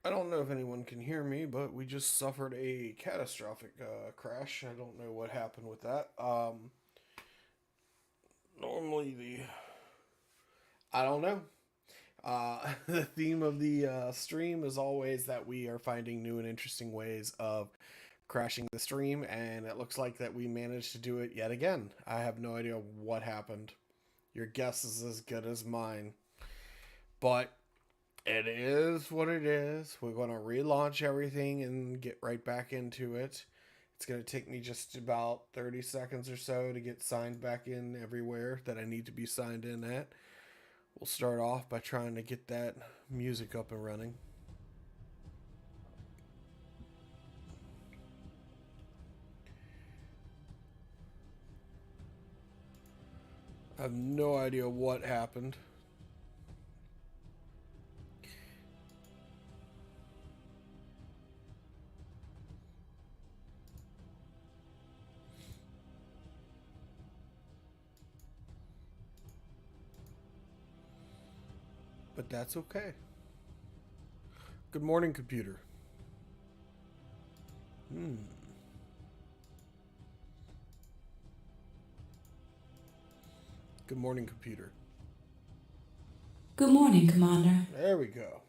I don't know if anyone can hear me, but we just suffered a catastrophic crash. I don't know what happened with that. Normally I don't know. The theme of the stream is always that we are finding new and interesting ways of crashing the stream, and it looks like that we managed to do it yet again. I have no idea what happened. Your guess is as good as mine. But it is what it is. We're going to relaunch everything and get right back into it. It's going to take me just about 30 seconds or so to get signed back in everywhere that I need to be signed in at. We'll start off by trying to get that music up and running. I have no idea what happened. But that's okay. Good morning, computer. Hmm. Good morning, computer. Good morning, Commander. There we go.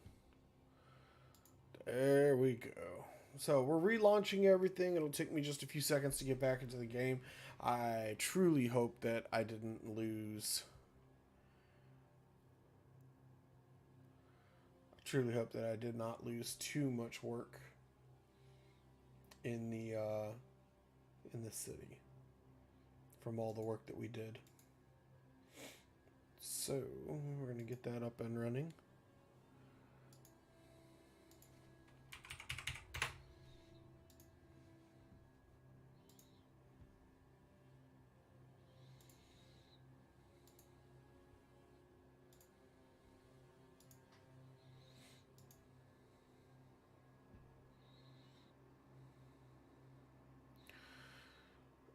There we go. So we're relaunching everything. It'll take me just a few seconds to get back into the game. I truly hope that I didn't lose. I truly hope that I did not lose too much work in the city from all the work that we did. So we're gonna get that up and running.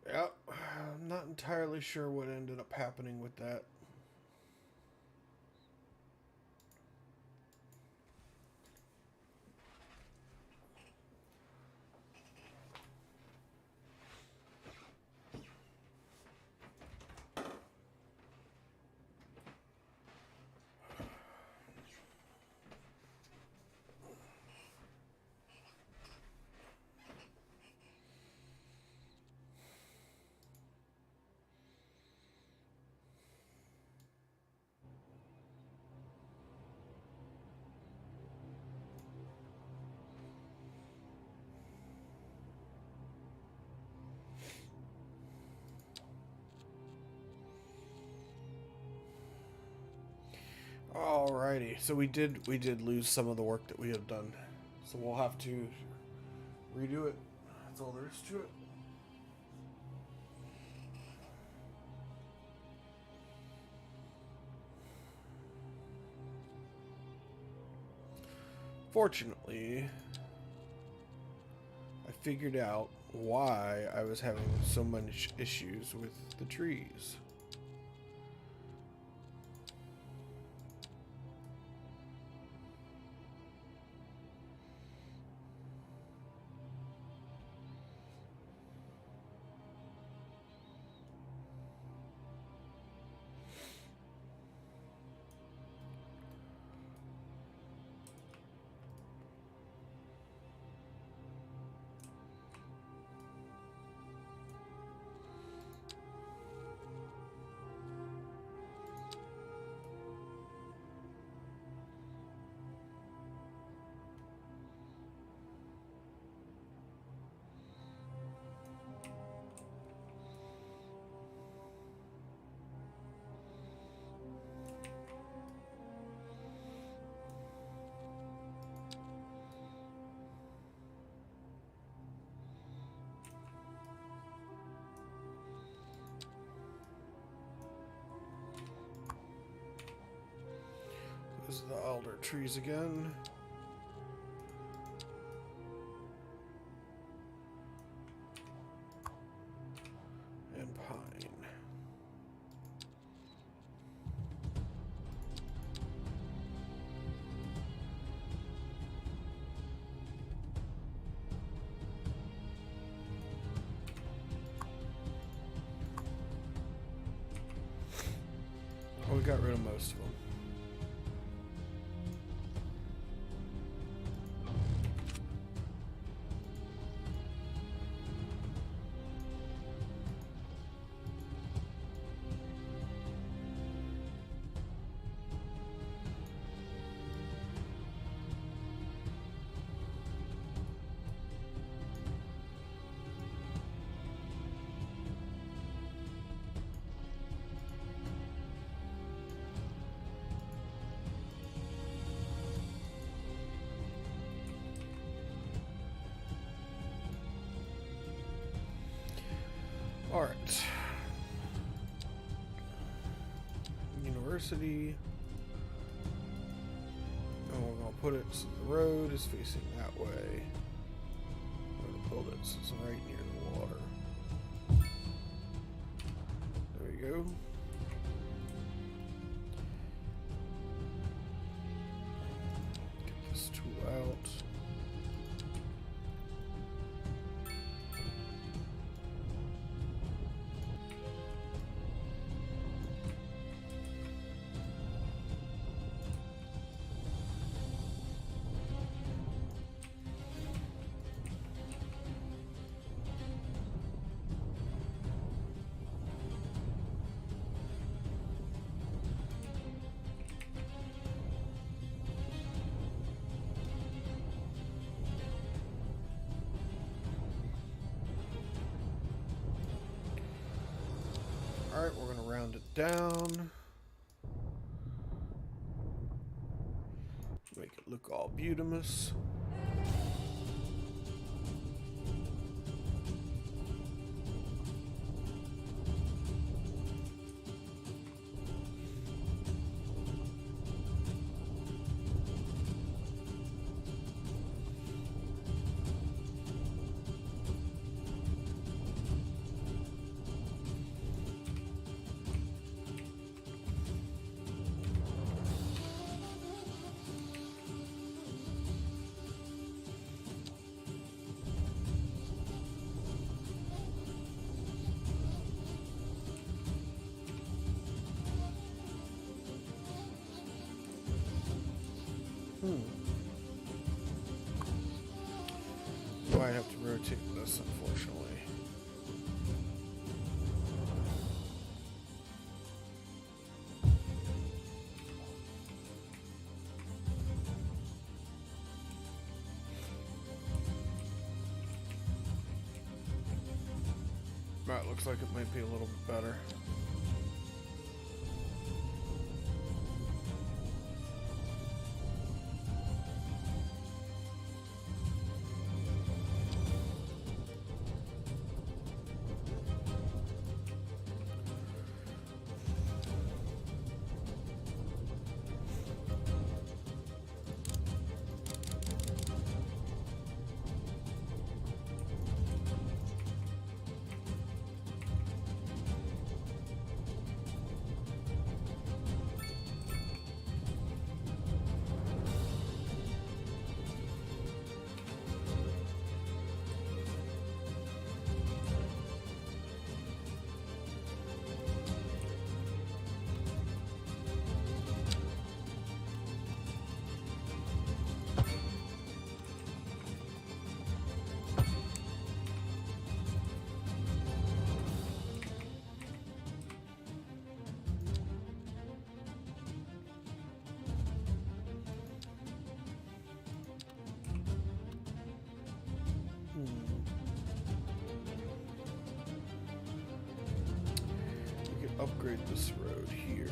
Yep, I'm not entirely sure what ended up happening with that. Alrighty, so we did lose some of the work that we have done, so we'll have to redo it. That's all there is to it. Fortunately, I figured out why I was having so much issues with the trees. Those are the alder trees again. And pine. got rid of most of them. All right. University. And we're going to put it so the road is facing that way. We're going to build it so it's right near the water. There we go. Get this tool out. Alright, we're going to round it down. Make it look all beautimous. Might have to rotate this, unfortunately. That looks like it might be a little bit better. We can upgrade this road here,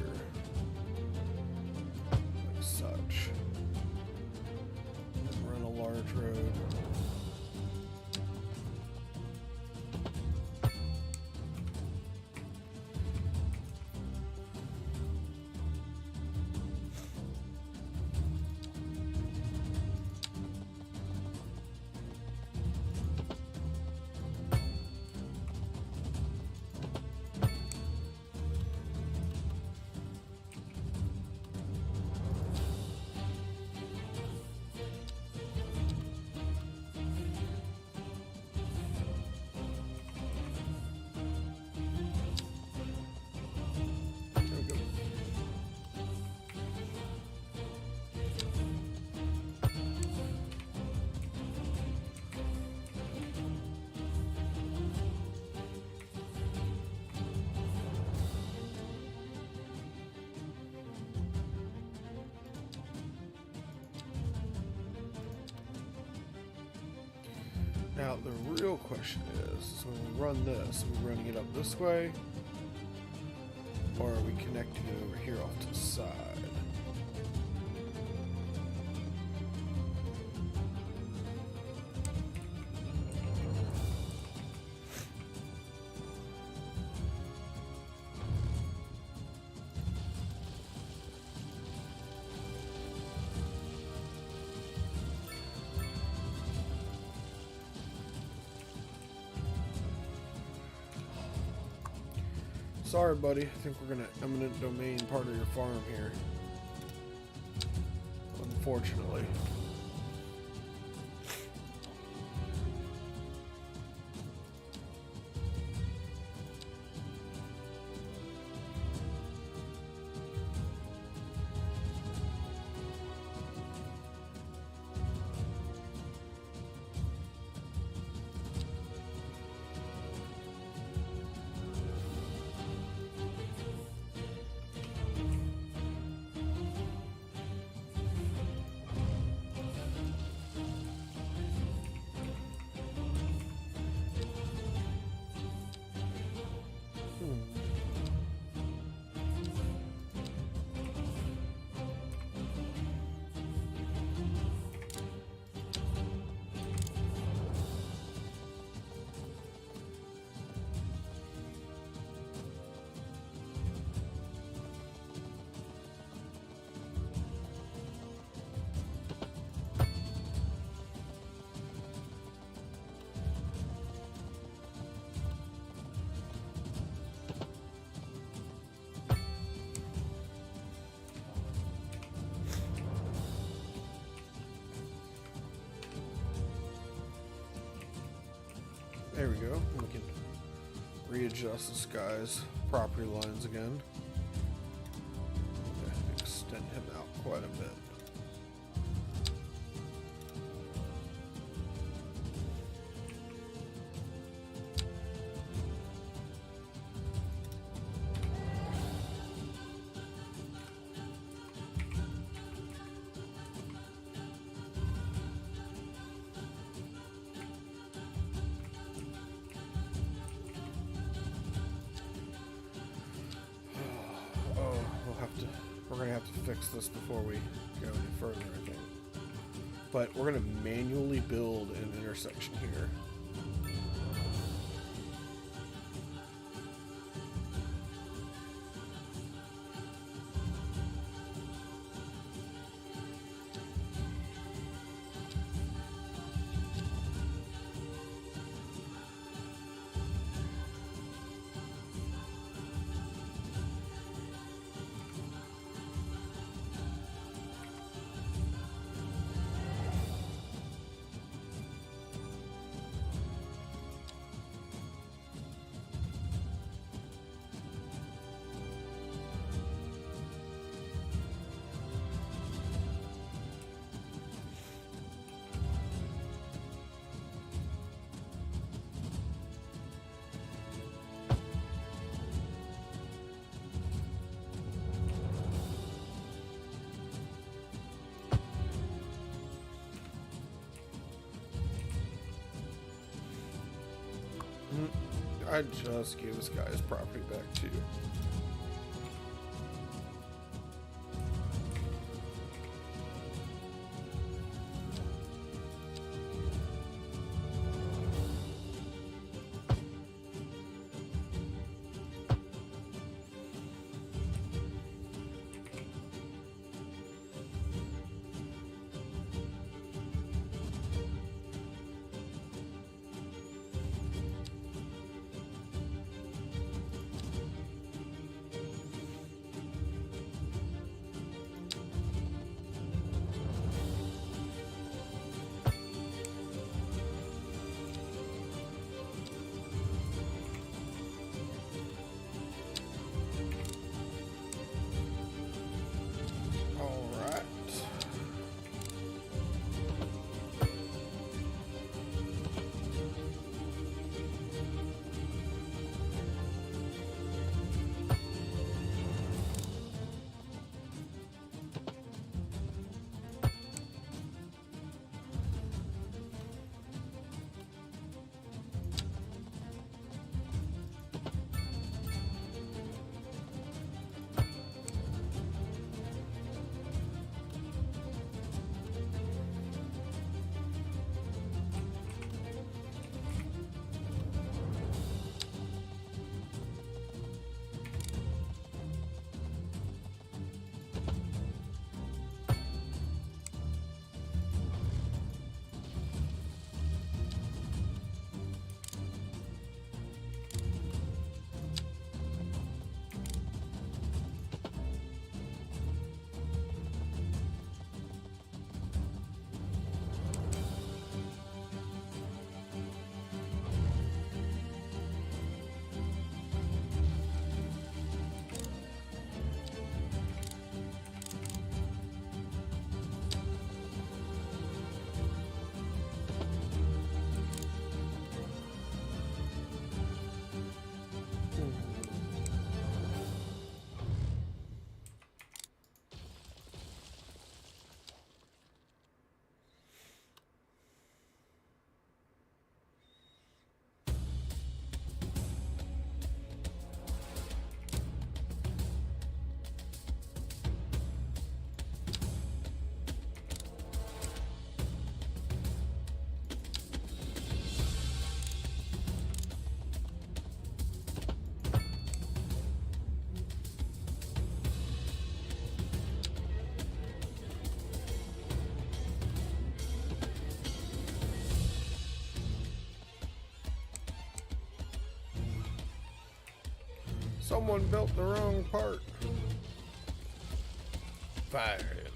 like such, and run a large road. Now, the real question is when we run this, are we running it up this way? Or are we connecting it over here off to the side? Sorry, buddy. I think we're gonna eminent domain part of your farm here. Unfortunately. There we go. We can readjust this guy's property lines again. Extend him out quite a bit. We're gonna have to fix this before we go any further, I think. But we're gonna manually build an intersection here. I just gave this guy his property back too. Someone built the wrong part. Fire it.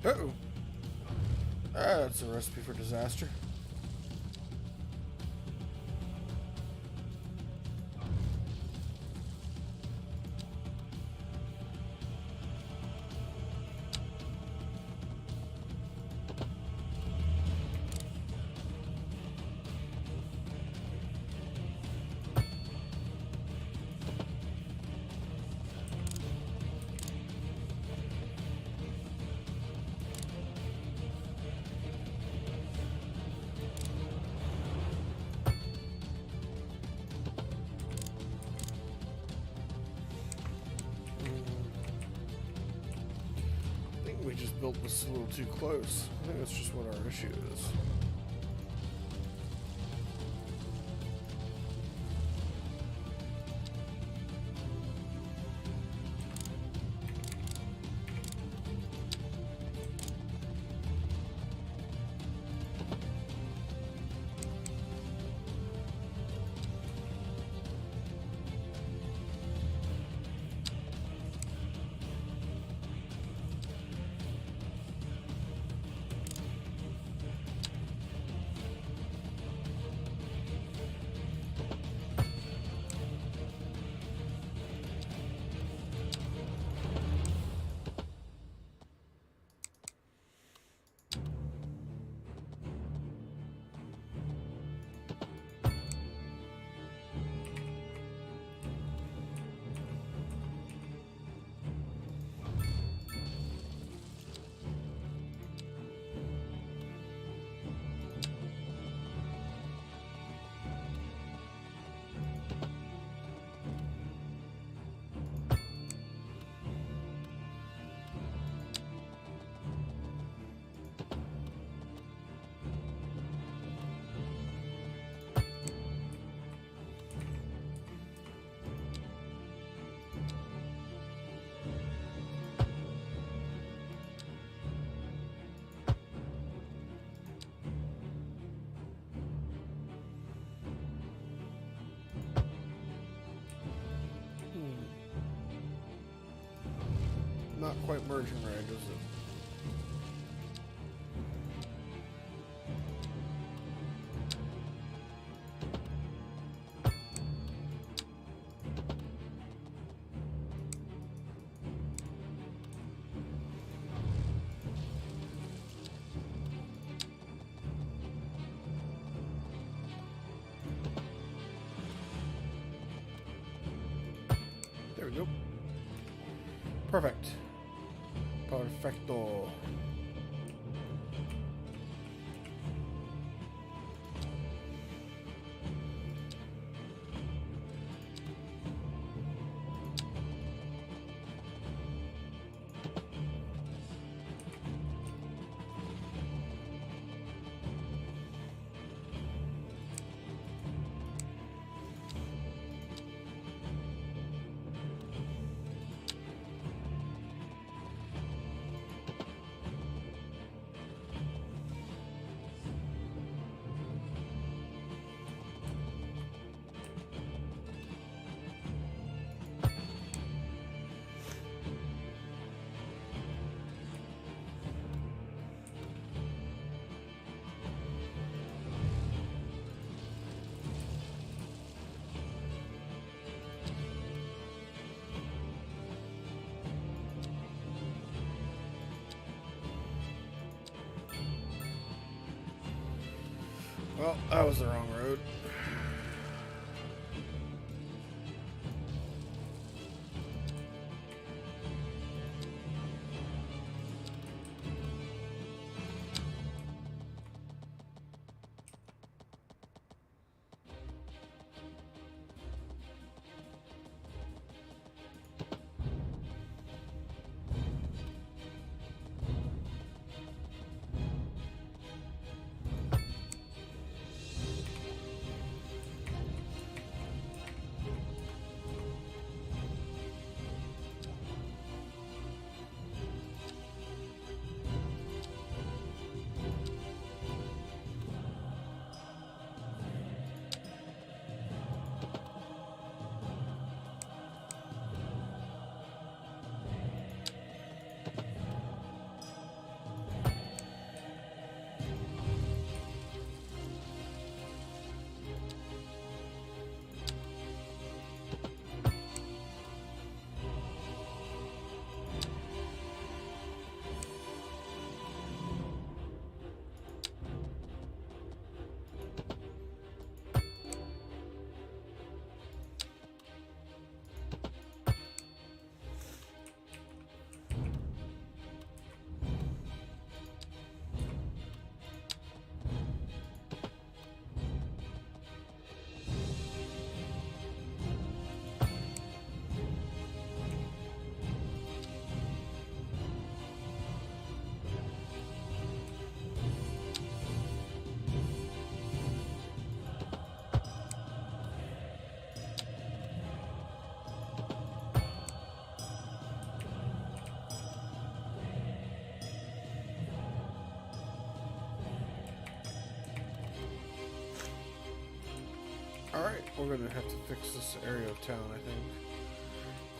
Uh-oh. That's a recipe for disaster. We just built this a little too close. I think that's just what our issue is. not quite merging right, is it? There we go. Perfect. Perfecto. Well, that was the wrong road. Alright, we're gonna have to fix this area of town, I think.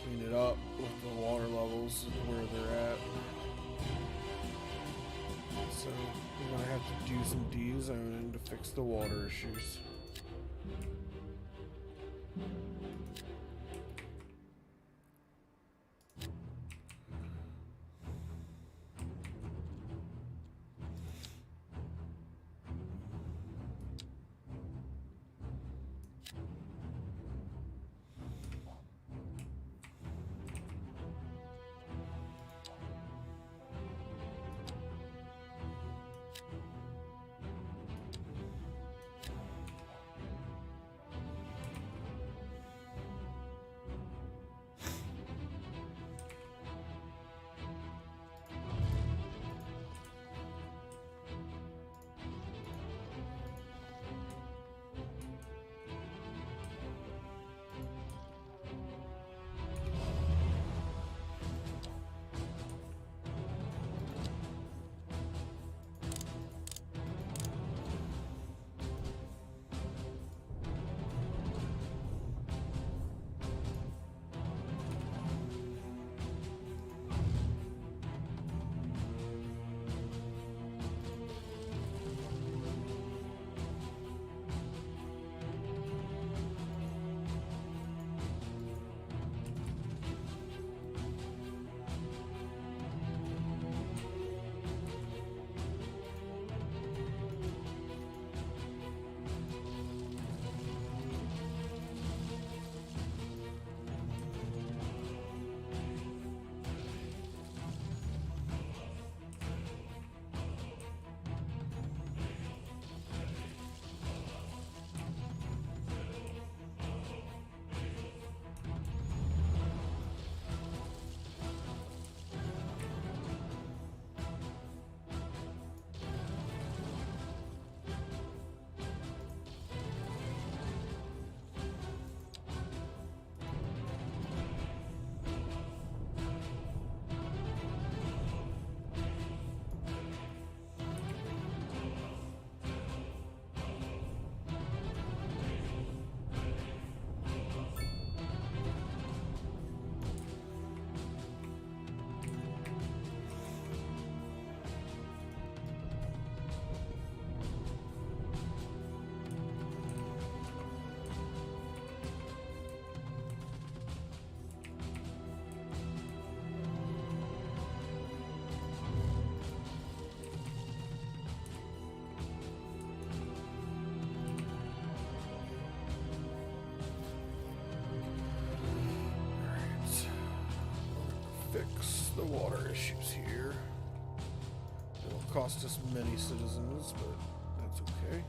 Clean it up with the water levels where they're at. So, we're gonna have to do some de-zoning to fix the water issues. water issues here. It'll cost us many citizens, but that's okay.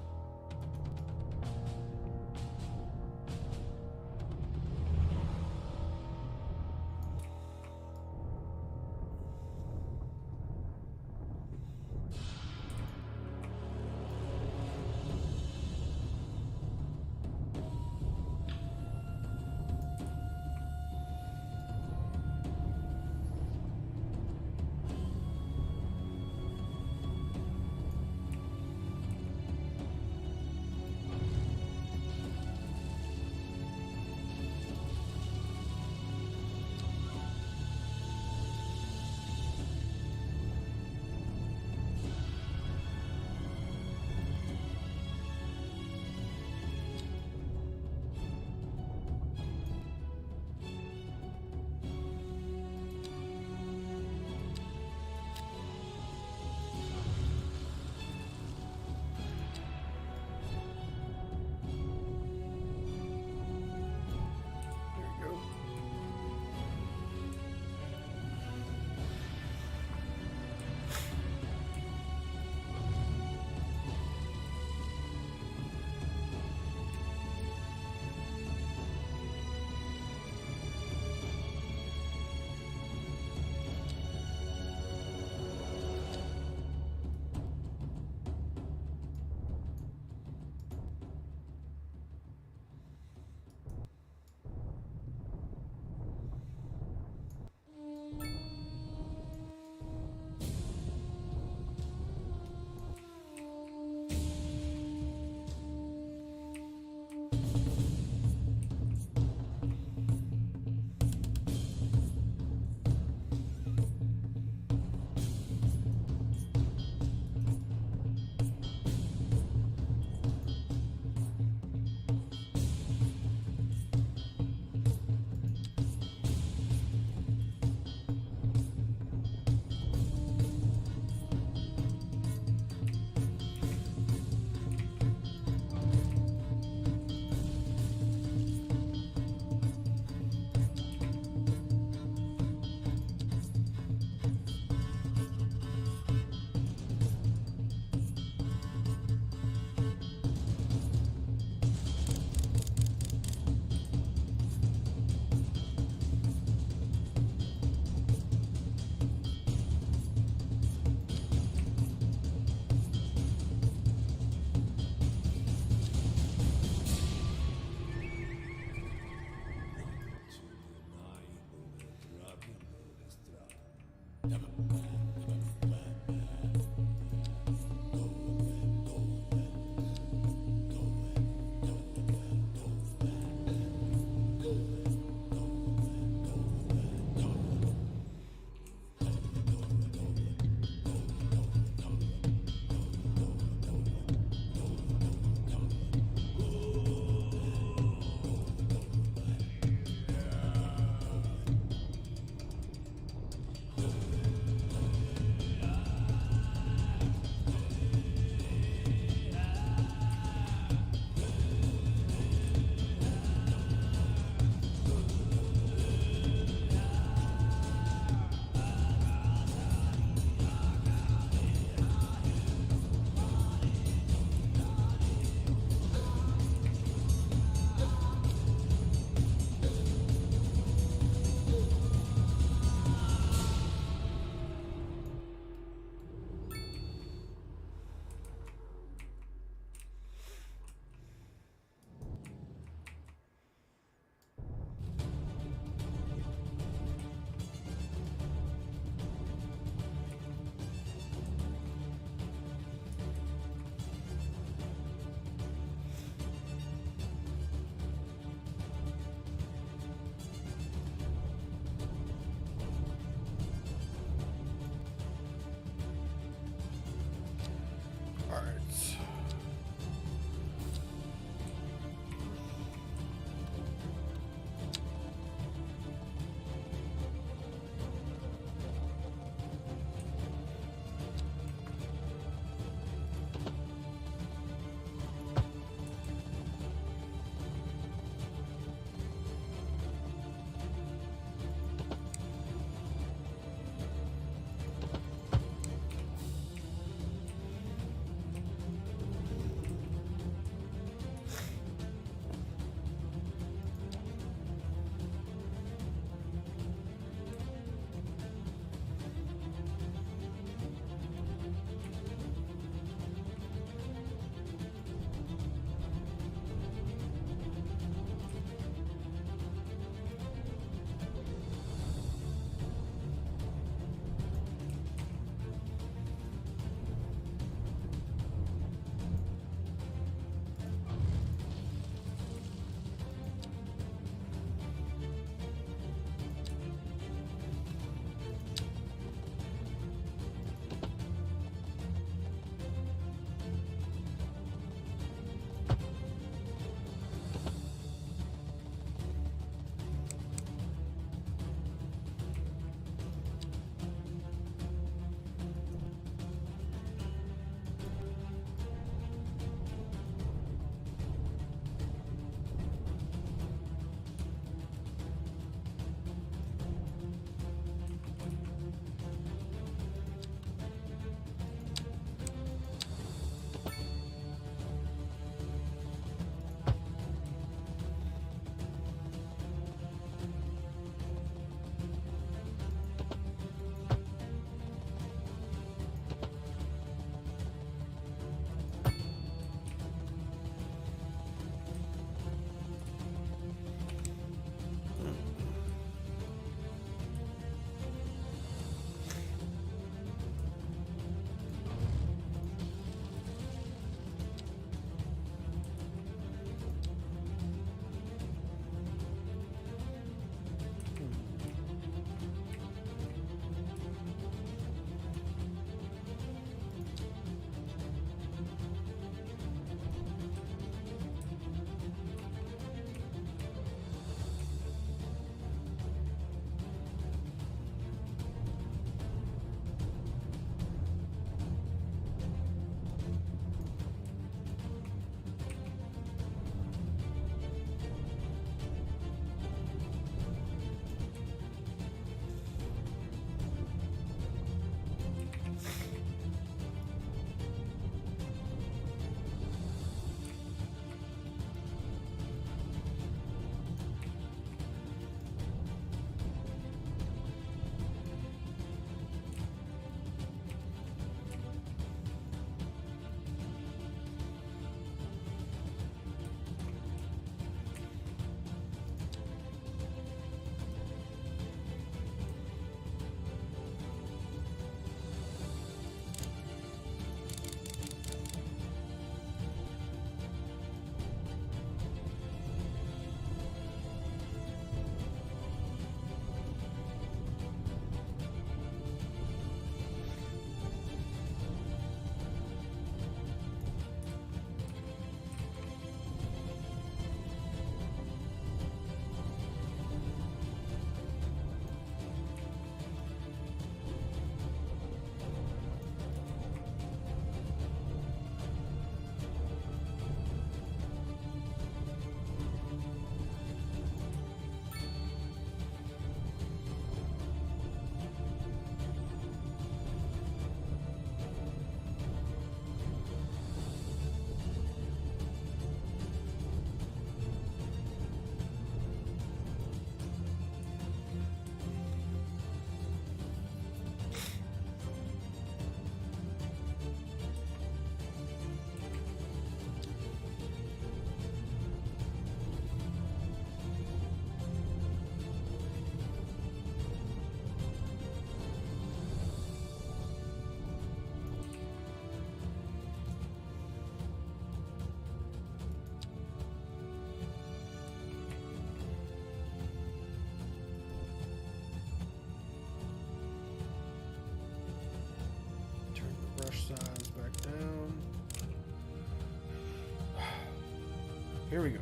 Here we go.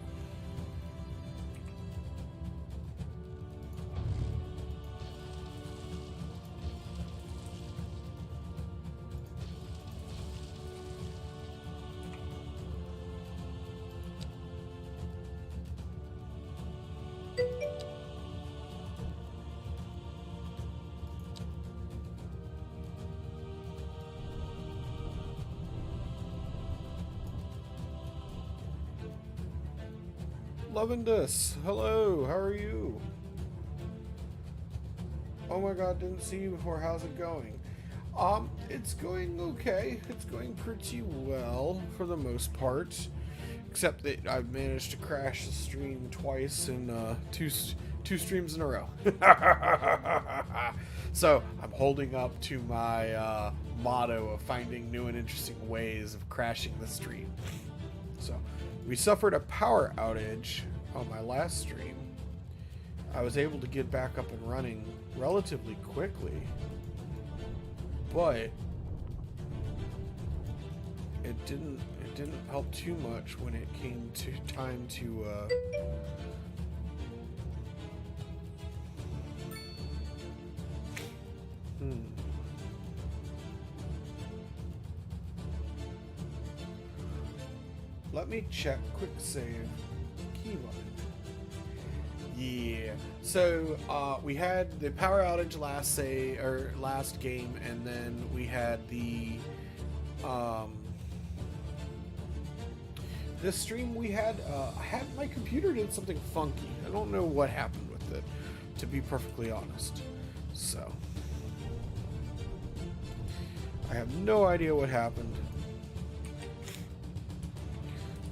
Loving this. Hello, how are you? Oh my god, didn't see you before. How's it going? It's going okay. It's going pretty well for the most part. Except that I've managed to crash the stream twice in two streams in a row. So I'm holding up to my motto of finding new and interesting ways of crashing the stream. So we suffered a power outage on my last stream. I was able to get back up and running relatively quickly, but it didn't help too much when it came to time to Let me check. Quick save. Keybind. Yeah. So we had the power outage last game, and then we had the this stream we had my computer did something funky. I don't know what happened with it, to be perfectly honest. So I have no idea what happened.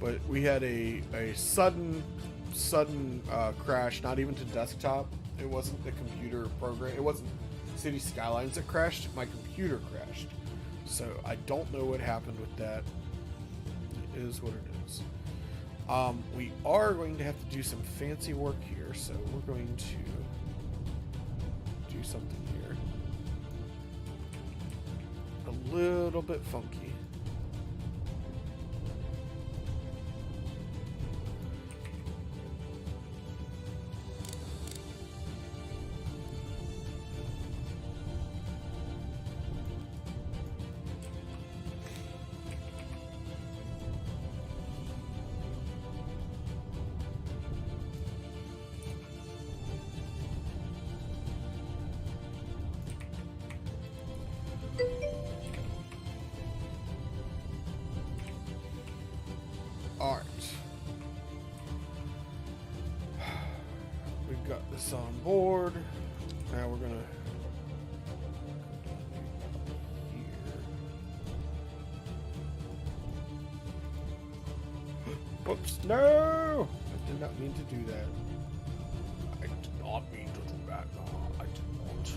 But we had a sudden crash, not even to desktop. It wasn't the computer program. It wasn't Cities Skylines that crashed. My computer crashed. So I don't know what happened with that. It is what it is. We are going to have to do some fancy work here, so we're going to do something here. A little bit funky. Alright. We've got this on board. Now we're gonna here. Whoops, no! I did not mean to do that. I did not mean to do that. No, I did not.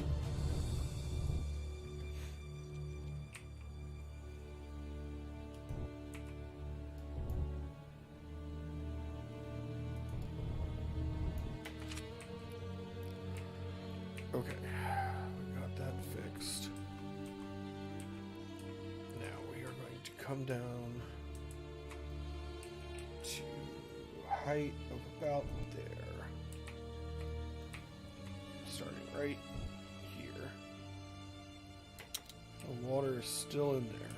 Okay, we got that fixed. Now we are going to come down to a height of about there. Starting right here. The water is still in there.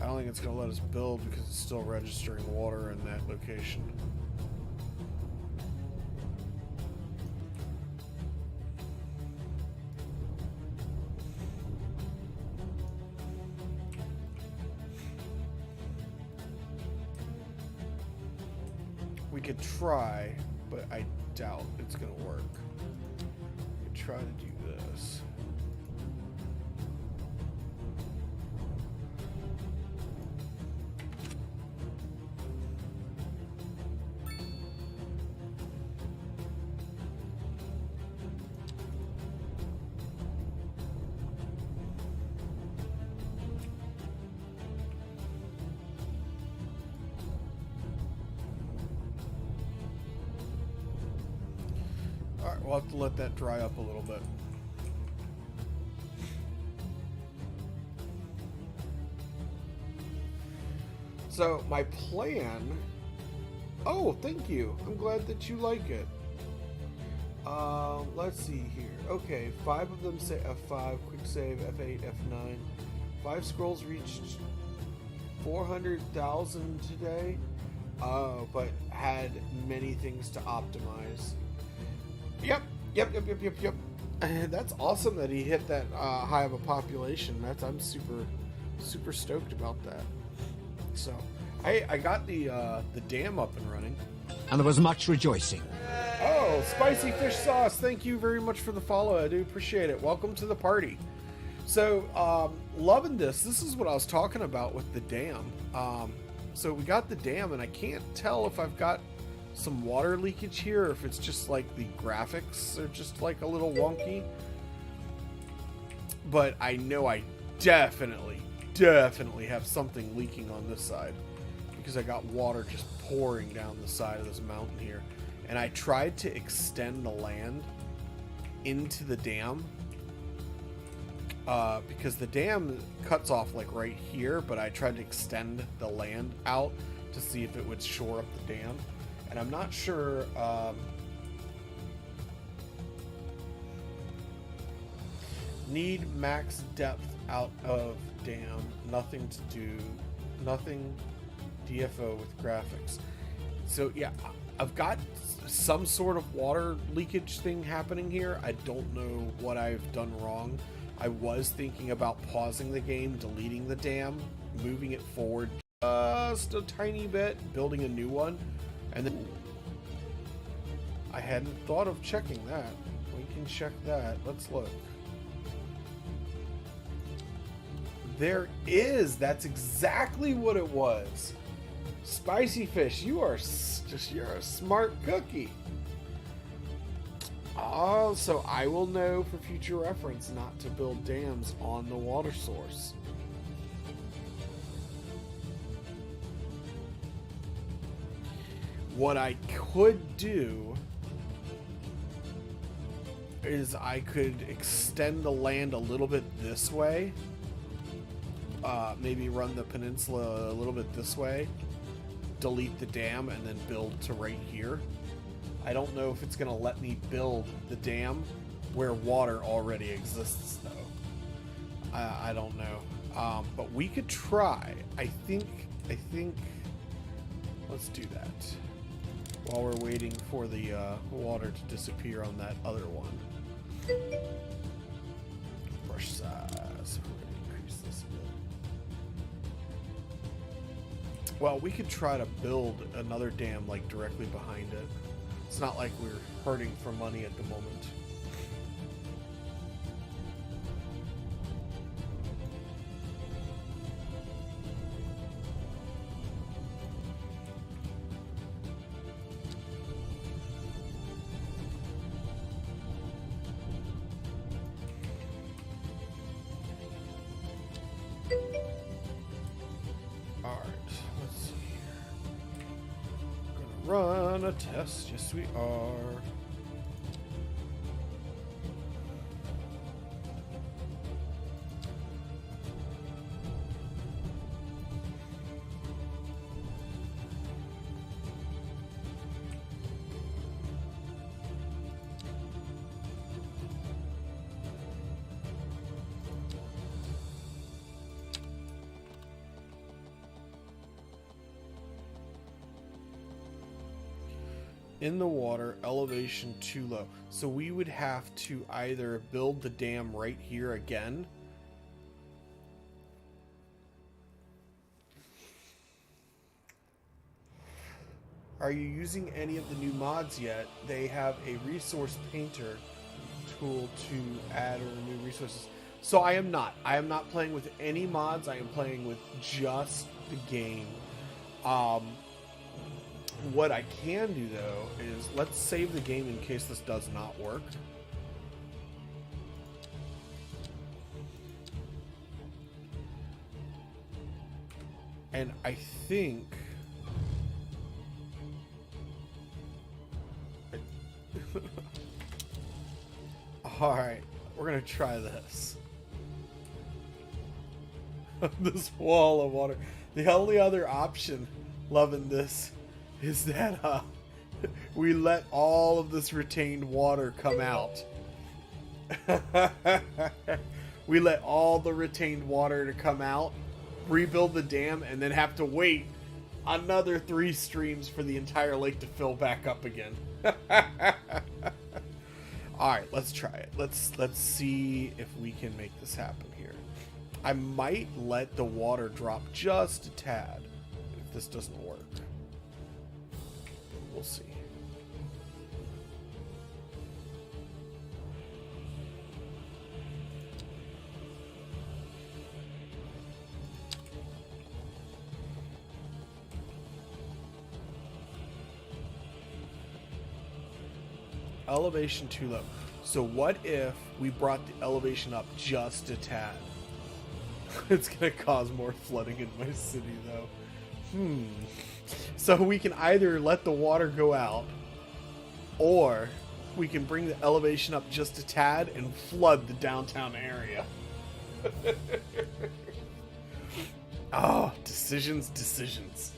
I don't think it's going to let us build because it's still registering water in that location. We could try, but I doubt it's going to work. We could try to do this. Alright, Alright, we'll have to let that dry up a little bit. So, my plan... Oh, thank you. I'm glad that you like it. Let's see here. Okay, 5 of them say F5, quick save, F8, F9. 5 scrolls reached 400,000 today, but had many things to optimize. Yep. That's awesome that he hit that high of a population. I'm super stoked about that. So, I got the dam up and running. And there was much rejoicing. Oh, Spicy Fish Sauce, thank you very much for the follow. I do appreciate it. Welcome to the party. So, loving this. This is what I was talking about with the dam. So we got the dam, and I can't tell if I've got some water leakage here, or if it's just like the graphics are just like a little wonky. But I know I definitely have something leaking on this side, because I got water just pouring down the side of this mountain here. And I tried to extend the land into the dam, because the dam cuts off like right here, but I tried to extend the land out to see if it would shore up the dam. And I'm not sure, need max depth out of dam, nothing DFO with graphics. So yeah, I've got some sort of water leakage thing happening here. I don't know what I've done wrong. I was thinking about pausing the game, deleting the dam, moving it forward just a tiny bit, building a new one, and then I hadn't thought of checking that. We can check that. Let's look. There is. That's exactly what it was. Spicy Fish, you're a smart cookie. Oh, so I will know for future reference not to build dams on the water source. What I could do is I could extend the land a little bit this way. Maybe run the peninsula a little bit this way. Delete the dam and then build to right here. I don't know if it's going to let me build the dam where water already exists, though. I don't know. But we could try. I think let's do that while we're waiting for the water to disappear on that other one. Brush size. We're going to increase this a bit. Well, we could try to build another dam like directly behind it. It's not like we're hurting for money at the moment. Run a test, yes we are. In the water, elevation too low. So we would have to either build the dam right here again. Are you using any of the new mods yet? They have a resource painter tool to add or remove resources. So I am not. I am not playing with any mods. I am playing with just the game. What I can do, though, is let's save the game in case this does not work. And I think... Alright, we're gonna try this. This wall of water. The only other option, loving this, is that we let all of this retained water come out. We let all the retained water to come out, rebuild the dam, and then have to wait another 3 streams for the entire lake to fill back up again. Alright, let's try it. Let's see if we can make this happen here. I might let the water drop just a tad if this doesn't work. We'll see. Elevation too low. So what if we brought the elevation up just a tad? It's gonna cause more flooding in my city though. So we can either let the water go out, or we can bring the elevation up just a tad and flood the downtown area. Oh, decisions.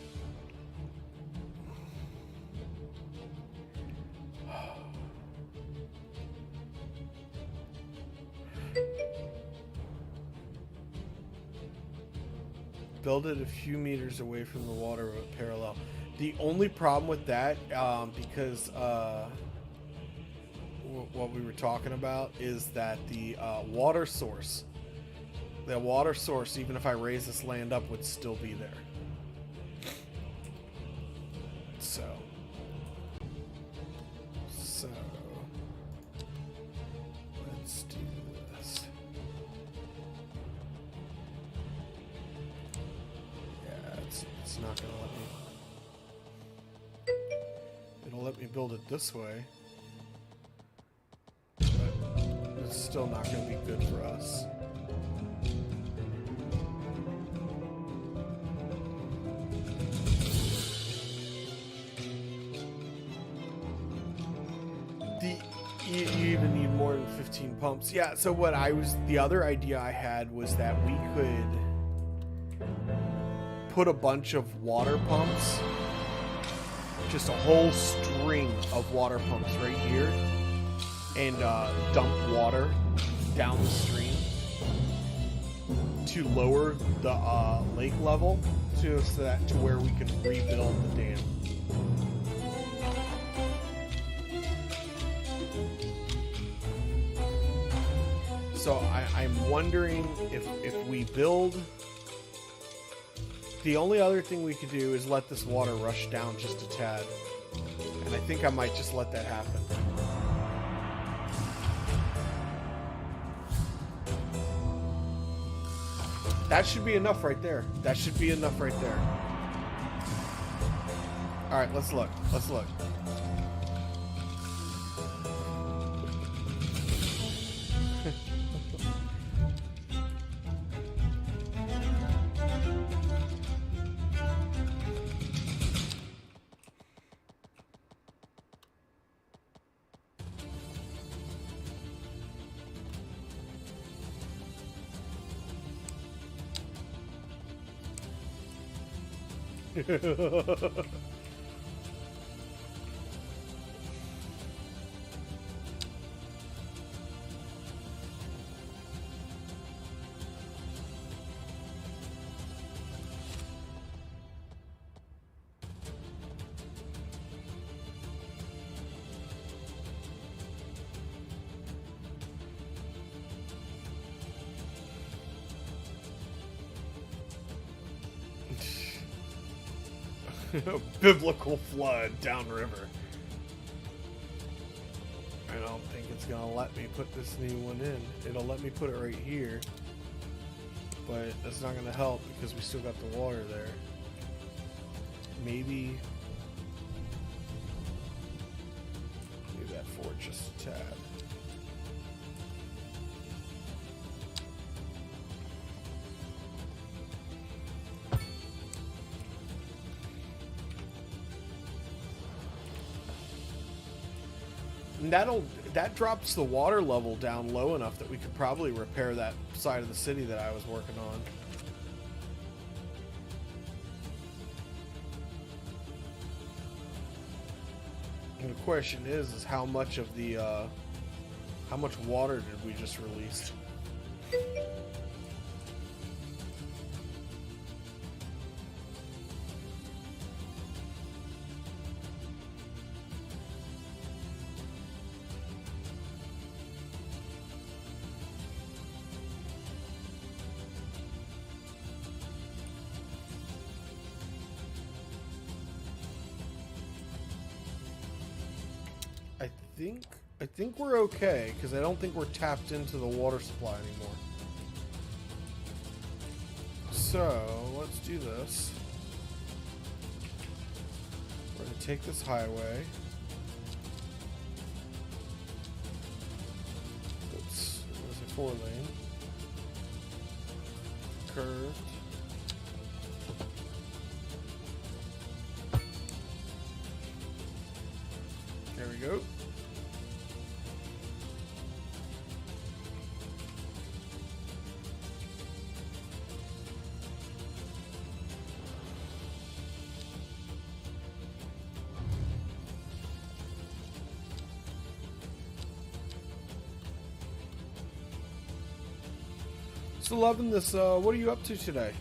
Build it a few meters away from the water parallel. The only problem with that, because what we were talking about is that the water source, even if I raise this land up, would still be there. So let's do this. Yeah, it's not gonna let me. It'll let me build it this way, but it's still not gonna be good for us. You even need more than 15 pumps. Yeah, so the other idea I had was that we could put a bunch of water pumps, just a whole string of water pumps right here, and dump water down the stream to lower the lake level to where we can rebuild the dam. So I'm wondering if we build... The only other thing we could do is let this water rush down just a tad. And I think I might just let that happen. That should be enough right there. That should be enough right there. Alright, let's look. Let's look. Biblical flood downriver. I don't think it's gonna let me put this new one in. It'll let me put it right here, but that's not gonna help because we still got the water there. Maybe that forward just a tad. And that drops the water level down low enough that we could probably repair that side of the city that I was working on. And the question is how much of the, how much water did we just release? I think we're okay, because I don't think we're tapped into the water supply anymore. So, let's do this. We're going to take this highway. Oops, there's a 4-lane. Curved. There we go. So loving this, what are you up to today?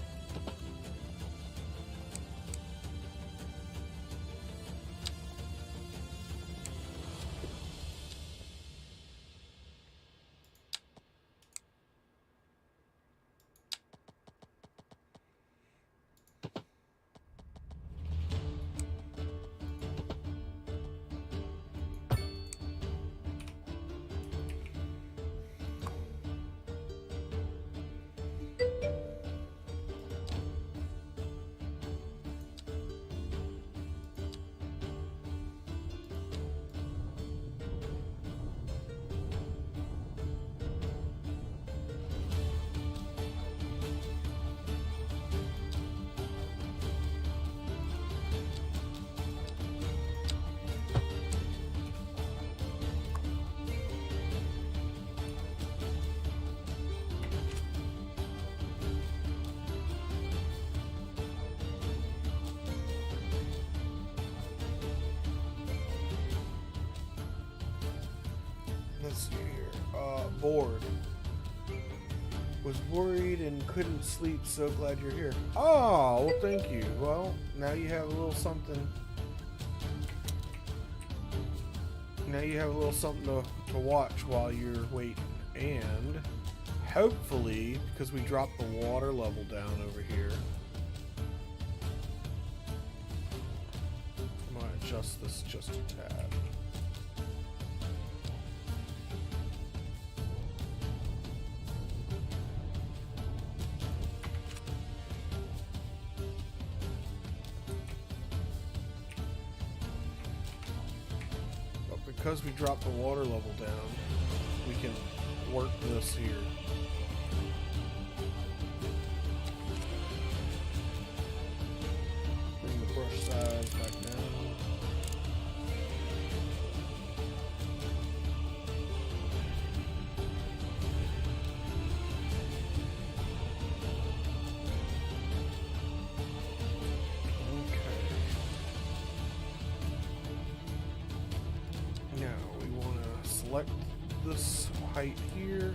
Let's see here. Bored. Was worried and couldn't sleep, so glad you're here. Oh, well, thank you. Well, now you have a little something. Now you have a little something to watch while you're waiting. And hopefully, because we dropped the water level down over here, I'm going to adjust this just a tad. Because we dropped the water level down, we can work this here. Bring the brush size back down. Select this height here.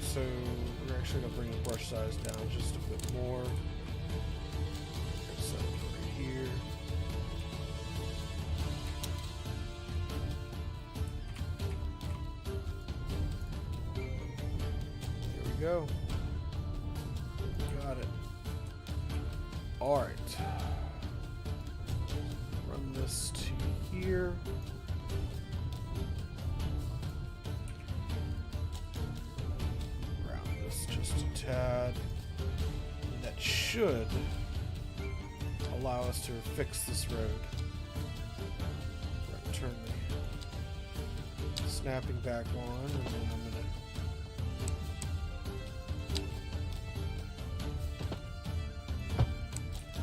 So we're actually going to bring the brush size down just a bit more. Set it right here. There we go. Got it. Alright. Run this to here. Round this just a tad. And that should allow us to fix this road. Right, turn the snapping back on, and then I'm gonna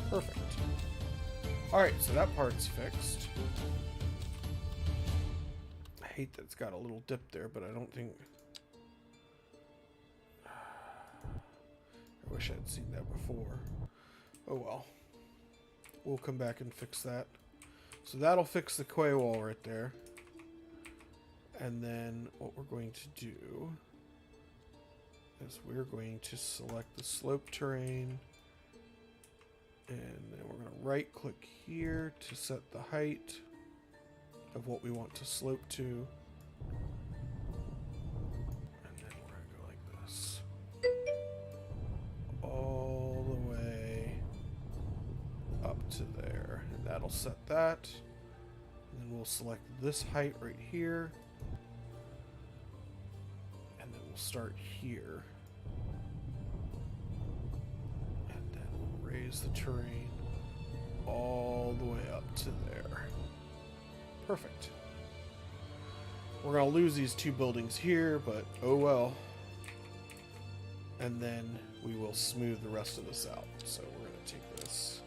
Perfect. Alright, so that part's fixed. I hate that it's got a little dip there, but I don't think... I wish I'd seen that before. Oh well. We'll come back and fix that. So that'll fix the quay wall right there. And then what we're going to do is we're going to select the slope terrain. And then we're going to right click here to set the height of what we want to slope to. And then we're going to go like this. All the way up to there. And that'll set that. And then we'll select this height right here. And then we'll start here. Raise the terrain all the way up to there. Perfect. We're going to lose these two buildings here, but oh well. And then we will smooth the rest of this out. So we're going to take this.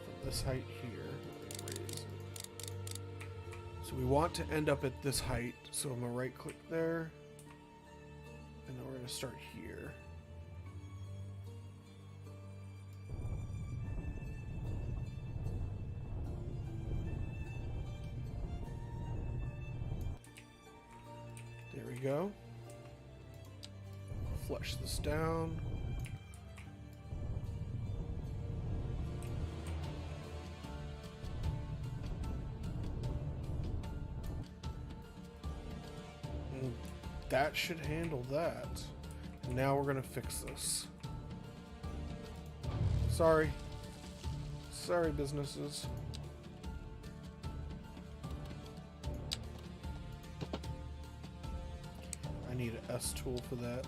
From this height here, we're going to raise it. So we want to end up at this height. So I'm going to right click there. And then we're going to start here. There we go. Flush this down. That should handle that. Now we're gonna fix this. Sorry. Sorry, businesses. I need an S tool for that.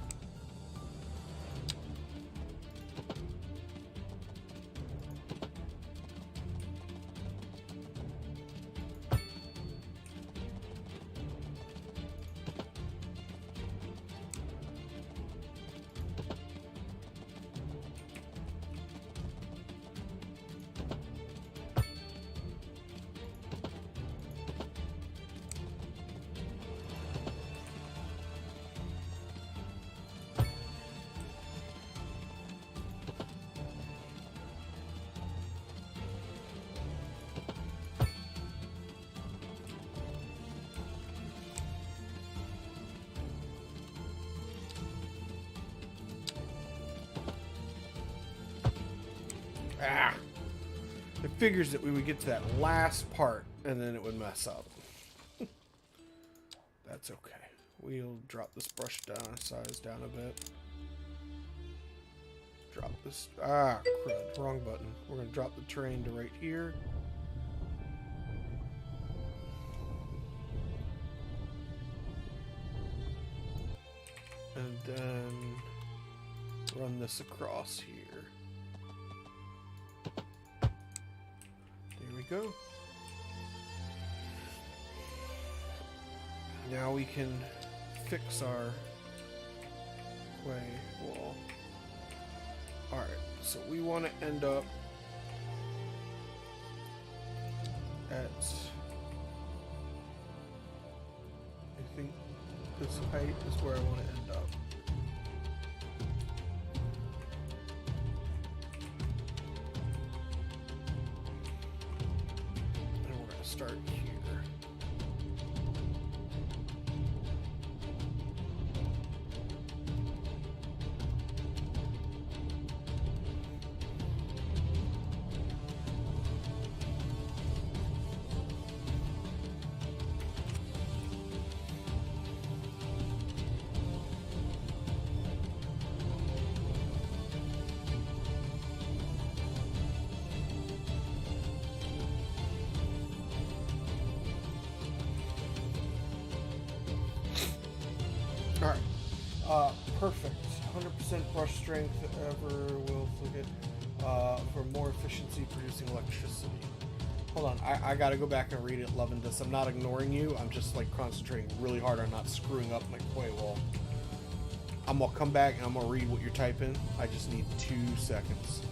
Ah! It figures that we would get to that last part and then it would mess up. That's okay. We'll drop this brush down, size down a bit. Drop this. Ah, crud. Wrong button. We're going to drop the terrain to right here. And then run this across here. There we go. Now we can fix our quay wall. Alright, so we want to end up at, I think this height is where I want to end up. And we're going to start here. Alright, perfect. 100% brush strength ever will flick it for more efficiency producing electricity. Hold on, I gotta go back and read it, loving this. I'm not ignoring you, I'm just like concentrating really hard on not screwing up my quay wall. I'm gonna come back and I'm gonna read what you're typing. I just need 2 seconds.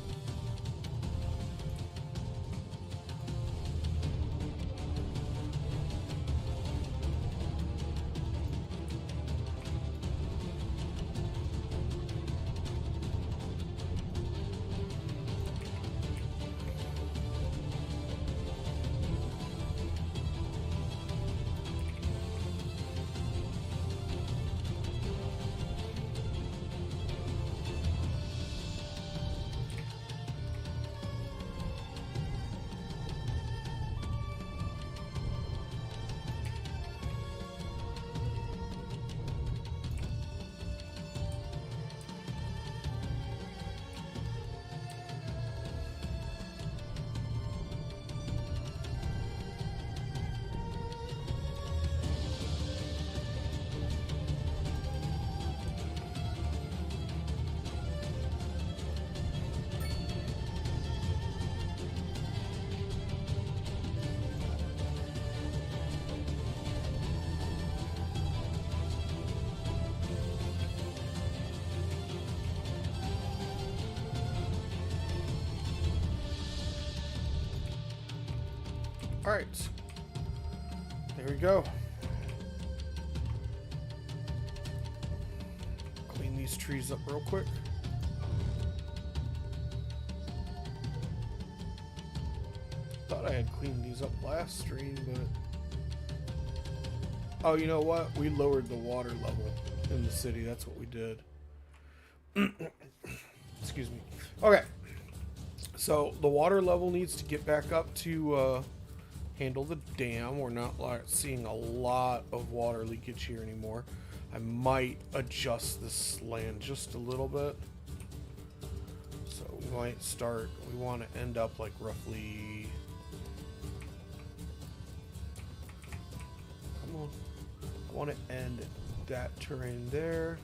All right, there we go. Clean these trees up real quick. Thought I had cleaned these up last stream, but oh, you know what? We lowered the water level in the city. That's what we did. Excuse me. Okay, so the water level needs to get back up to handle the dam. We're not seeing a lot of water leakage here anymore. I might adjust this land just a little bit. So we might start, we want to end up like roughly, come on, I want to end that terrain there.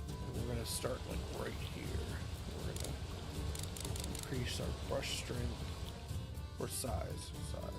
And we're going to start like right here. We're going to increase our brush strength. Or size, sorry.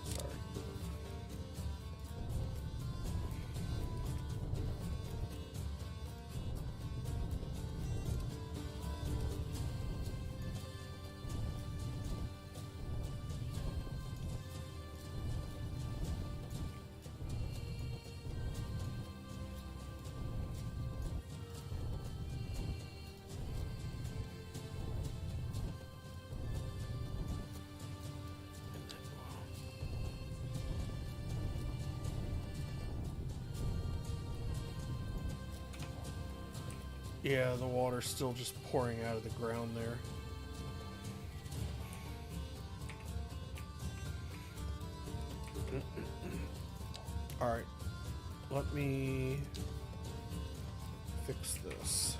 Yeah, the water's still just pouring out of the ground there. Alright, let me fix this.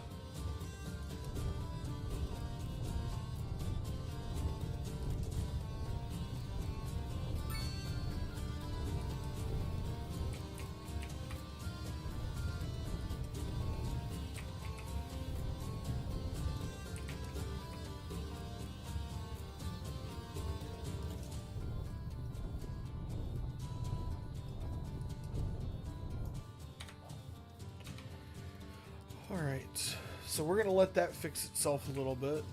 Alright, so we're going to let that fix itself a little bit.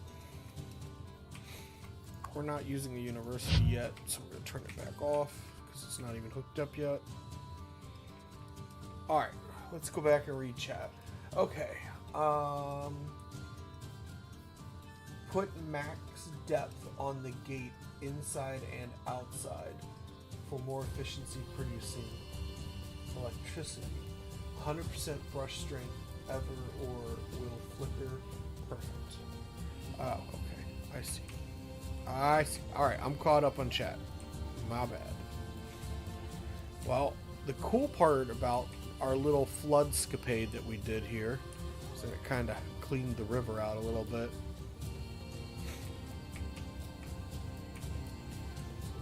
We're not using a university yet, so we're going to turn it back off because it's not even hooked up yet. Alright, let's go back and read chat. Okay, put max depth on the gate inside and outside for more efficiency producing electricity. 100% brush strength ever or will flicker. Perfect. Oh, okay. I see. Alright, I'm caught up on chat. My bad. Well, the cool part about our little floodscapade that we did here is that it kind of cleaned the river out a little bit.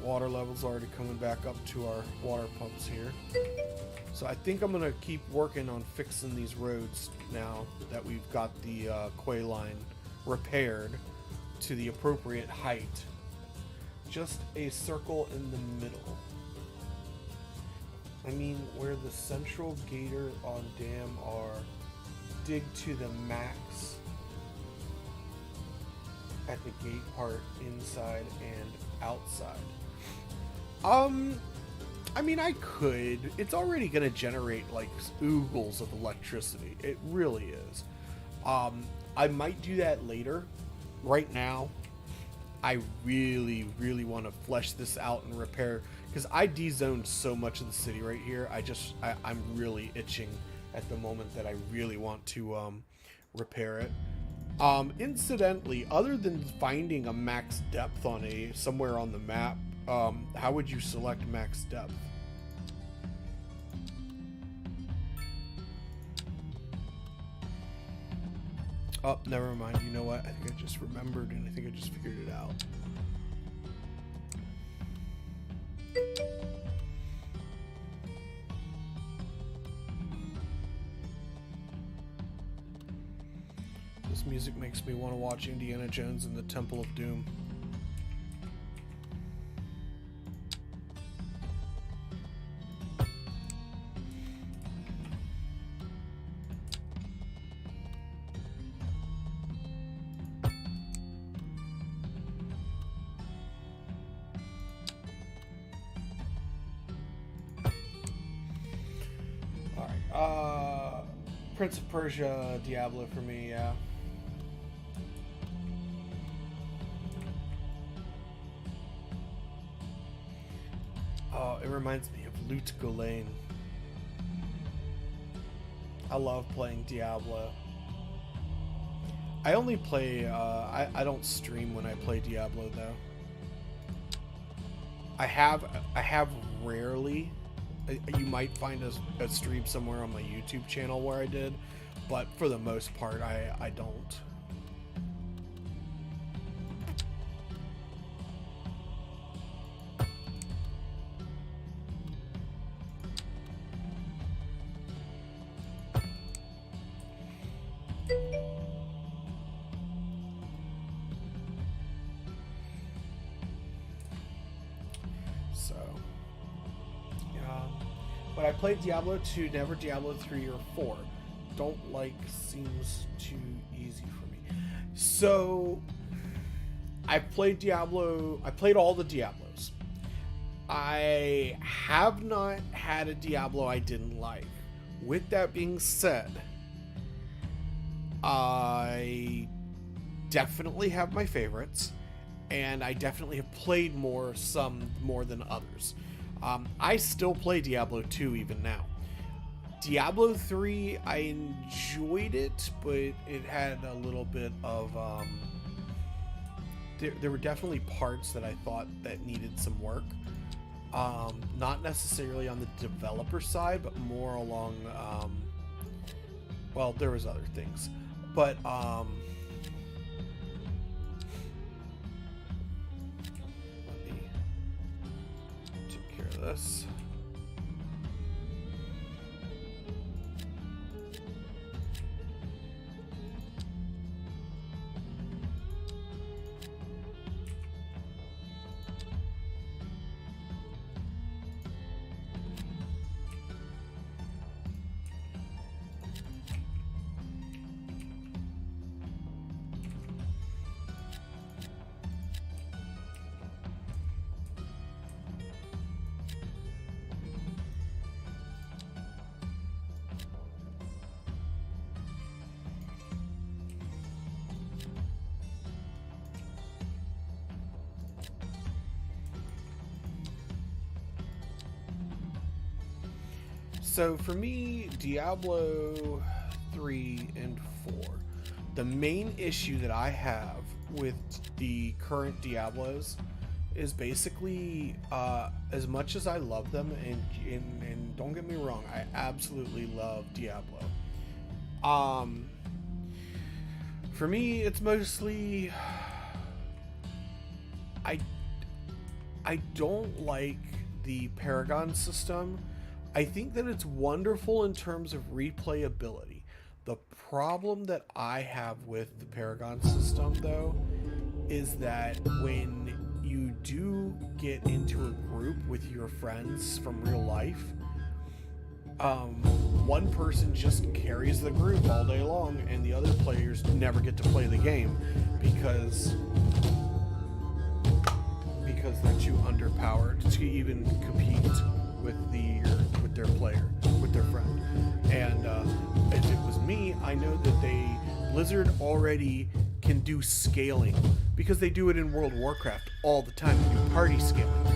Water level's already coming back up to our water pumps here. So I think I'm going to keep working on fixing these roads now that we've got the quay line repaired to the appropriate height. Just a circle in the middle. I mean, where the central gator on dam are dig to the max at the gate part inside and outside? I mean, I could. It's already going to generate like oogles of electricity. It really is. I might do that later. Right now, I really, really want to flesh this out and repair, because I de-zoned so much of the city right here. I'm really itching at the moment that I really want to repair it. Incidentally, other than finding a max depth on somewhere on the map, how would you select max depth? Oh, never mind. You know what? I think I just remembered, and I think I just figured it out. This music makes me want to watch Indiana Jones and the Temple of Doom. Prince of Persia, Diablo for me, yeah. Oh, it reminds me of Loot Golain. I love playing Diablo. I only play, I don't stream when I play Diablo though. I have rarely. You might find a stream somewhere on my YouTube channel where I did, but for the most part, I don't. But I played Diablo 2, never Diablo 3 or 4. Don't like seems too easy for me. So, I played Diablo, I played all the Diablos. I have not had a Diablo I didn't like. With that being said, I definitely have my favorites, and I definitely have played some more than others. I still play Diablo 2 even now. Diablo 3, I enjoyed it, but it had a little bit of... there were definitely parts that I thought that needed some work. Not necessarily on the developer side, but more along... well, there was other things. But... this. So for me, Diablo 3 and 4, the main issue that I have with the current Diablos is basically, as much as I love them, and don't get me wrong, I absolutely love Diablo. For me, it's mostly, I don't like the Paragon system. I think that it's wonderful in terms of replayability. The problem that I have with the Paragon system, though, is that when you do get into a group with your friends from real life, one person just carries the group all day long, and the other players never get to play the game because they're too underpowered to even compete with their player, with their friend. And if it was me, I know that Blizzard already can do scaling because they do it in World of Warcraft all the time. They do party scaling.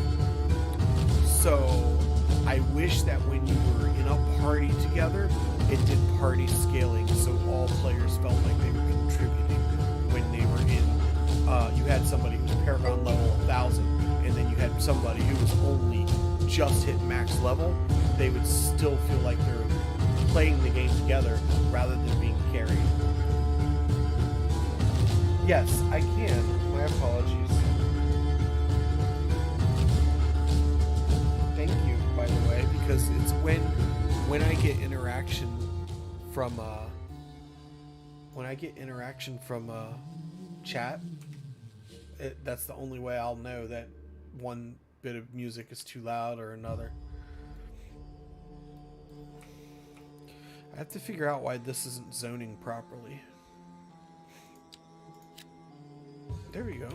So I wish that when you were in a party together, it did party scaling, so all players felt like they were contributing when they were in. You had somebody who was Paragon level 1000, and then you had somebody who was only just hit max level. They would still feel like they're playing the game together rather than being carried. Yes, I can. My apologies. Thank you, by the way, because it's when I get interaction from chat, that's the only way I'll know that one bit of music is too loud or another. I have to figure out why this isn't zoning properly. There we go.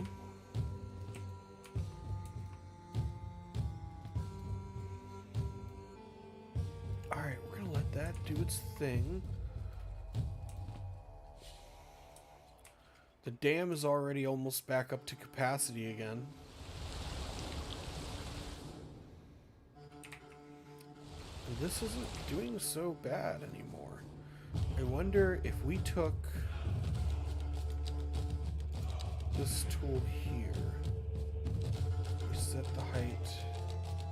Alright, we're gonna let that do its thing. The dam is already almost back up to capacity again. And this isn't doing so bad anymore. I wonder if we took this tool here, we set the height.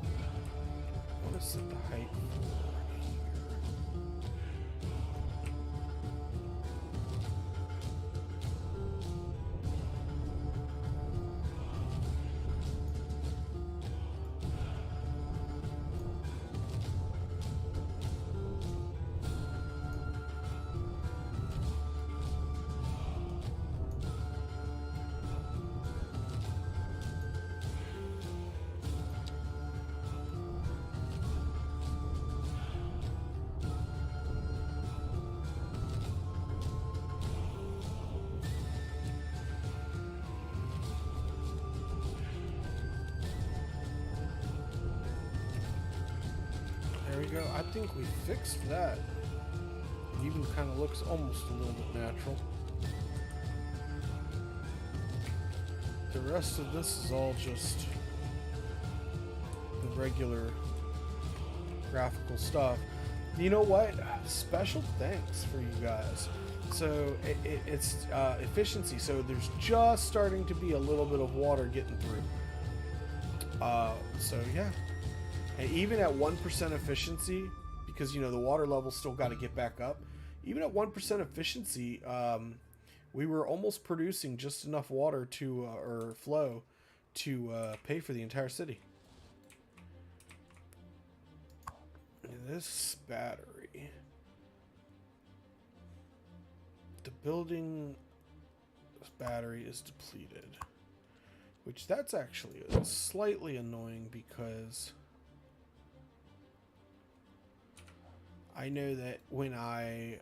I want to set the height for here. There we go. I think we fixed that. It even kind of looks almost a little bit natural. The rest of this is all just the regular graphical stuff. You know what? Special thanks for you guys. So it's efficiency. So there's just starting to be a little bit of water getting through. So yeah. And even at 1% efficiency, because, you know, the water level still got to get back up. Even at 1% efficiency, we were almost producing just enough water to, or flow, to pay for the entire city. And this battery. The building battery is depleted. Which that's actually slightly annoying because I know that when I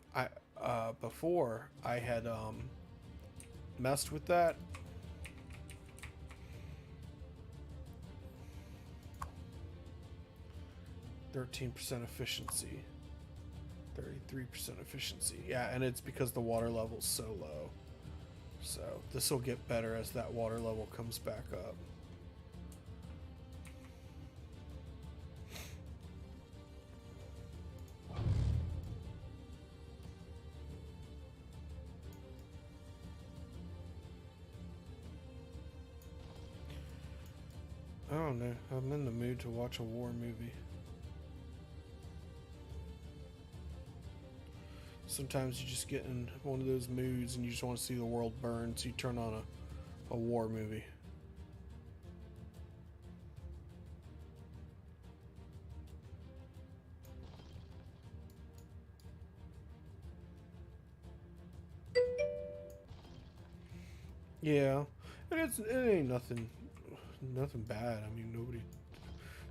before I had messed with that, (13% efficiency, 33% efficiency. Yeah, and it's because the water level's so low. So this will get better as that water level comes back up. I don't know. I'm in the mood to watch a war movie. Sometimes you just get in one of those moods and you just want to see the world burn, so you turn on a war movie. Yeah, and it ain't nothing bad. I mean,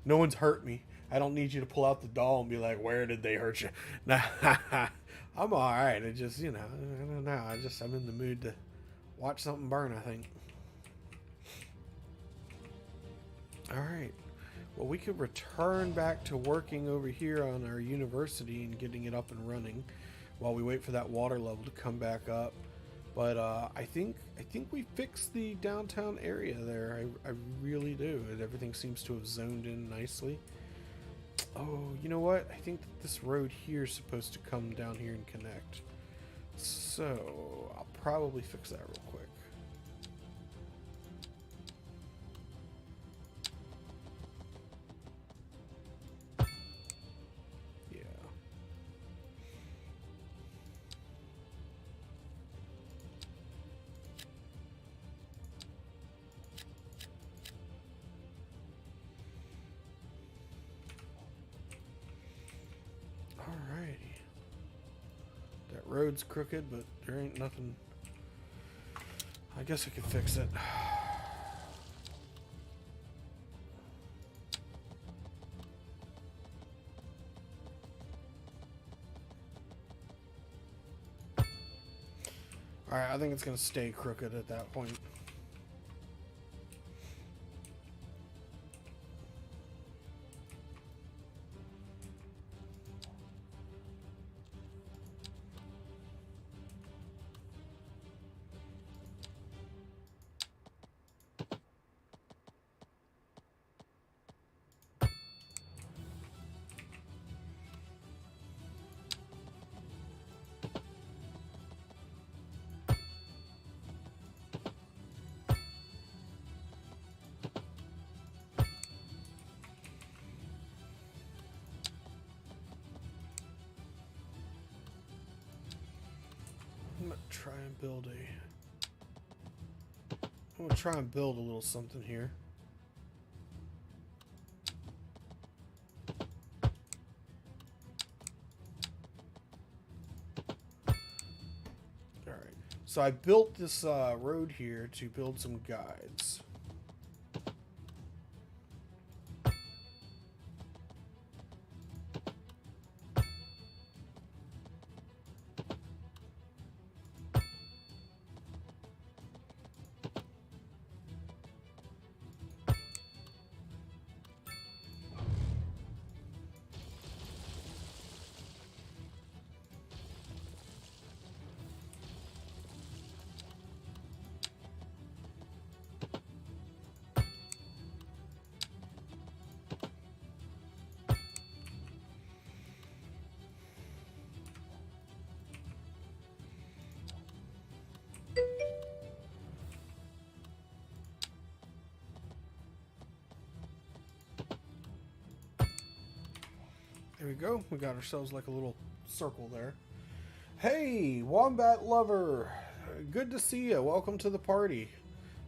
no one's hurt me. I don't need you to pull out the doll and be like, where did they hurt you? Nah, I'm all right. It just, I don't know. I'm in the mood to watch something burn, I think. All right. Well, we could return back to working over here on our university and getting it up and running while we wait for that water level to come back up. But I think we fixed the downtown area there. I really do. Everything seems to have zoned in nicely. Oh, you know what? I think that this road here is supposed to come down here and connect. So I'll probably fix that real quick. Road's crooked, but there ain't nothing. I guess I could fix it. Alright, I think it's gonna stay crooked at that point. I'm gonna try and build a little something here. Alright, so I built this road here to build some guides. There we go. We got ourselves like a little circle there. Hey, Wombat Lover. Good to see you. Welcome to the party.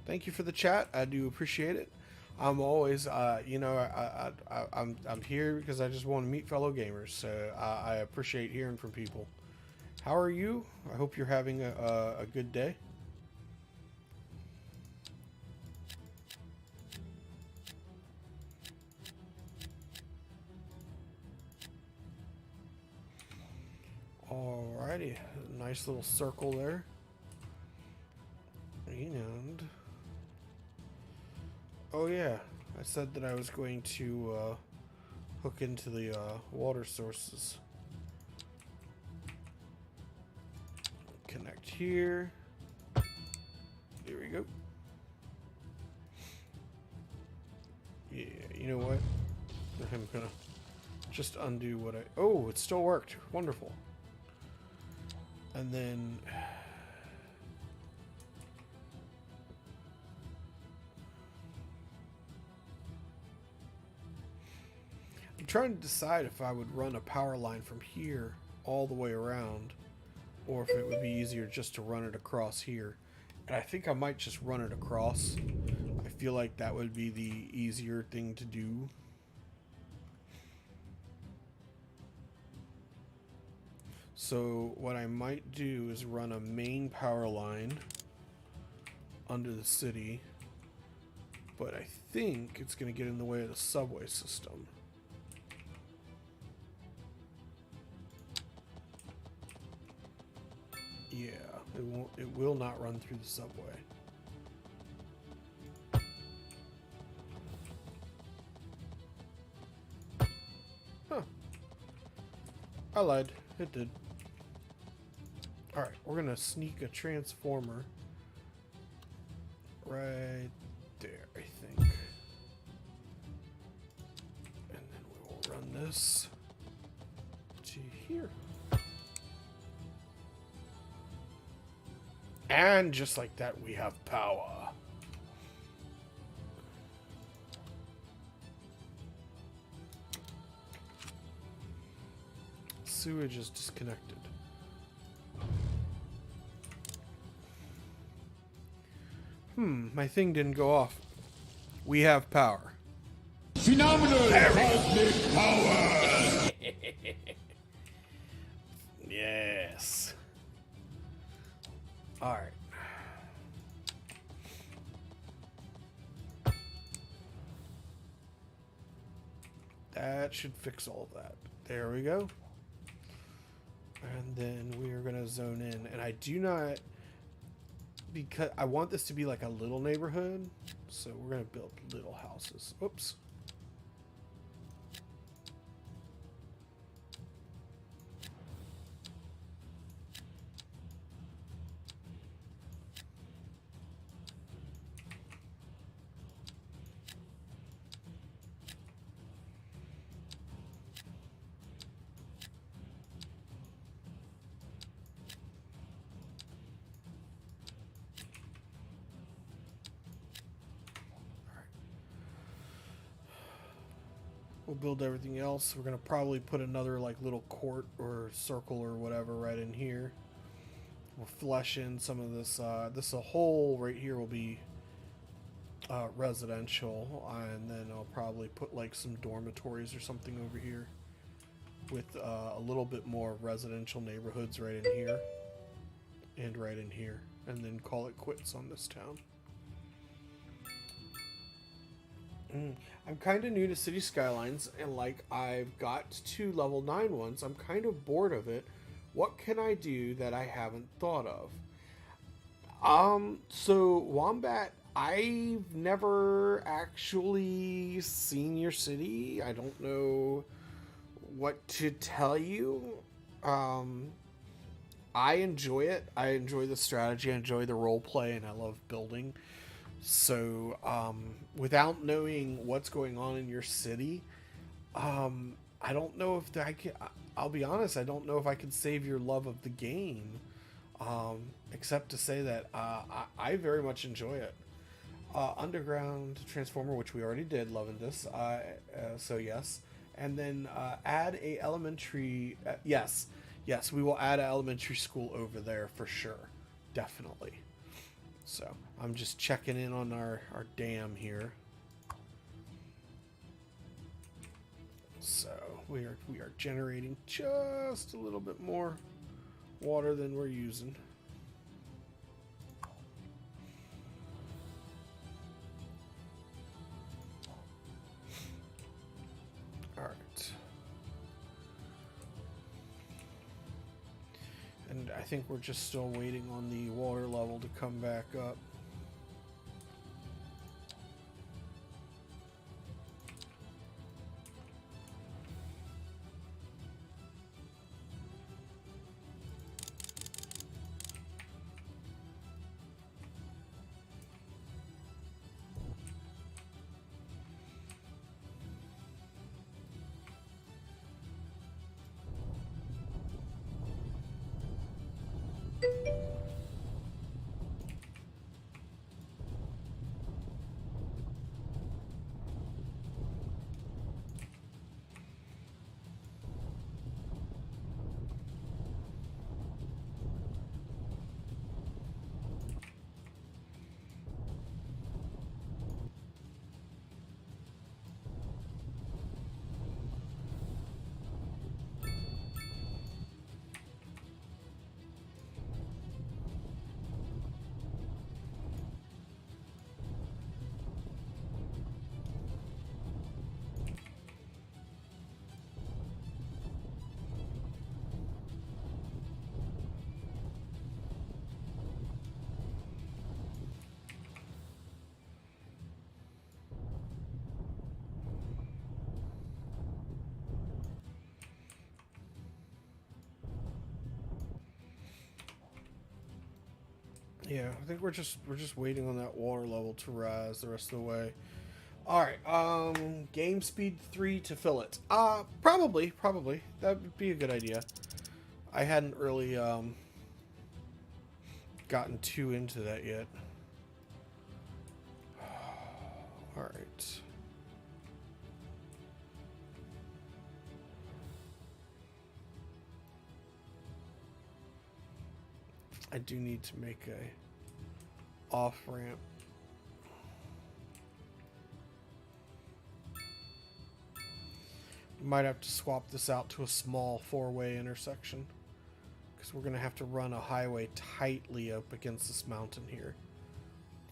Thank you for the chat. I do appreciate it. I'm always, I'm here because I just want to meet fellow gamers. So I appreciate hearing from people. How are you? I hope you're having a good day. Alrighty, nice little circle there. And oh yeah, I said that I was going to hook into the water sources. Connect here. There we go. Yeah, you know what? I'm gonna just undo what I... Oh, it still worked. Wonderful. And then... I'm trying to decide if I would run a power line from here all the way around, or if it would be easier just to run it across here. And I think I might just run it across. I feel like that would be the easier thing to do. So what I might do is run a main power line under the city, but I think it's going to get in the way of the subway system. Yeah, it won't. It will not run through the subway. Huh. I lied. It did. Alright, we're gonna sneak a transformer right there, I think. And then we will run this to here. And just like that, we have power. Sewage is disconnected. My thing didn't go off. We have power. Phenomenal cosmic power! Yes. Alright. That should fix all of that. There we go. And then we are going to zone in. And I do not... Because I want this to be like a little neighborhood. So we're going to build little houses. Oops. We'll build everything else. We're gonna probably put another like little court or circle or whatever right in here. We'll flesh in some of this. This whole right here will be residential, and then I'll probably put like some dormitories or something over here with a little bit more residential neighborhoods right in here and right in here, and then call it quits on this town. I'm kind of new to City Skylines, and like I've got to level 9 once. I'm kind of bored of it. What can I do that I haven't thought of? So Wombat, I've never actually seen your city. I don't know what to tell you. I enjoy it. I enjoy the strategy. I enjoy the role play, and I love building. So, without knowing what's going on in your city, I don't know if I can. I'll be honest. I don't know if I can save your love of the game, except to say that I very much enjoy it. Underground transformer, which we already did, loving this. So yes, and then add a elementary. Yes, we will add an elementary school over there for sure, definitely. So I'm just checking in on our dam here. So we are generating just a little bit more water than we're using. All right. And I think we're just still waiting on the water level to come back up. Yeah, I think we're just waiting on that water level to rise the rest of the way. All right, game speed 3 to fill it. Probably that would be a good idea. I hadn't really gotten too into that yet. All right. I do need to make a off ramp. Might have to swap this out to a small 4-way intersection because we're gonna have to run a highway tightly up against this mountain here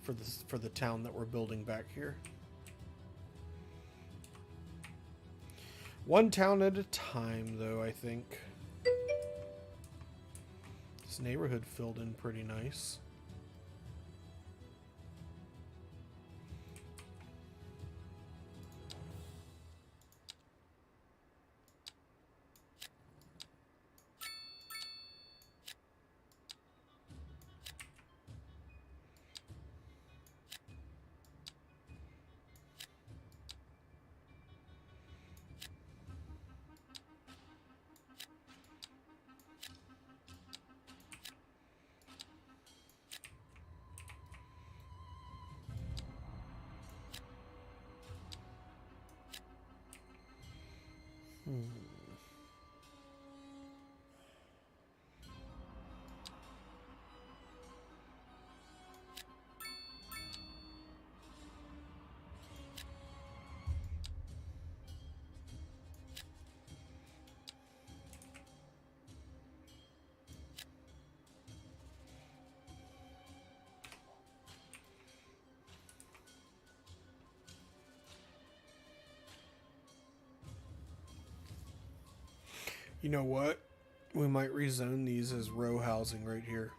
for the town that we're building back here. One town at a time, though. I think this neighborhood filled in pretty nice. You know what? We might rezone these as row housing right here.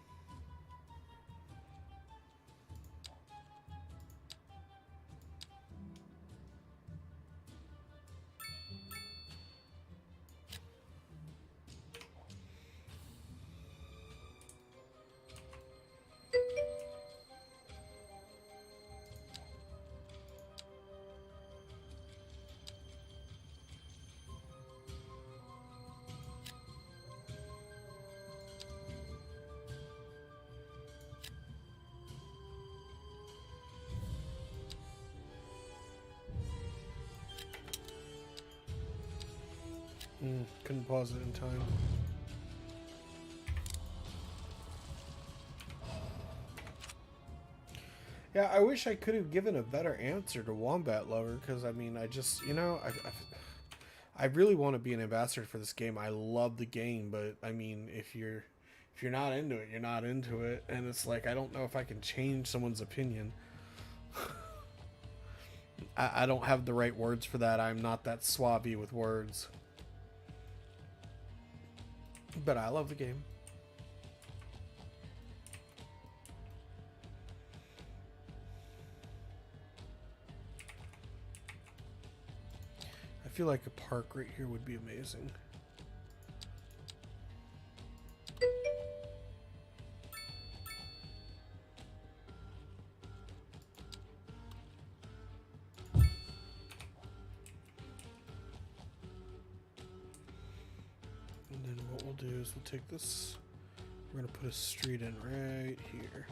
Couldn't pause it in time. Yeah, I wish I could have given a better answer to Wombat Lover, because I mean, I just, you know, I really want to be an ambassador for this game. I love the game, but I mean, if you're not into it, you're not into it, and it's like I don't know if I can change someone's opinion. I don't have the right words for that. I'm not that suave with words. But I love the game. I feel like a park right here would be amazing. We'll take this, we're gonna put a street in right here.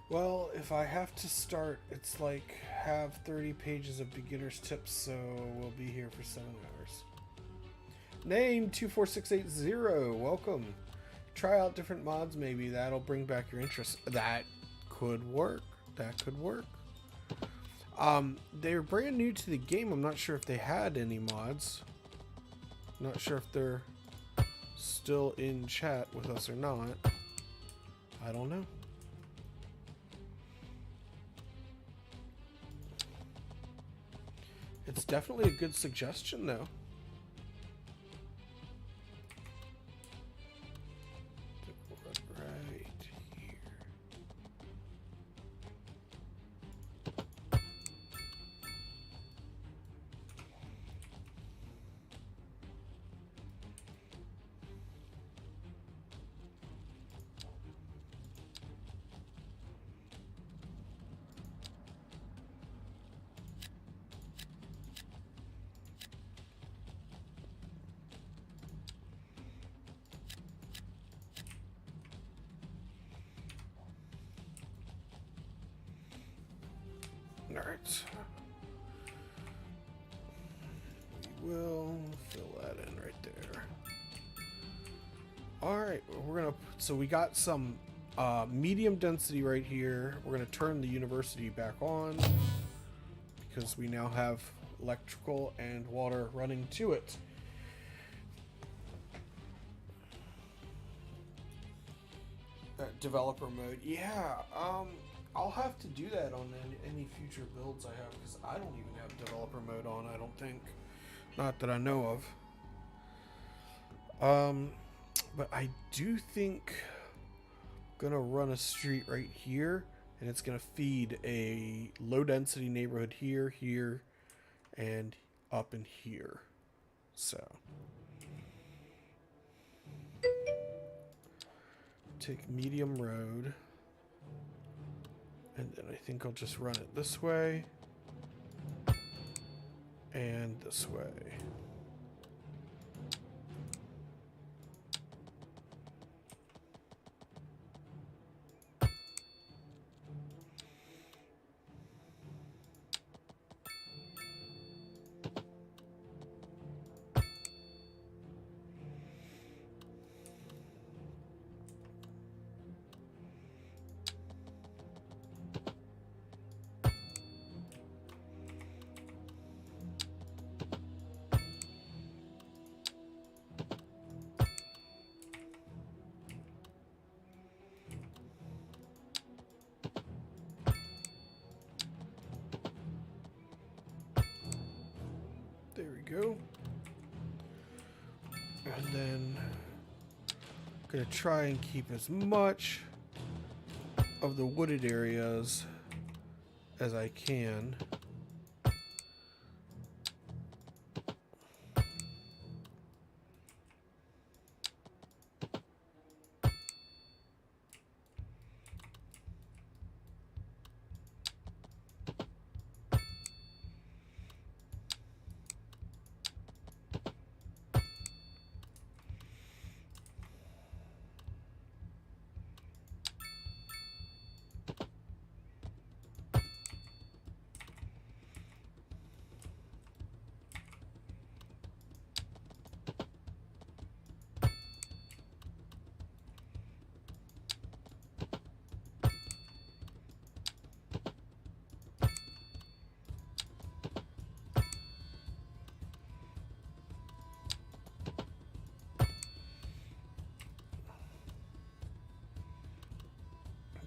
Well, if I have to start, it's like have 30 pages of beginner's tips, so we'll be here for 7 hours. Name 24680, welcome. Try out different mods, maybe that'll bring back your interest. That could work. That could work. They're brand new to the game. I'm not sure if they had any mods. Not sure if they're still in chat with us or not. I don't know. It's definitely a good suggestion, though. Right here. Alright. We will fill that in right there. Alright, we're gonna, so we got some medium density right here. We're gonna turn the university back on because we now have electrical and water running to it. Developer mode, yeah. I'll have to do that on any future builds I have because I don't even have developer mode on. I don't think, not that I know of. But I do think I'm gonna run a street right here, and it's gonna feed a low density neighborhood here, here, and up in here. So take medium road, and then I think I'll just run it this way and this way. There we go. And then I'm gonna try and keep as much of the wooded areas as I can.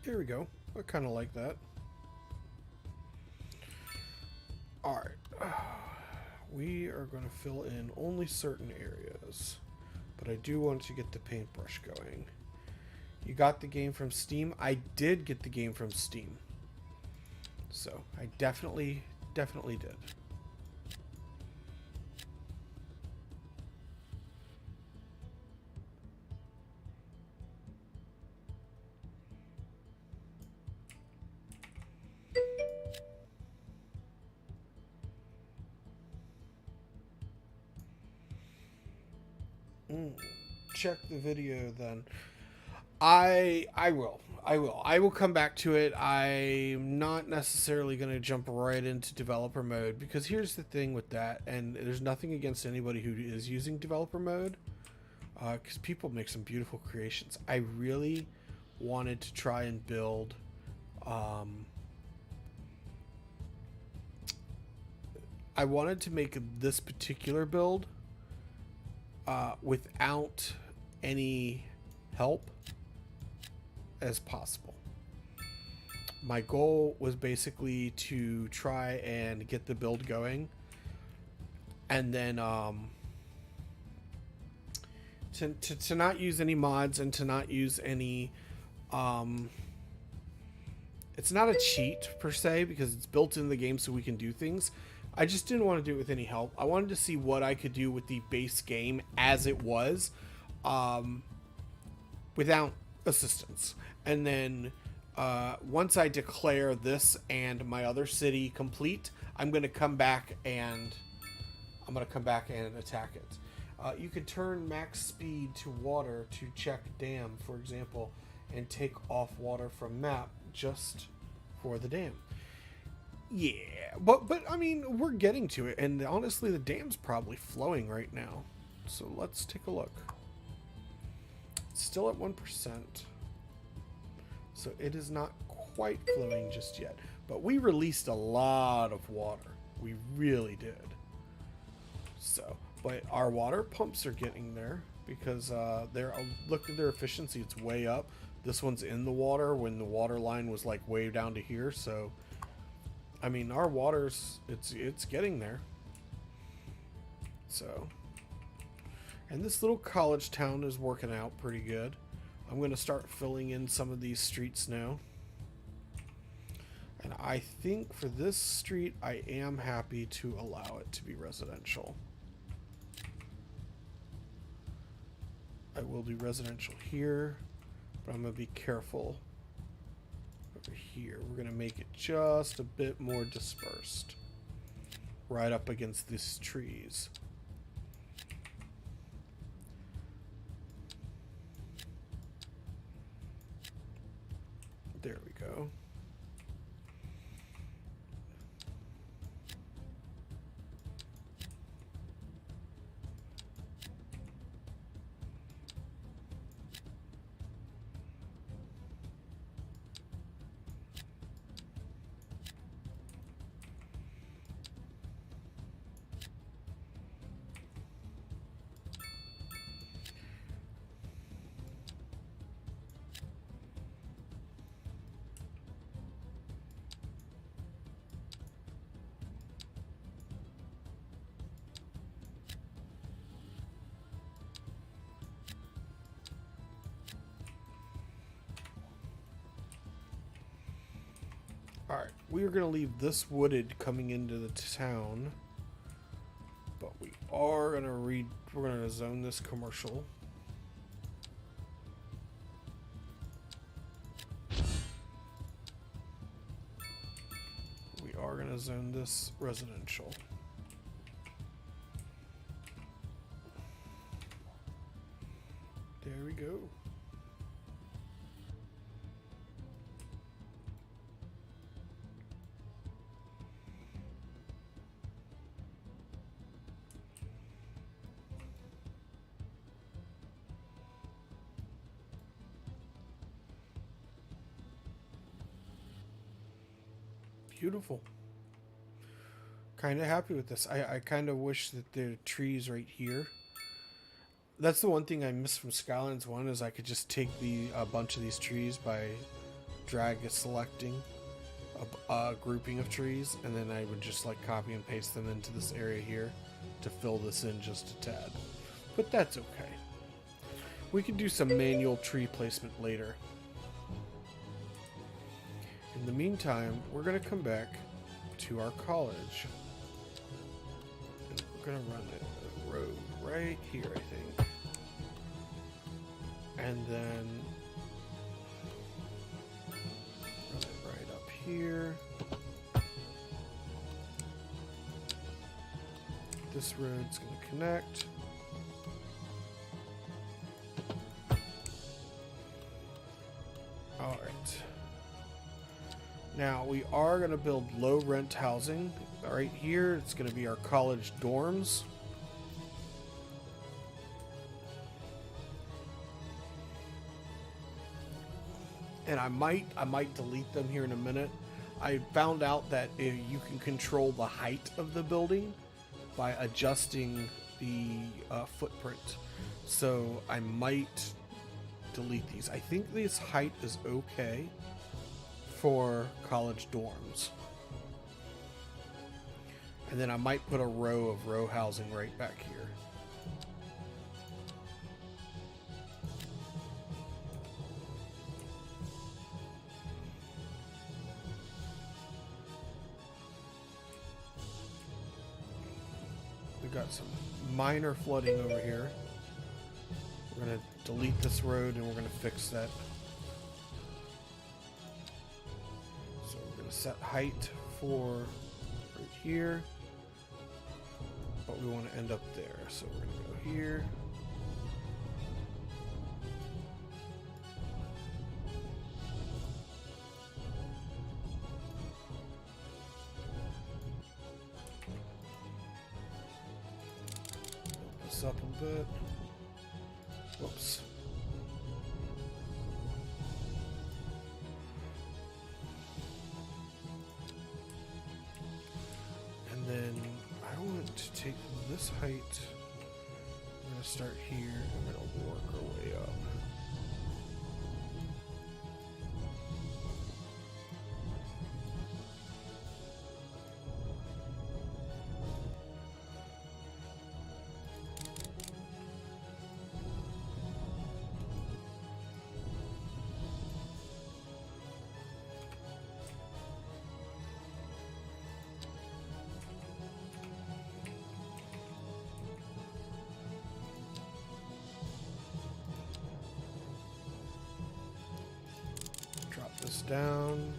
There we go. I kind of like that. Alright. We are going to fill in only certain areas. But I do want to get the paintbrush going. You got the game from Steam? I did get the game from Steam. So, I definitely did. Check the video then. I will come back to it. I'm not necessarily going to jump right into developer mode because here's the thing with that, and there's nothing against anybody who is using developer mode because people make some beautiful creations. I really wanted to try and build I wanted to make this particular build without any help as possible. My goal was basically to try and get the build going, and then to not use any mods and to not use any it's not a cheat per se because it's built in the game so we can do things. I just didn't want to do it with any help. I wanted to see what I could do with the base game as it was, without assistance. And then once I declare this and my other city complete, I'm going to come back and attack it. You can turn max speed to water to check dam, for example, and take off water from map just for the dam. Yeah, but I mean, we're getting to it, and honestly, the dam's probably flowing right now. So let's take a look. It's still at 1%, so it is not quite flowing just yet. But we released a lot of water. We really did. So, but our water pumps are getting there because they're look at their efficiency. It's way up. This one's in the water when the water line was like way down to here. So, I mean, our water's it's getting there. So, and this little college town is working out pretty good. I'm going to start filling in some of these streets now. And I think for this street, I am happy to allow it to be residential. I will do residential here, but I'm going to be careful over here. We're going to make it just a bit more dispersed. Right up against these trees. There we go. Alright, we are going to leave this wooded coming into the town. But we are going to we're going to zone this commercial. We are going to zone this residential. There we go. Beautiful. Kind of happy with this. I kind of wish that the trees right here. That's the one thing I miss from Skylines 1 is I could just take a bunch of these trees by selecting a grouping of trees, and then I would just like copy and paste them into this area here to fill this in just a tad. But that's okay. We can do some manual tree placement later. In the meantime, we're going to come back to our college. And we're going to run a road right here, I think. And then run it right up here. This road's going to connect. All right. Now, we are going to build low rent housing right here. It's going to be our college dorms. And I might delete them here in a minute. I found out that you can control the height of the building by adjusting the footprint. So I might delete these. I think this height is okay for college dorms. And then I might put a row of row housing right back here. We've got some minor flooding over here. We're going to delete this road and we're going to fix that. Set height for right here, but we want to end up there, so we're going to go here. this up a bit. Whoops. And then I want to take this height. I'm going to start here and then I'll work our way up. Drop this down.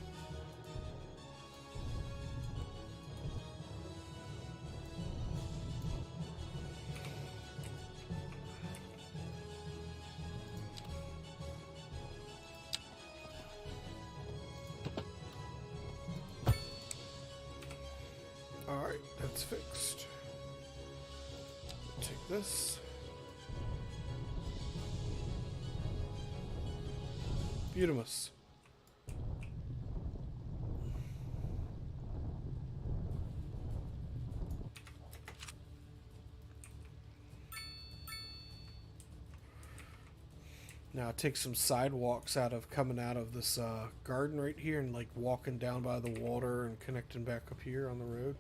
Alright, that's fixed. Take this. Beautimus. Now take some sidewalks coming out of this garden right here and like walking down by the water and connecting back up here on the road.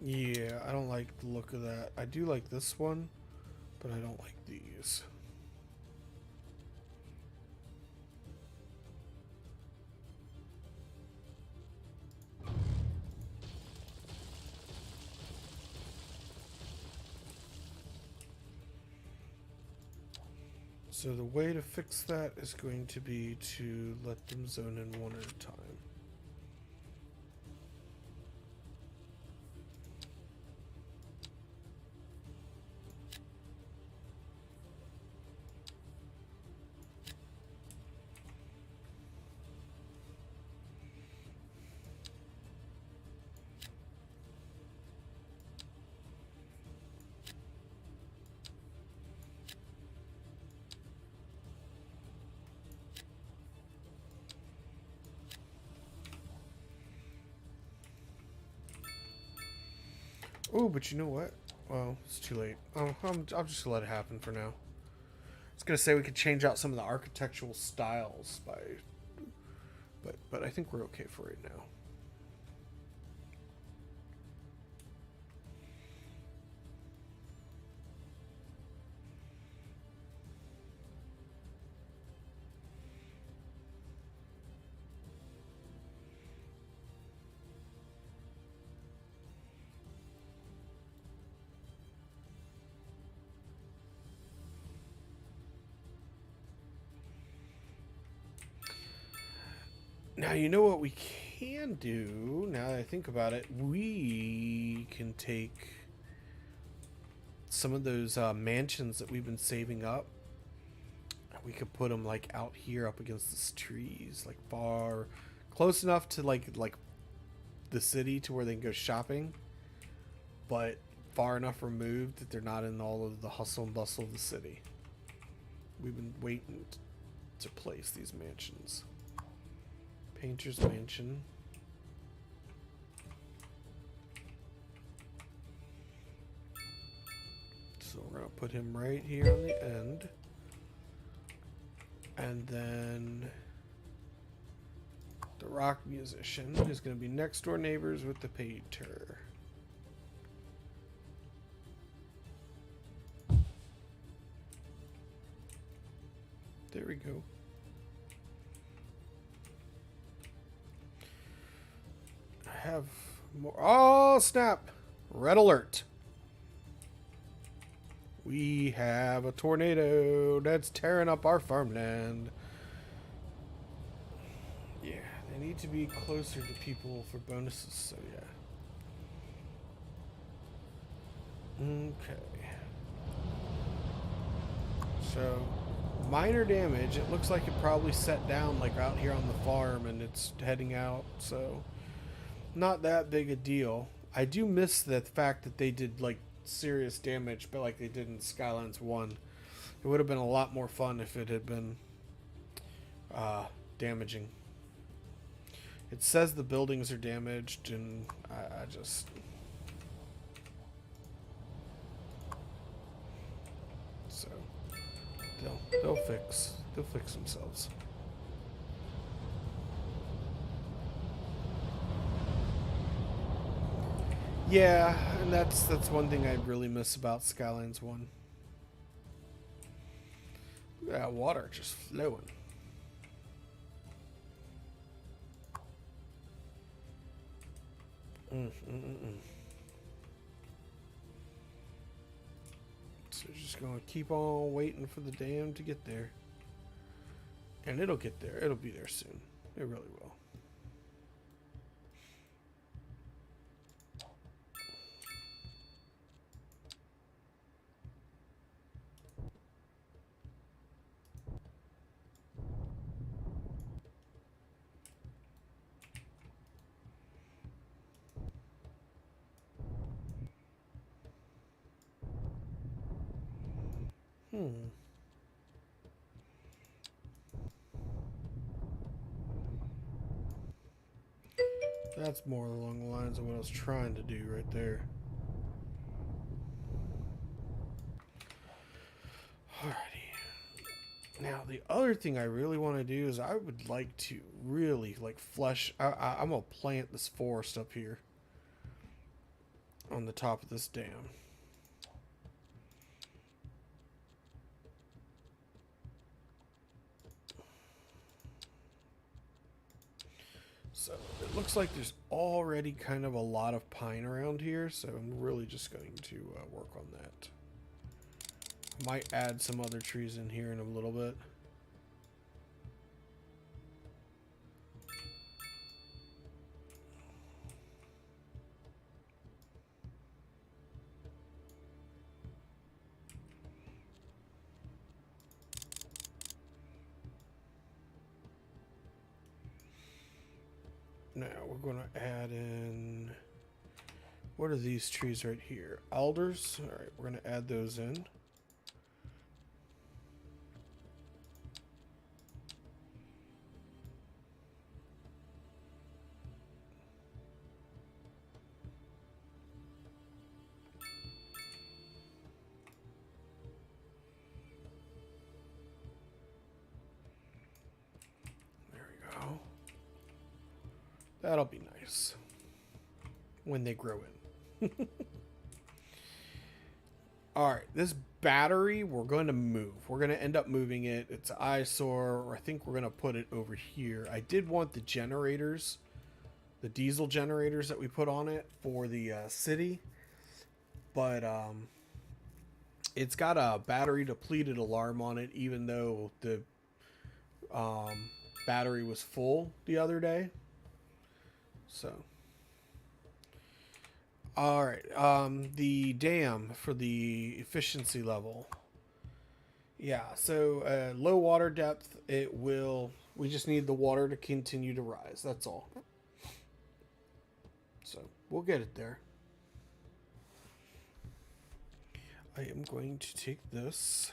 Yeah, I don't like the look of that. I do like this one, but I don't like these. So the way to fix that is going to be to let them zone in one at a time. Oh, but you know what? Well, it's too late. I'll just let it happen for now. I was gonna say we could change out some of the architectural styles but I think we're okay for right now. Now, you know what we can do, now that I think about it, we can take some of those mansions that we've been saving up. We could put them like out here up against these trees, like far, close enough to like the city to where they can go shopping, but far enough removed that they're not in all of the hustle and bustle of the city. We've been waiting to place these mansions. Painter's Mansion. So we're going to put him right here on the end. And then the rock musician is going to be next door neighbors with the painter. There we go. I have more. Oh, snap. Red alert. We have a tornado that's tearing up our farmland. Yeah, they need to be closer to people for bonuses, so yeah. Okay. So, minor damage. It looks like it probably set down like out here on the farm and it's heading out, so not that big a deal. I do miss the fact that they did like serious damage, but like they did in Skylines 1. It would have been a lot more fun if it had been damaging. It says the buildings are damaged, and I just... So, they'll fix themselves. Yeah, and that's one thing I really miss about Skylines 1. Look at that water just flowing. So just gonna keep on waiting for the dam to get there. And it'll get there. It'll be there soon. It really will. That's more along the lines of what I was trying to do right there. Alrighty. Now, the other thing I really want to do is I would like to really, like, flesh... I'm going to plant this forest up here on the top of this dam. So it looks like there's already kind of a lot of pine around here, so I'm really just going to work on that. Might add some other trees in here in a little bit. Now we're going to add in, what are these trees right here? Alders. All right, we're going to add those in. That'll be nice when they grow in. Alright, this battery, we're going to move. We're going to end up moving it. It's an eyesore, or I think we're going to put it over here. I did want the generators, the diesel generators that we put on it for the city, but it's got a battery depleted alarm on it, even though the battery was full the other day. So, all right, the dam for the efficiency level. Yeah, so low water depth, we just need the water to continue to rise. That's all. So, we'll get it there. I am going to take this.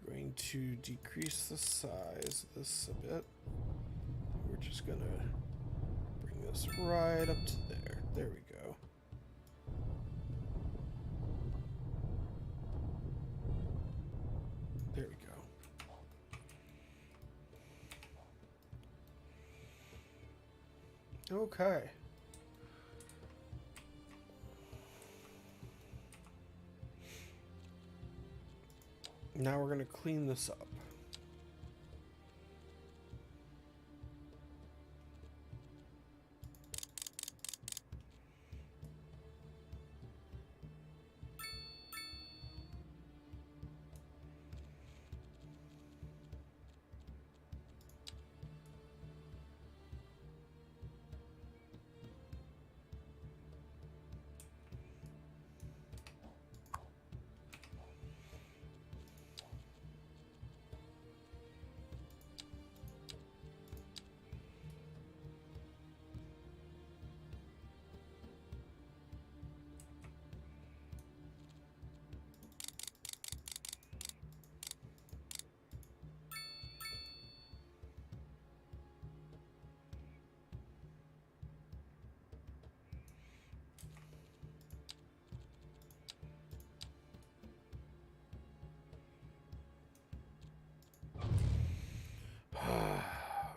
We're going to decrease the size of this a bit. We're just gonna bring this right up to there. There we go. There we go. Okay. Now we're going to clean this up.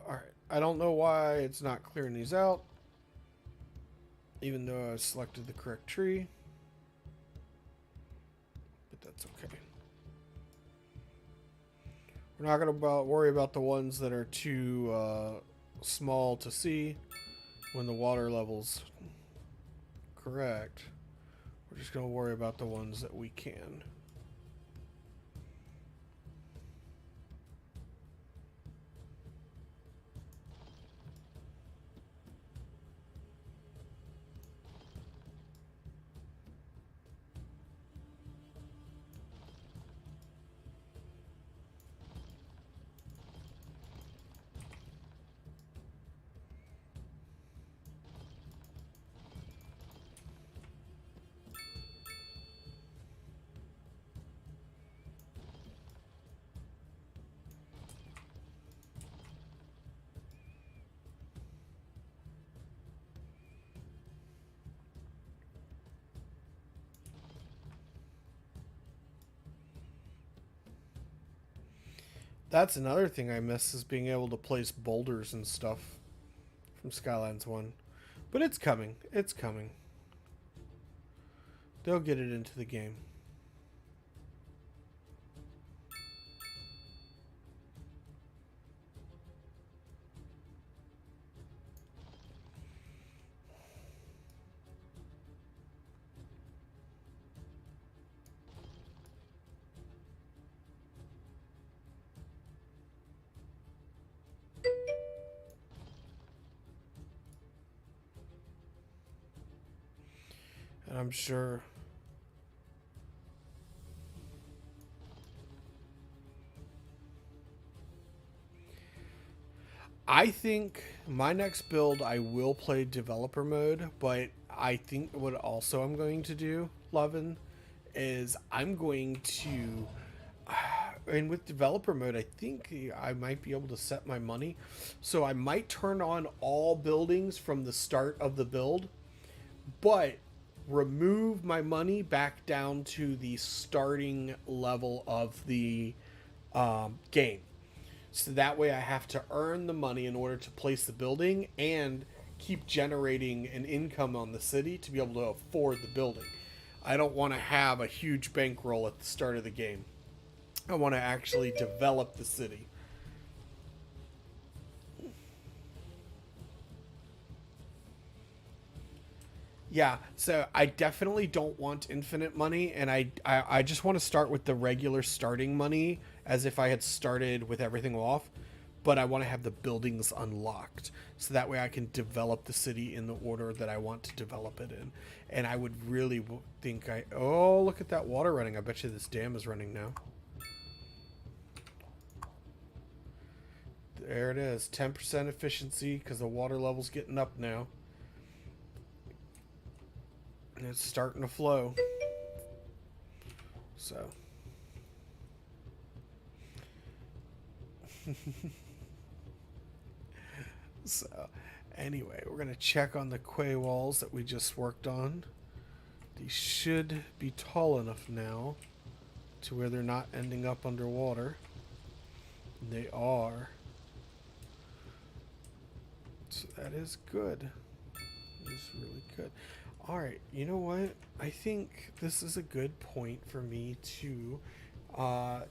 Alright, I don't know why it's not clearing these out, even though I selected the correct tree, but that's okay. We're not going to worry about the ones that are too small to see when the water level's correct. We're just going to worry about the ones that we can. That's another thing I miss, is being able to place boulders and stuff from Skylines 1. But it's coming. It's coming. They'll get it into the game. And I'm sure I think my next build I will play developer mode, but I think what also I'm going to do, Lovin, is I'm going to, and with developer mode, I think I might be able to set my money. So I might turn on all buildings from the start of the build, but remove my money back down to the starting level of the game. So that way I have to earn the money in order to place the building and keep generating an income on the city to be able to afford the building. I don't want to have a huge bankroll at the start of the game. I want to actually develop the city. Yeah, so I definitely don't want infinite money, and I just want to start with the regular starting money as if I had started with everything off, but I want to have the buildings unlocked, so that way I can develop the city in the order that I want to develop it in. And I would really think oh, look at that water running. I bet you this dam is running now. There it is, 10% efficiency because the water level's getting up now. And it's starting to flow. So. So, anyway, we're going to check on the quay walls that we just worked on. These should be tall enough now to where they're not ending up underwater. They are. So that is good. That is really good. Alright, you know what? I think this is a good point for me to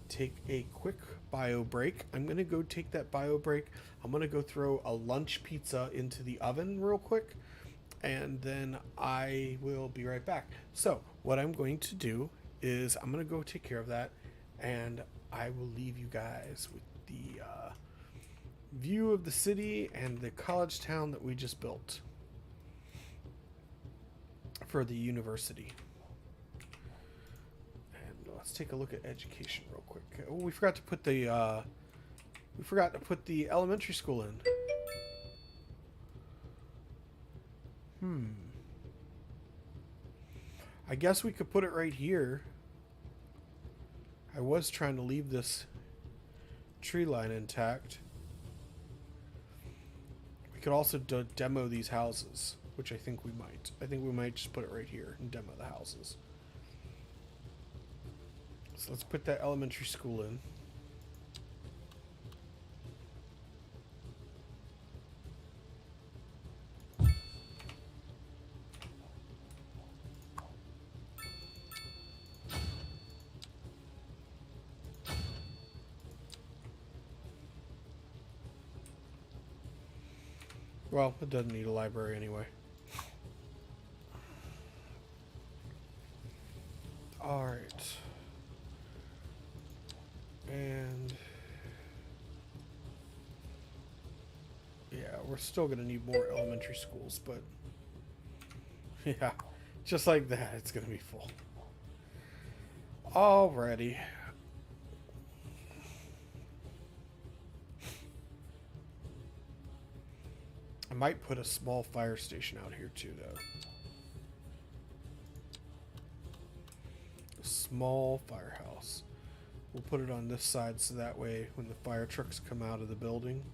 take a quick bio break. I'm going to go take that bio break. I'm going to go throw a lunch pizza into the oven real quick, and then I will be right back. So, what I'm going to do is I'm going to go take care of that, and I will leave you guys with the view of the city and the college town that we just built for the university. And let's take a look at education real quick. Oh, we forgot to put the elementary school in. I guess we could put it right here. I was trying to leave this tree line intact. We could also demo these houses, which I think we might. I think we might just put it right here and demo the houses. So let's put that elementary school in. Well, it doesn't need a library anyway. Alright. And yeah, we're still going to need more elementary schools, but yeah, just like that, it's going to be full. Alrighty. I might put a small fire station out here too, though. A small firehouse. We'll put it on this side so that way when the fire trucks come out of the building,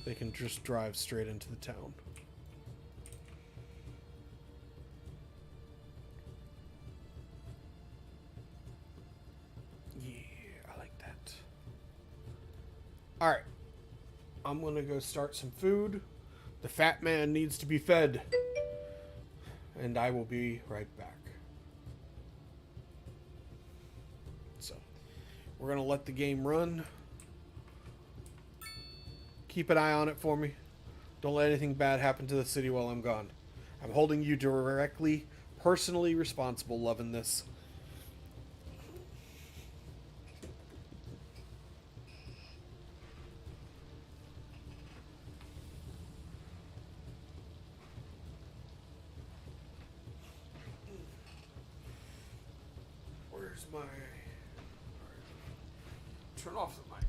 they can just drive straight into the town. Yeah, I like that. Alright. I'm gonna go start some food. The fat man needs to be fed. And I will be right back. So, we're going to let the game run. Keep an eye on it for me. Don't let anything bad happen to the city while I'm gone. I'm holding you directly, personally responsible, loving this. Where's my... Turn off the mic.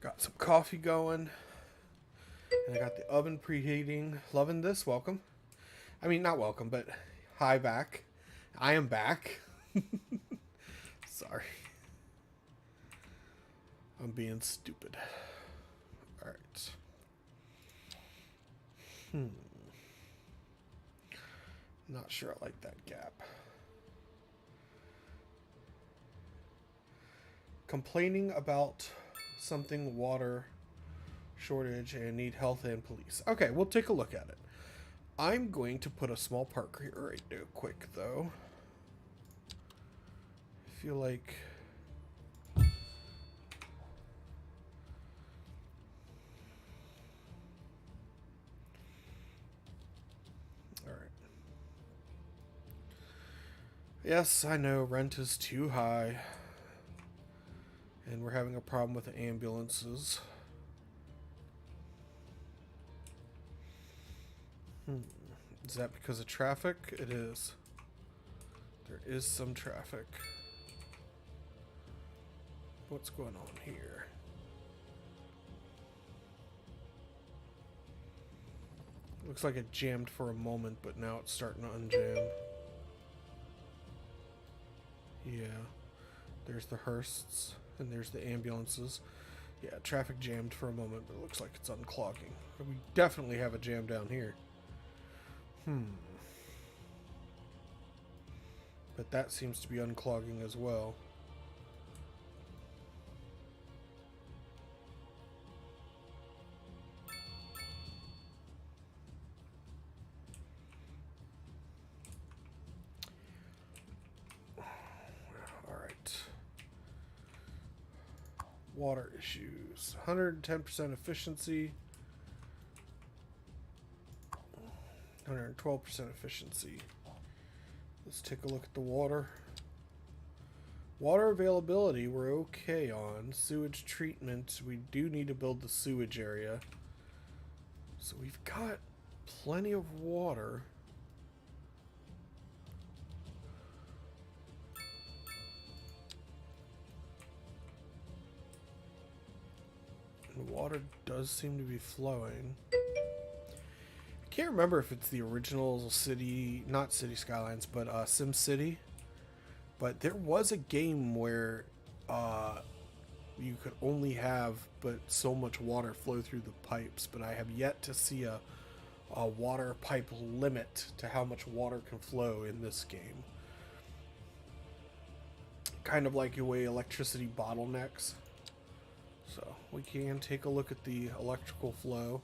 Got some coffee going. And I got the oven preheating. Loving this. Welcome. I mean, not welcome, but hi back. I am back. Sorry. I'm being stupid. Alright. Not sure I like that gap. Complaining about something water shortage and need health and police. Okay, we'll take a look at it. I'm going to put a small park here right now quick though. I feel like alright. Yes, I know rent is too high. And we're having a problem with the ambulances. Is that because of traffic? It is. There is some traffic. What's going on here? Looks like it jammed for a moment, but now it's starting to unjam. Yeah. There's the hearses, and there's the ambulances. Yeah, traffic jammed for a moment, but it looks like it's unclogging. We definitely have a jam down here. But that seems to be unclogging as well. Alright. Water issues. 110% efficiency. 112% efficiency. Let's take a look at the water. Water availability, we're okay on. Sewage treatment, we do need to build the sewage area. So we've got plenty of water. The water does seem to be flowing. I can't remember if it's the original city, not City Skylines, but Sim City. But there was a game where you could only have but so much water flow through the pipes, but I have yet to see a water pipe limit to how much water can flow in this game. Kind of like the way electricity bottlenecks. So we can take a look at the electrical flow.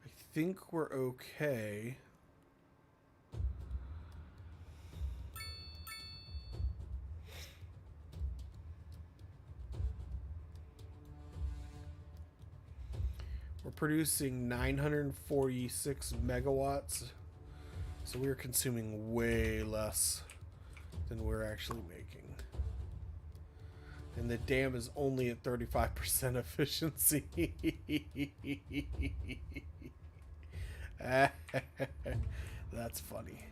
I think we're okay. We're producing 946 megawatts. So we're consuming way less than we're actually making. And the dam is only at 35% efficiency. That's funny.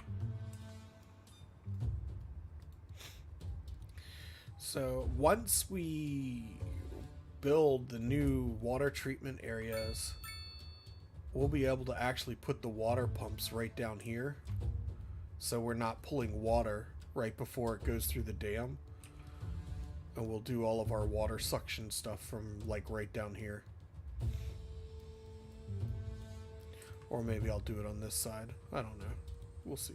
So once we build the new water treatment areas, we'll be able to actually put the water pumps right down here. So we're not pulling water right before it goes through the dam. And we'll do all of our water suction stuff from like right down here. Or maybe I'll do it on this side. I don't know. We'll see.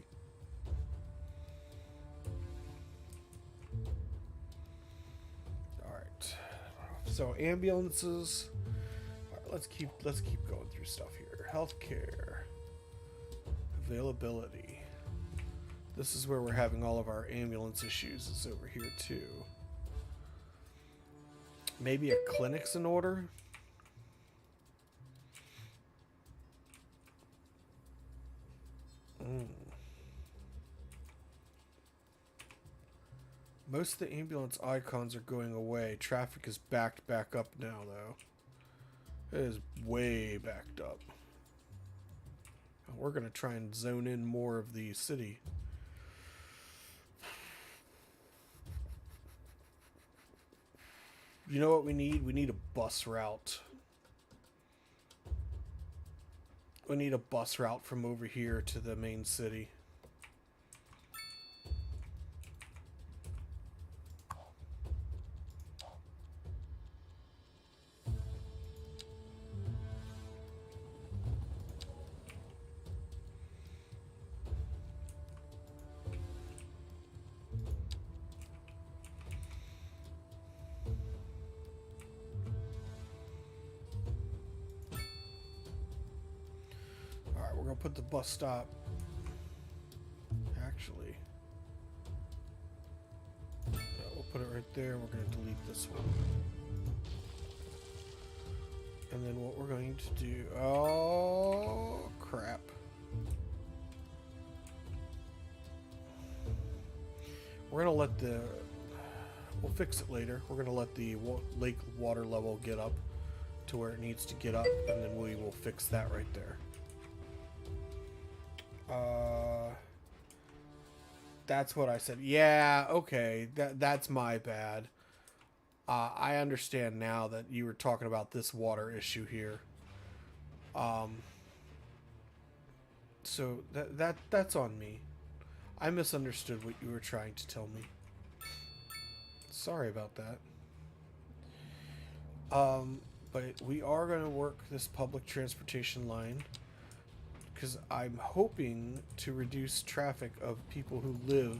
Alright. So ambulances. Alright, let's keep going through stuff here. Healthcare. Availability. This is where we're having all of our ambulance issues, is over here too. Maybe a clinic's in order? Most of the ambulance icons are going away. Traffic is backed back up now, though. It is way backed up. We're going to try and zone in more of the city. You know what we need? We need a bus route. We need a bus route from over here to the main city. Alright, we're gonna put the bus stop. Actually, yeah, we'll put it right there. We're gonna delete this one. And then what we're going to do... Oh, crap. We're going to let the... We'll fix it later. We're going to let the lake water level get up to where it needs to get up, and then we will fix that right there. That's what I said. Yeah, okay. That's my bad. I understand now that you were talking about this water issue here. So that's on me. I misunderstood what you were trying to tell me. Sorry about that. But we are going to work this public transportation line because I'm hoping to reduce traffic of people who live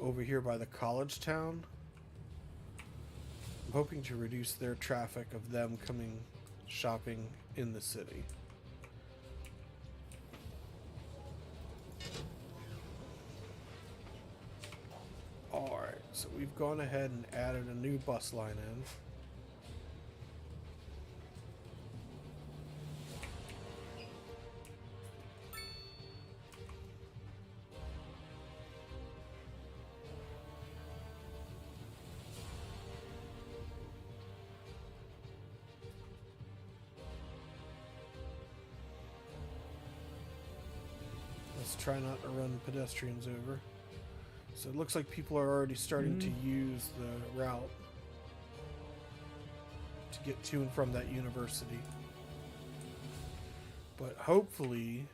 over here by the college town. I'm hoping to reduce their traffic of them coming shopping in the city. Alright, so we've gone ahead and added a new bus line in. Let's try not to run pedestrians over. So it looks like people are already starting to use the route to get to and from that university. But hopefully...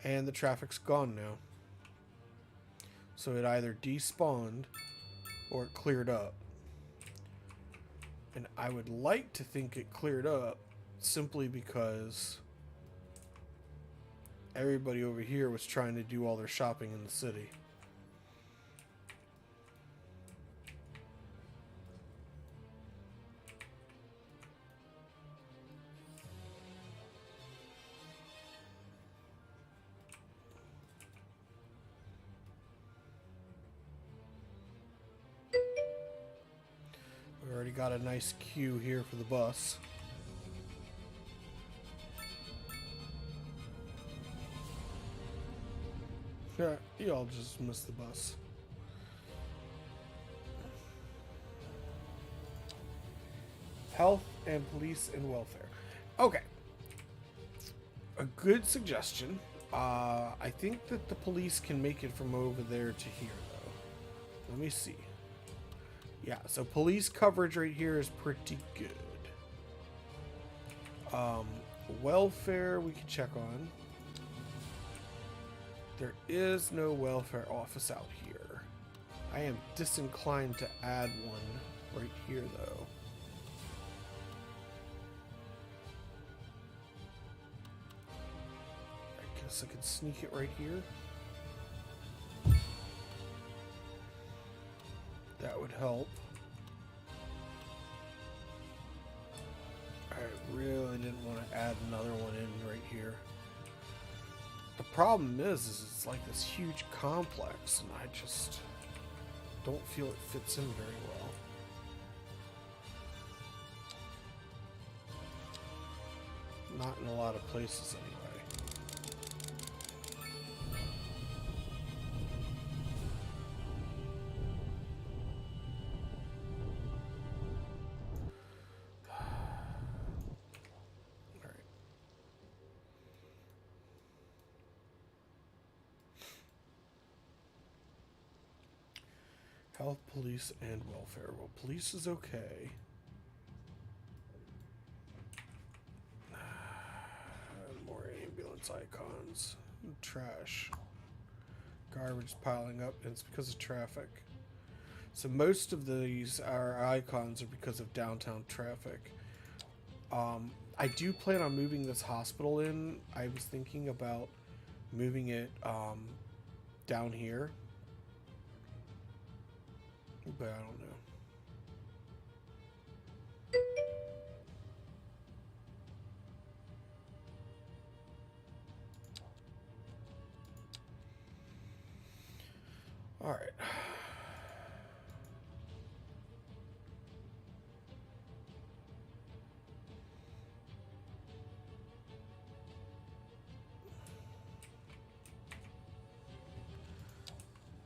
And the traffic's gone now. So it either despawned or it cleared up. And I would like to think it cleared up simply because everybody over here was trying to do all their shopping in the city. We already got a nice queue here for the bus. Yeah, y'all just missed the bus. Health and police and welfare. Okay. A good suggestion. I think that the police can make it from over there to here, though. Let me see. Yeah, so police coverage right here is pretty good. Welfare we can check on. There is no welfare office out here. I am disinclined to add one right here, though. I guess I could sneak it right here. That would help. I really didn't want to add another one in right here. The problem is it's like this huge complex, and I just don't feel it fits in very well. Not in a lot of places, anyway. Health, police, and welfare. Well, police is okay. More ambulance icons. Trash. Garbage piling up, and it's because of traffic. So most of these are icons are because of downtown traffic. I do plan on moving this hospital in. I was thinking about moving it down here, but I don't know. All right.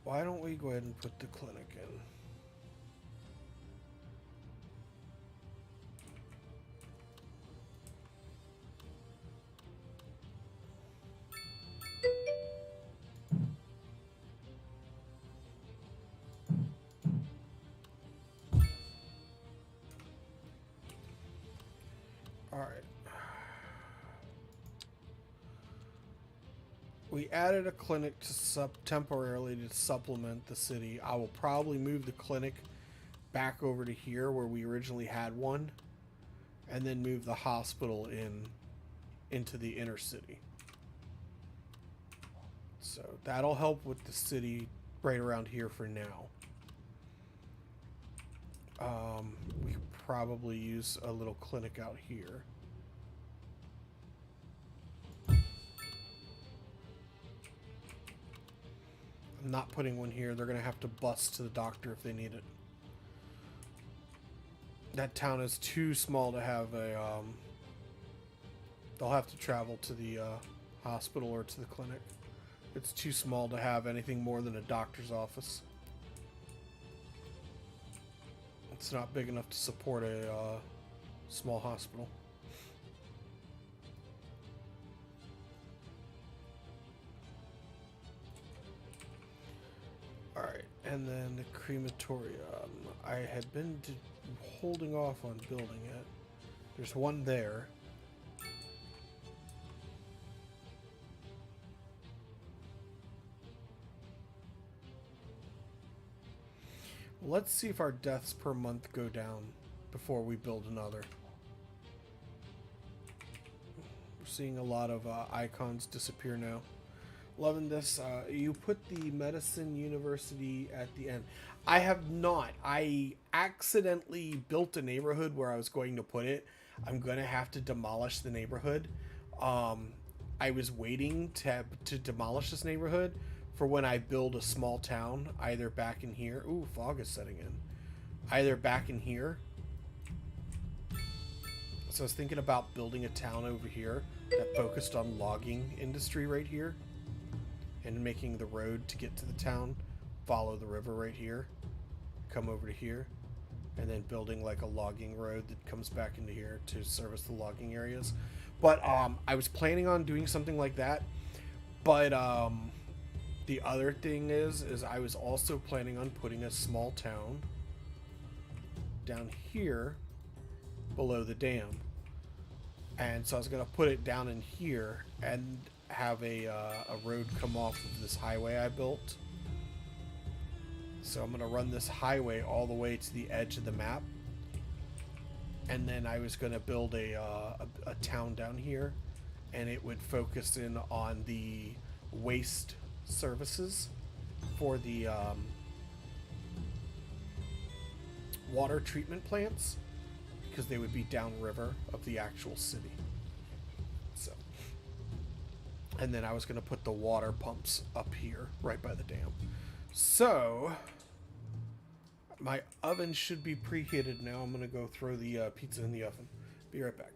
Why don't we go ahead and put the clinic in? All right. We added a clinic to temporarily to supplement the city. I will probably move the clinic back over to here where we originally had one, and then move the hospital into the inner city. So that'll help with the city right around here for now. We could probably use a little clinic out here. I'm not putting one here. They're going to have to bus to the doctor if they need it. That town is too small to have a... they'll have to travel to the hospital or to the clinic. It's too small to have anything more than a doctor's office. It's not big enough to support a small hospital. Alright, and then the crematorium. I had been holding off on building it. There's one there. Let's see if our deaths per month go down before we build another. We're seeing a lot of icons disappear now. Loving this. You put the medicine university at the end. I have not. I accidentally built a neighborhood where I was going to put it. I'm going to have to demolish the neighborhood. I was waiting to demolish this neighborhood for when I build a small town, either back in here. Ooh, fog is setting in. Either back in here. So I was thinking about building a town over here that focused on logging industry right here. And making the road to get to the town, follow the river right here, come over to here, and then building like a logging road that comes back into here to service the logging areas. But I was planning on doing something like that. But the other thing is I was also planning on putting a small town down here below the dam. And so I was going to put it down in here and have a road come off of this highway I built. So I'm going to run this highway all the way to the edge of the map. And then I was going to build a town down here. And it would focus in on the waste services for the water treatment plants. Because they would be downriver of the actual city. So... And then I was going to put the water pumps up here, right by the dam. So, my oven should be preheated now. I'm going to go throw the pizza in the oven. Be right back.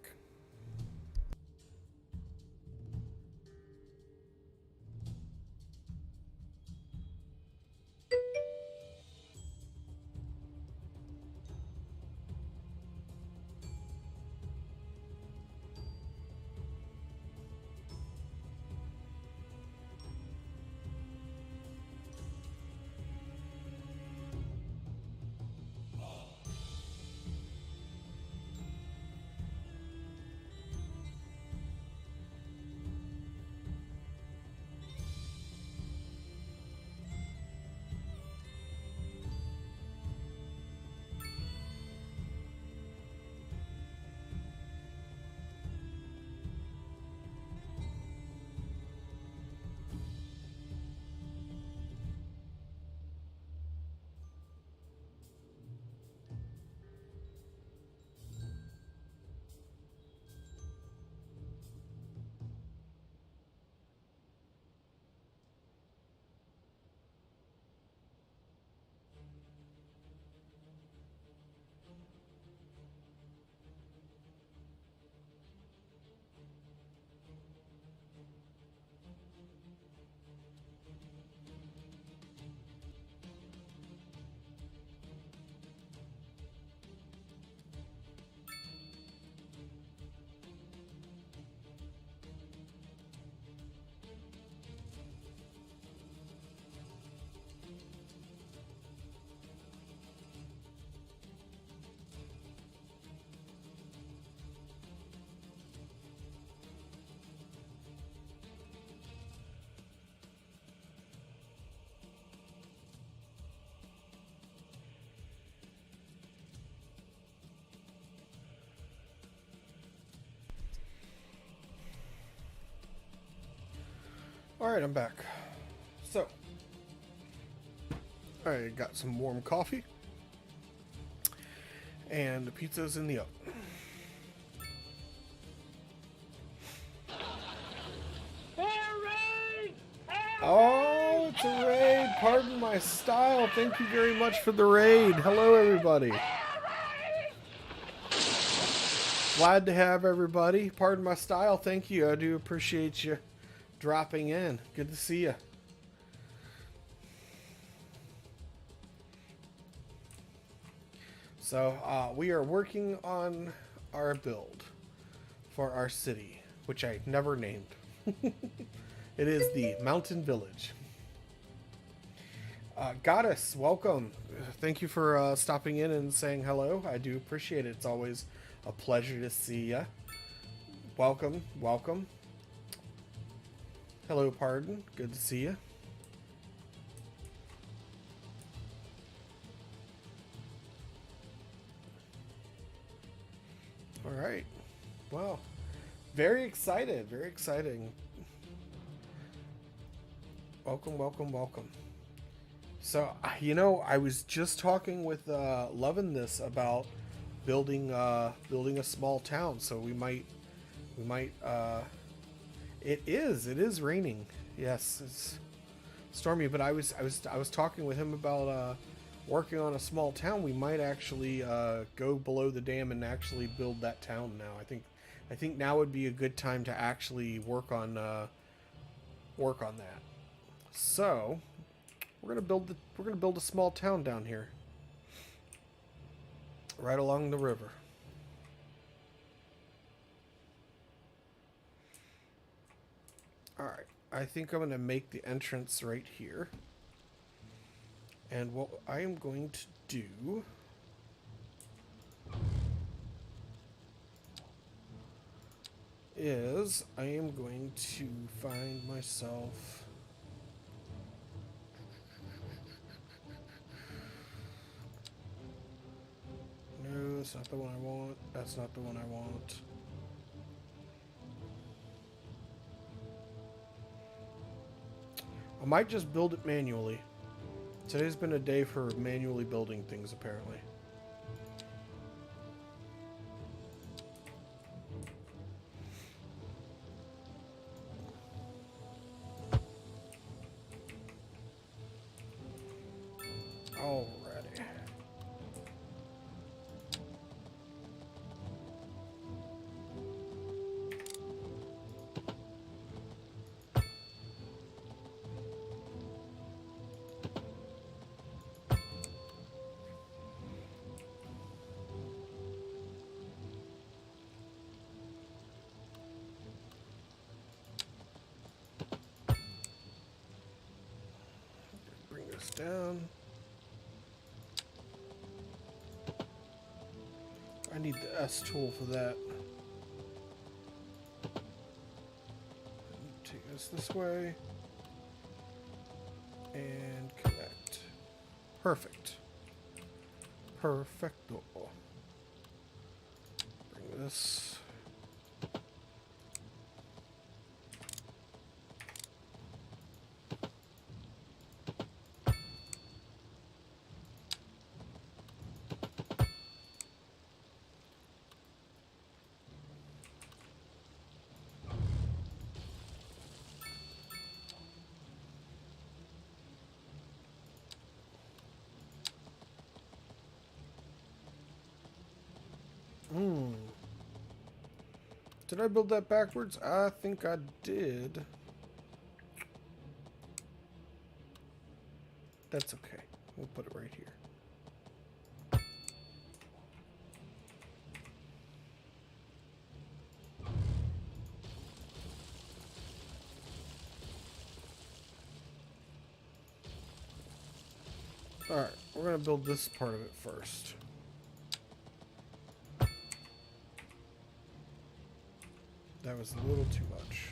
Alright, I'm back. So, I got some warm coffee. And the pizza's in the oven. Oh, it's a raid. Pardon my style. Thank you very much for the raid. Hello, everybody. Glad to have everybody. Pardon my style. Thank you. I do appreciate you dropping in. Good to see you. So, we are working on our build for our city, which I never named. It is the Mountain Village. Goddess, welcome. Thank you for stopping in and saying hello. I do appreciate it. It's always a pleasure to see ya. Welcome, welcome. Hello, Pardon. Good to see you. All right. Well, very excited. Very exciting. Welcome, welcome, welcome. So, you know, I was just talking with Loving This about building a small town. So we might it is raining. Yes, it's stormy, but I was talking with him about working on a small town. We might actually go below the dam and actually build that town now. I think now would be a good time to actually work on that. So, we're gonna build a small town down here, right along the river. All right, I think I'm gonna make the entrance right here, and what I am going to do is I am going to find myself. No, that's not the one I want. That's not the one I want. I might just build it manually. Today's been a day for manually building things, apparently. Alrighty. Bring this down. I need the S tool for that. Take us this way. And connect. Perfect. Perfecto. Bring this. Did I build that backwards? I think I did. That's okay. We'll put it right here. Alright, we're going to build this part of it first. That was a little too much.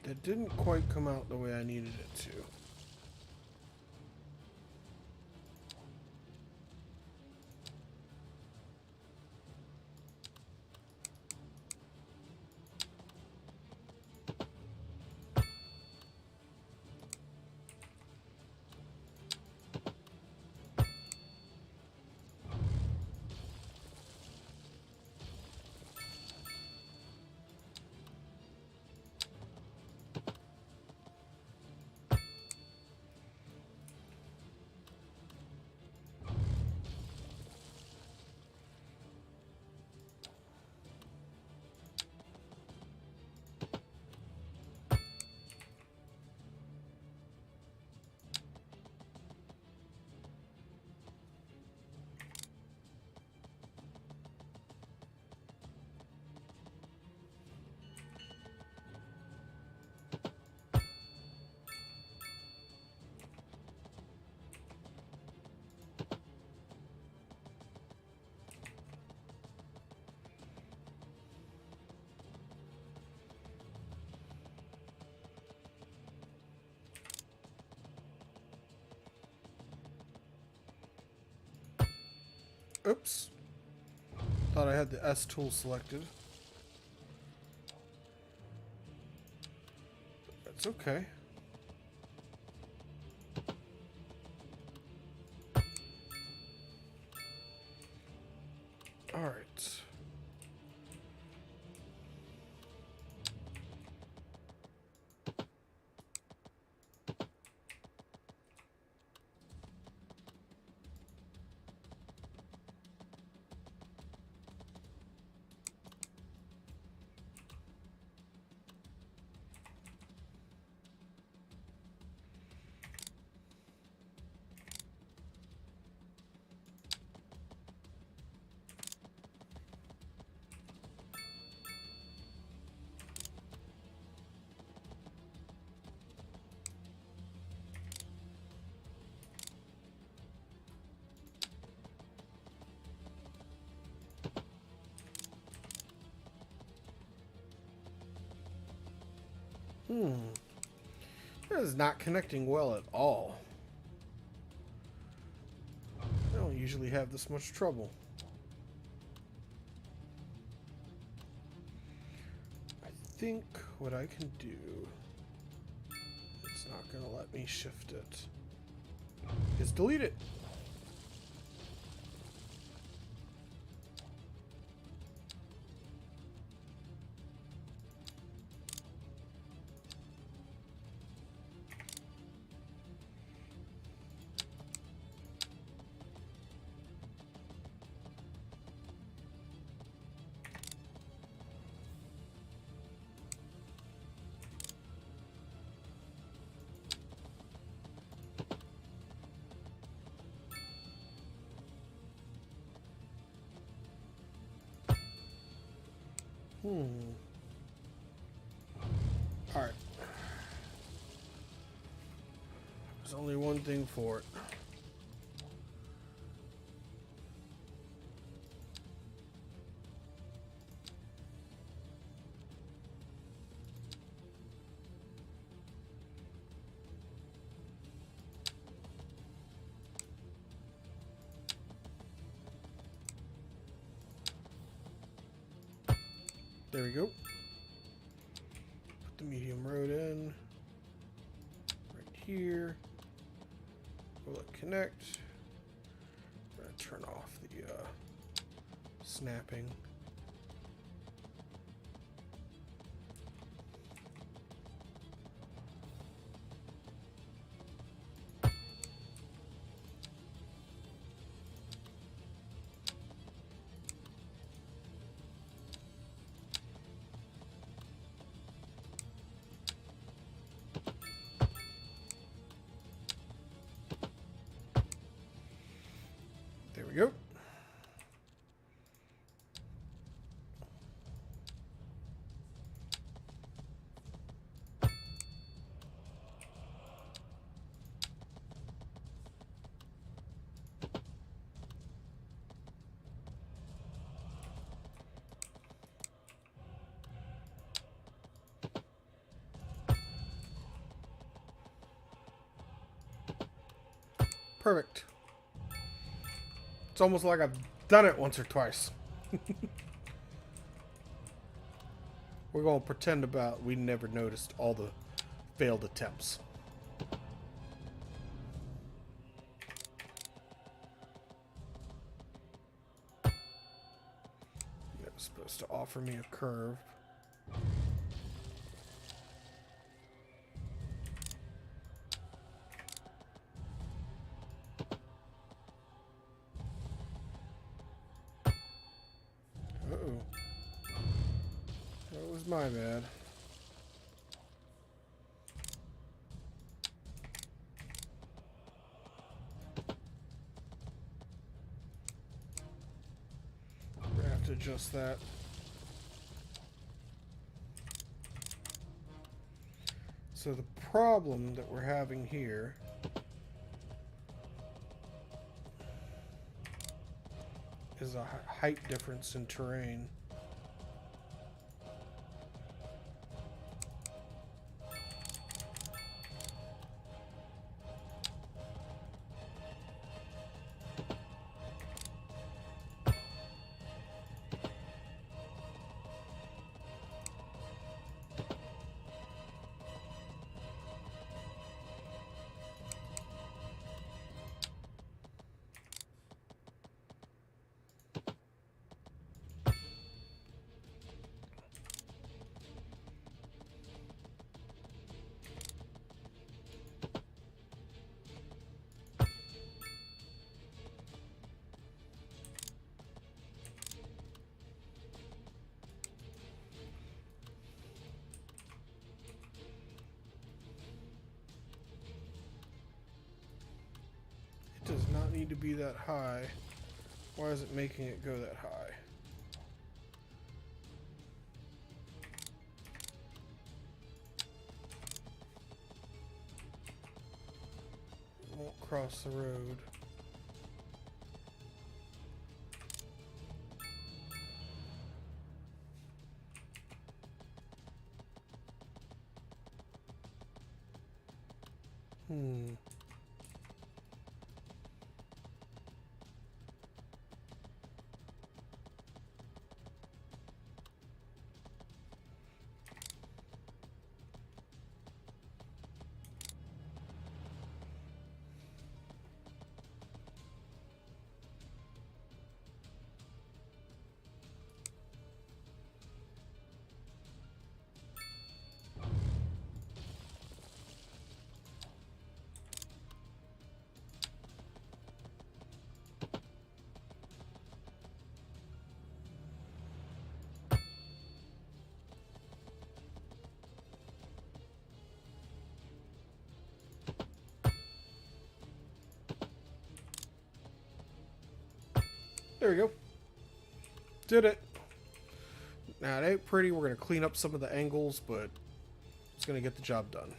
That didn't quite come out the way I needed it to. Oops. Thought I had the S tool selected. That's okay. All right. That is not connecting well at all. I don't usually have this much trouble. I think what I can do, it's not going to let me shift it, is delete it. Alright. There's only one thing for it. There we go. Put the medium road in. Right here. Will it connect? I'm going to turn off the snapping. There we go. Perfect. It's almost like I've done it once or twice. We're going to pretend about we never noticed all the failed attempts. It was supposed to offer me a curve. Uh-oh. That was my bad. We're gonna have to adjust that. So the problem that we're having here is a height difference in terrain. Does not need to be that high. Why is it making it go that high? It won't cross the road. There we go. Did it. Now, it ain't pretty. We're going to clean up some of the angles, but it's going to get the job done.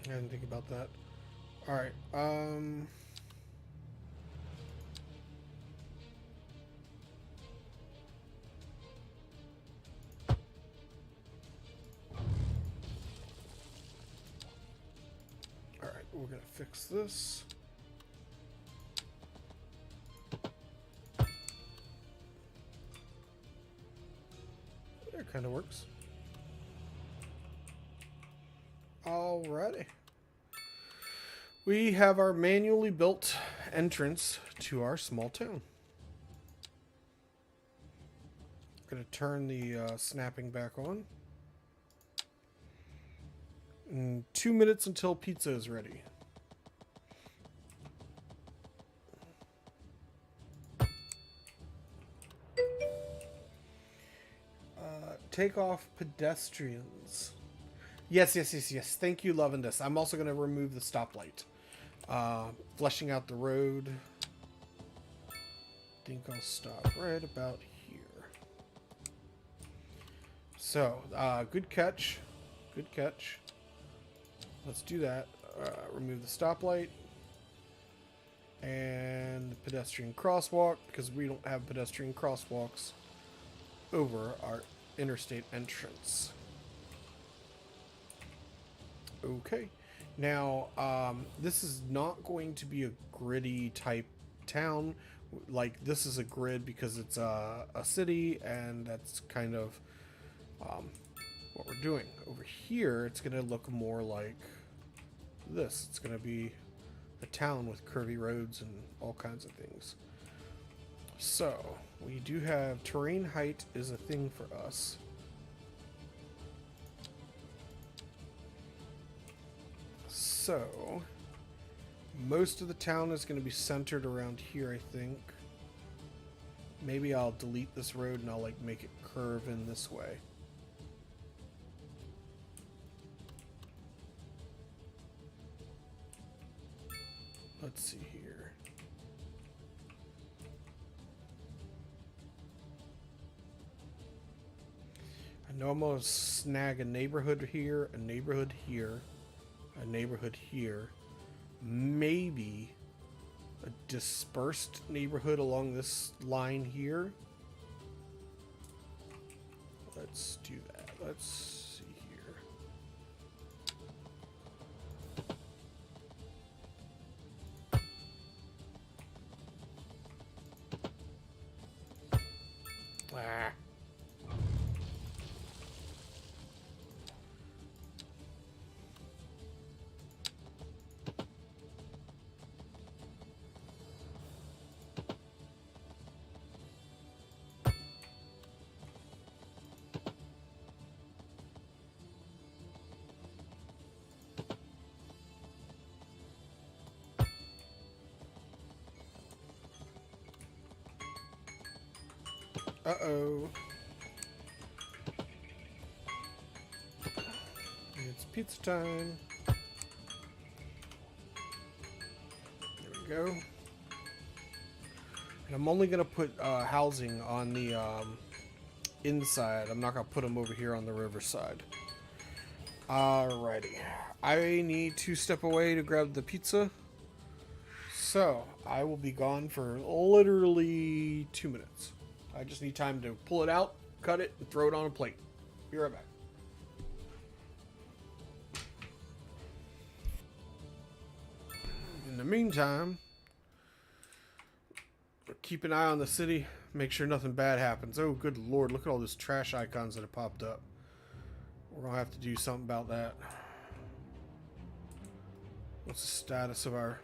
I didn't think about that. Alright, Alright, we're gonna fix this. That kind of works. Alrighty. We have our manually built entrance to our small town. Gonna turn the snapping back on. In 2 minutes until pizza is ready. Take off pedestrians. Yes, yes, yes, yes. Thank you, loving this. I'm also going to remove the stoplight. Fleshing out the road. I think I'll stop right about here. So, good catch. Good catch. Let's do that. Remove the stoplight. And the pedestrian crosswalk, because we don't have pedestrian crosswalks over our interstate entrance. Okay. Now, this is not going to be a gritty type town. Like, this is a grid because it's a city, and that's kind of what we're doing. Over here, it's going to look more like this. It's going to be a town with curvy roads and all kinds of things. So, we do have terrain height is a thing for us. So, most of the town is going to be centered around here, I think. Maybe I'll delete this road and I'll like make it curve in this way. Let's see here. I know I'm gonna snag a neighborhood here, a neighborhood here, a neighborhood here. Maybe a dispersed neighborhood along this line here. Let's do that. Let's see here. Ah. Uh-oh. It's pizza time. There we go. And I'm only going to put housing on the inside. I'm not going to put them over here on the riverside. Alrighty. I need to step away to grab the pizza. So, I will be gone for literally 2 minutes. I just need time to pull it out, cut it, and throw it on a plate. Be right back. In the meantime, keep an eye on the city. Make sure nothing bad happens. Oh, good lord. Look at all those trash icons that have popped up. We're going to have to do something about that. What's the status of our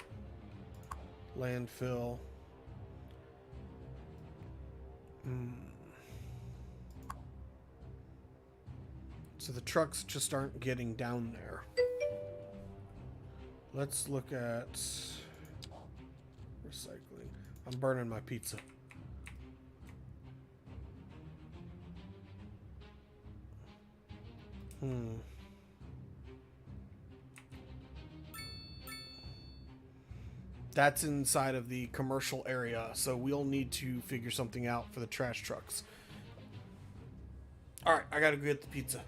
landfill? So the trucks just aren't getting down there. Let's look at recycling. I'm burning my pizza. That's inside of the commercial area, so we'll need to figure something out for the trash trucks. Alright, I gotta go get the pizza.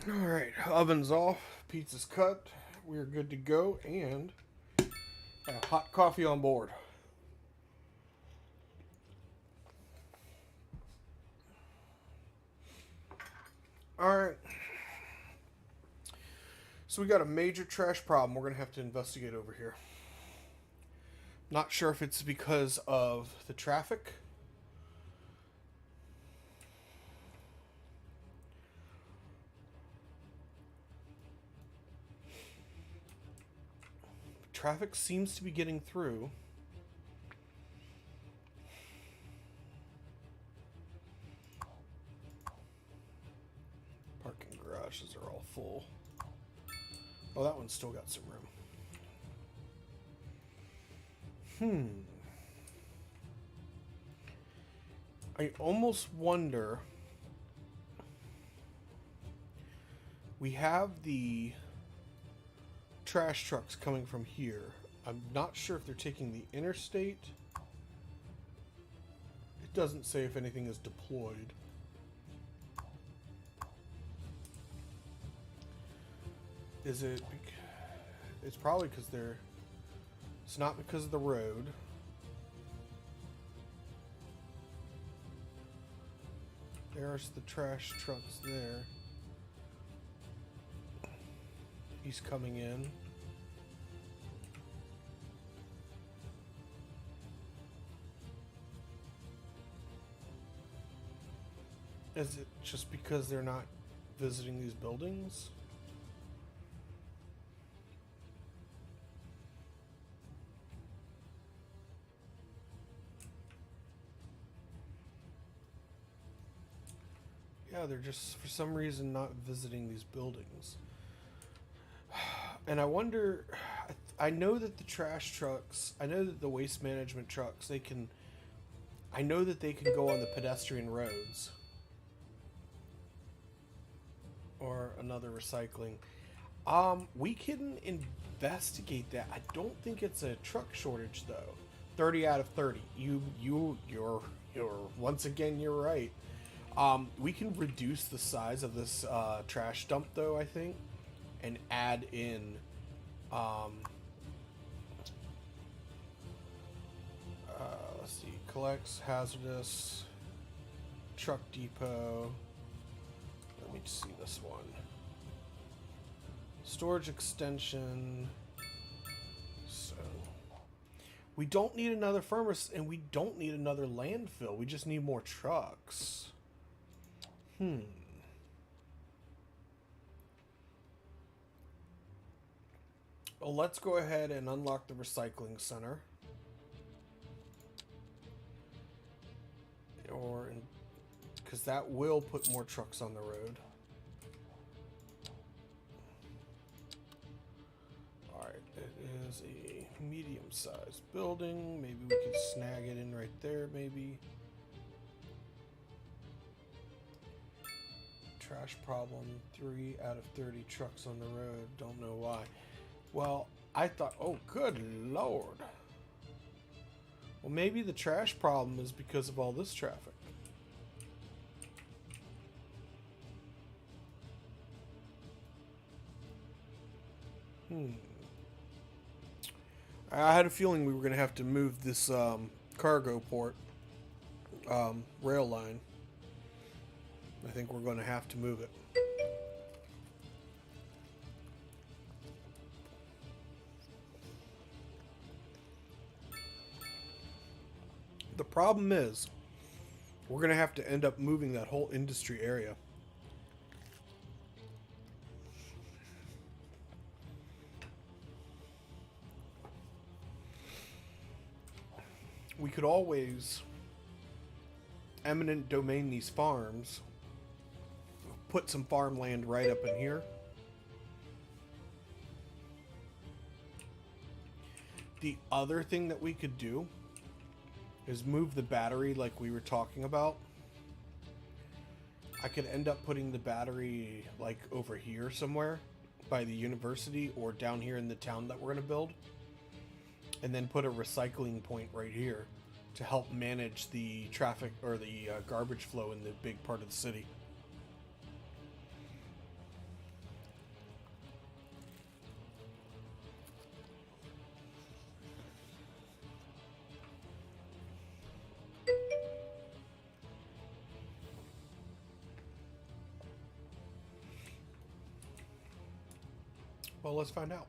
Alright, oven's off, pizza's cut, we're good to go, and hot coffee on board. Alright. So we got a major trash problem we're going to have to investigate over here. Not sure if it's because of the traffic. Traffic seems to be getting through. Parking garages are all full. Oh, that one's still got some room. I almost wonder. We have the trash trucks coming from here. I'm not sure if they're taking the interstate. It doesn't say if anything is deployed. Is it? It's probably because they're. It's not because of the road. There's the trash trucks there. He's coming in. Is it just because they're not visiting these buildings? Yeah, they're just for some reason not visiting these buildings. And I wonder, I know that the trash trucks, I know that the waste management trucks, I know that they can go on the pedestrian roads. Or another recycling. We can investigate that. I don't think it's a truck shortage though. 30 out of 30. You're once again, you're right. We can reduce the size of this trash dump though, I think, and add in let's see, collects hazardous truck depot. Let me see this one. Storage extension. So we don't need another furnace and we don't need another landfill. We just need more trucks. Well, let's go ahead and unlock the recycling center. Because that will put more trucks on the road. Alright, it is a medium-sized building. Maybe we could snag it in right there, maybe. Trash problem, 3 out of 30 trucks on the road. Don't know why. Well, I thought, oh, good lord. Well, maybe the trash problem is because of all this traffic. I had a feeling we were going to have to move this cargo port rail line. I think we're going to have to move it. The problem is, we're going to have to end up moving that whole industry area. We could always eminent domain these farms, put some farmland right up in here. The other thing that we could do is move the battery like we were talking about. I could end up putting the battery like over here somewhere by the university or down here in the town that we're going to build. And then put a recycling point right here to help manage the traffic or the garbage flow in the big part of the city. Well, let's find out.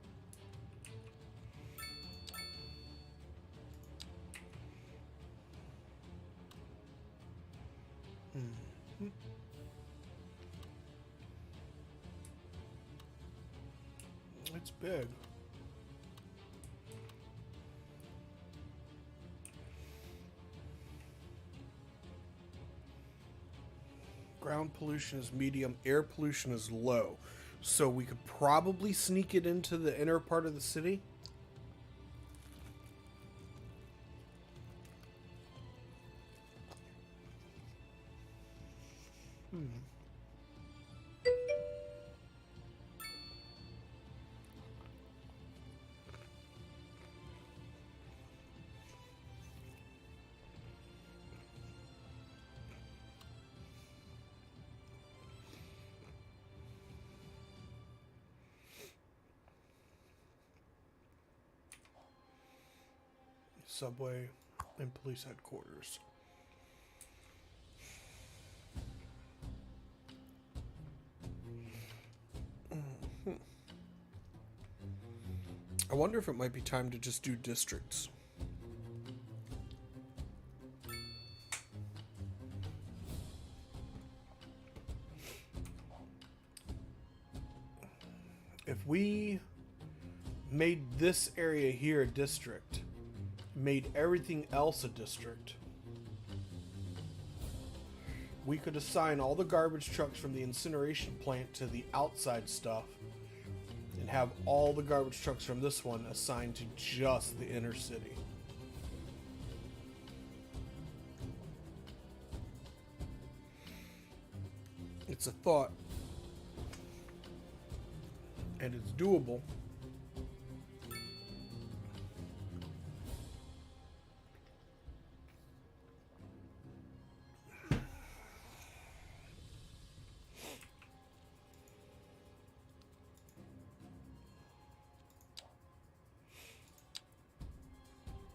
It's big. Ground pollution is medium, air pollution is low. So we could probably sneak it into the inner part of the city. Subway and police headquarters. I wonder if it might be time to just do districts. If we made this area here a district, made everything else a district, we could assign all the garbage trucks from the incineration plant to the outside stuff and have all the garbage trucks from this one assigned to just the inner city. It's a thought, and it's doable.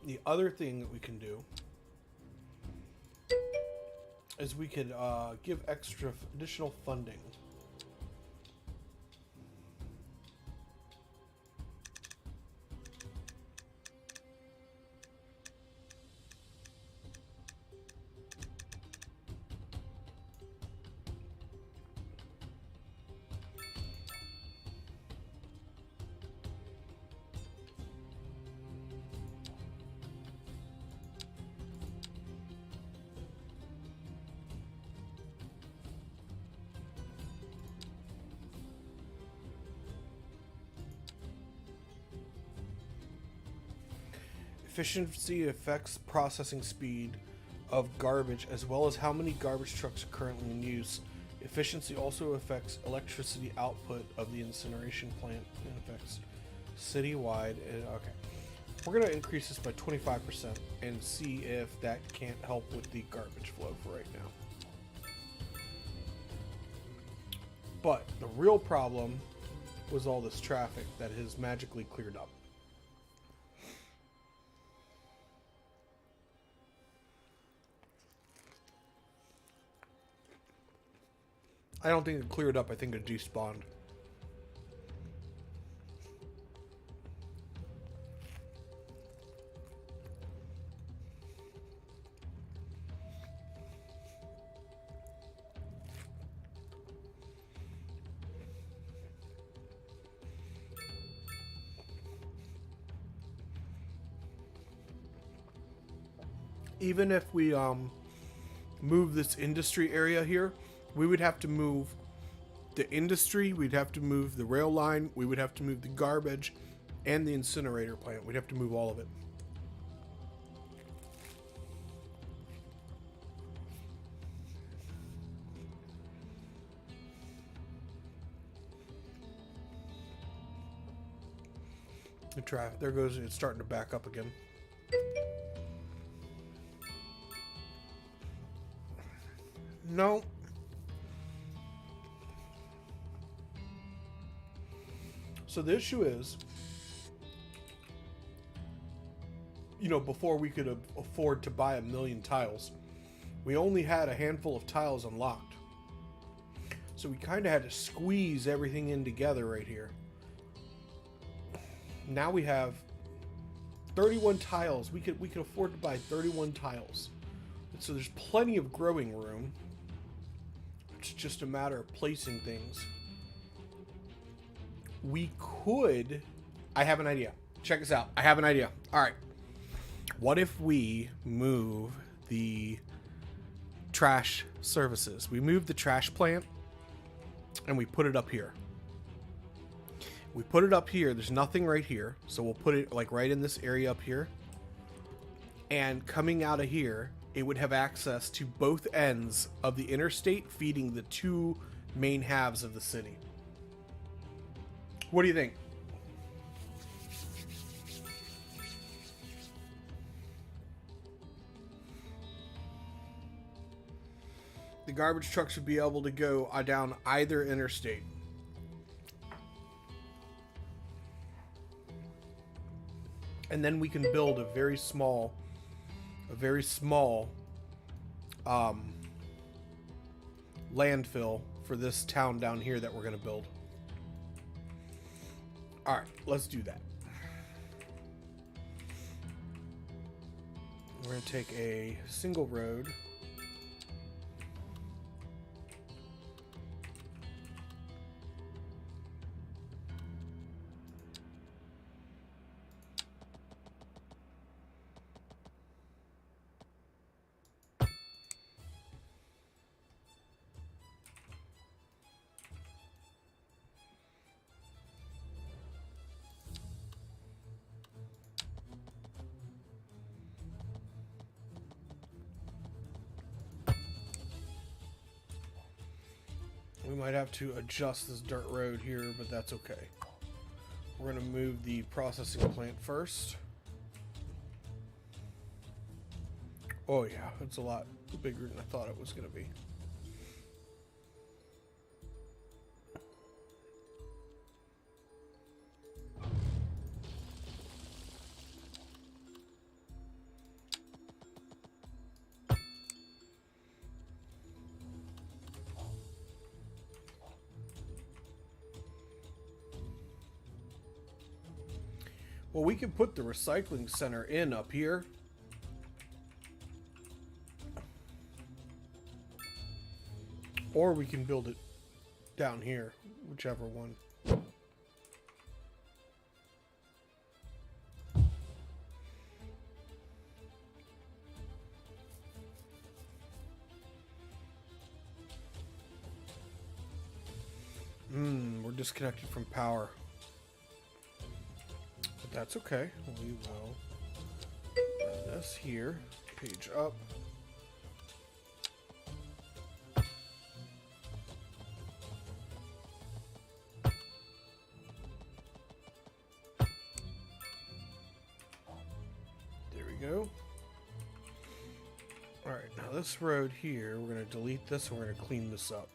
The other thing that we can do is we could give additional funding. Efficiency affects processing speed of garbage as well as how many garbage trucks are currently in use. Efficiency also affects electricity output of the incineration plant and affects citywide. Okay. We're going to increase this by 25% and see if that can't help with the garbage flow for right now. But the real problem was all this traffic that has magically cleared up. I don't think it cleared up. I think it despawned. Even if we move this industry area here, we would have to move the industry, we'd have to move the rail line, we would have to move the garbage and the incinerator plant. We'd have to move all of it. The traffic, there goes, it's starting to back up again. No. So the issue is, you know, before we could afford to buy 1 million tiles, we only had a handful of tiles unlocked. So we kind of had to squeeze everything in together right here. Now we have 31 tiles. We could afford to buy 31 tiles. So there's plenty of growing room. It's just a matter of placing things. We could... I have an idea. Check this out. I have an idea. All right. What if we move the trash services? We move the trash plant and we put it up here. We put it up here. There's nothing right here. So we'll put it like right in this area up here. And coming out of here, it would have access to both ends of the interstate, feeding the two main halves of the city. What do you think? The garbage trucks would be able to go down either interstate. And then we can build a very small landfill for this town down here that we're going to build. All right, let's do that. We're going to take a single road. We might have to adjust this dirt road here, but that's okay. We're going to move the processing plant first. Oh yeah, it's a lot bigger than I thought it was going to be. Well, we can put the recycling center in up here. Or we can build it down here, whichever one. We're disconnected from power. That's okay. We will run this here. Page up. There we go. Alright, now this road here, we're going to delete this and we're going to clean this up.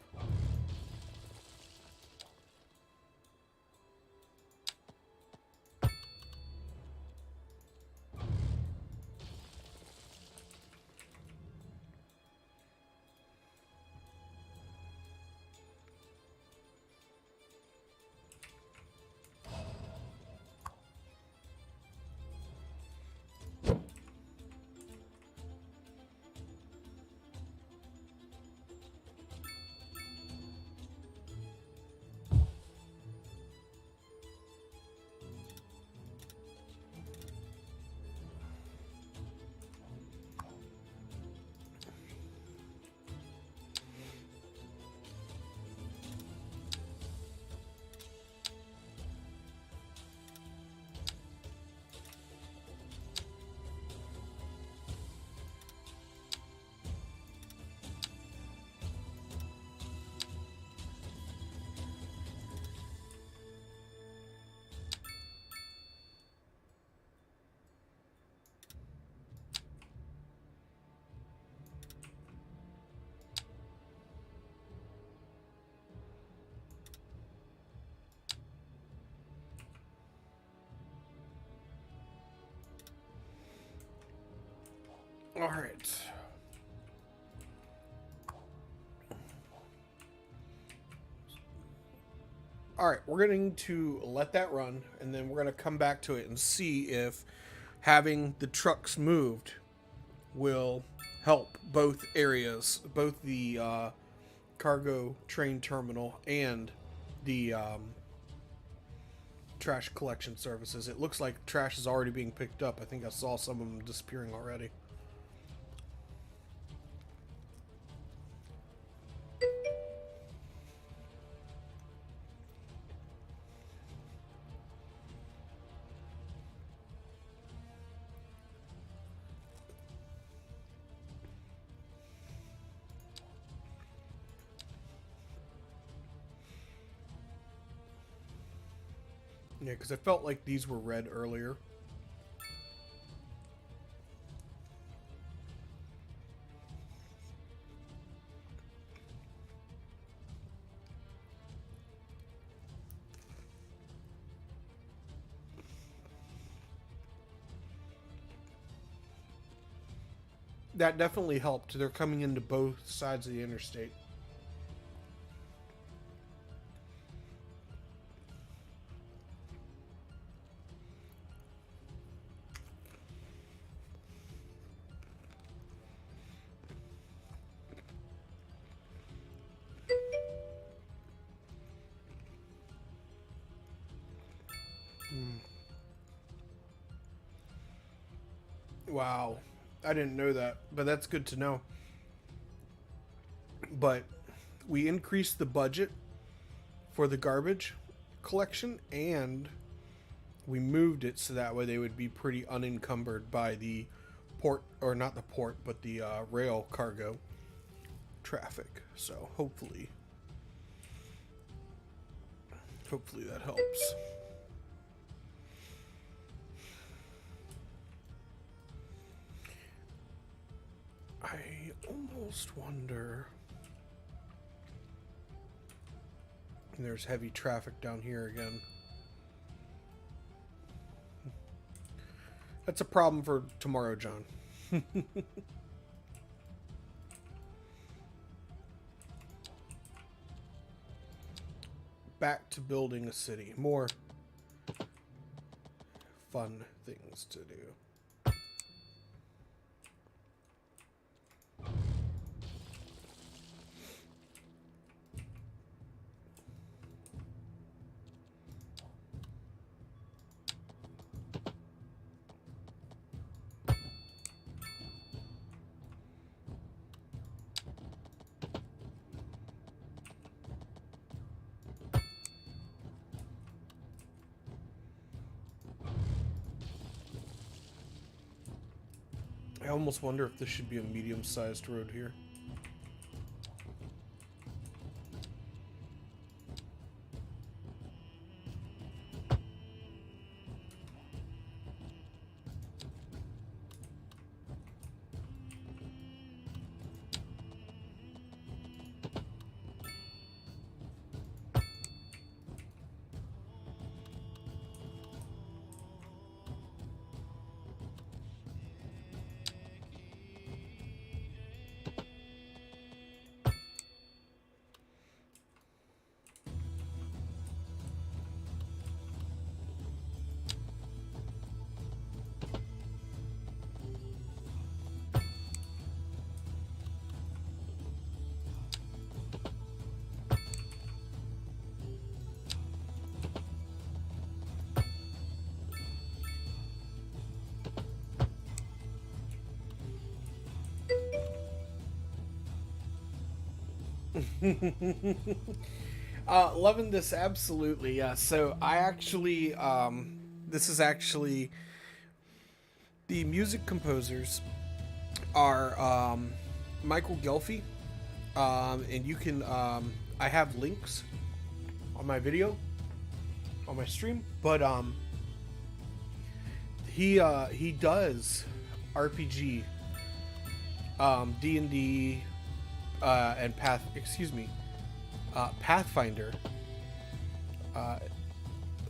All right. All right, we're going to let that run, and then we're going to come back to it and see if having the trucks moved will help both areas, both the cargo train terminal and the trash collection services. It looks like trash is already being picked up. I think I saw some of them disappearing already. Yeah, because I felt like these were red earlier. That definitely helped. They're coming into both sides of the interstate. Wow. I didn't know that, but that's good to know. But we increased the budget for the garbage collection, and we moved it so that way they would be pretty unencumbered by the port, or not the port, but the rail cargo traffic. So hopefully that helps. I almost wonder. There's heavy traffic down here again. That's a problem for tomorrow, John. Back to building a city. More fun things to do. I almost wonder if this should be a medium-sized road here. Loving this, absolutely. Yeah. So I actually, this is actually the music composers are Michael Gelfi, and you can. I have links on my video, on my stream, but he does RPG, D&D. And Pathfinder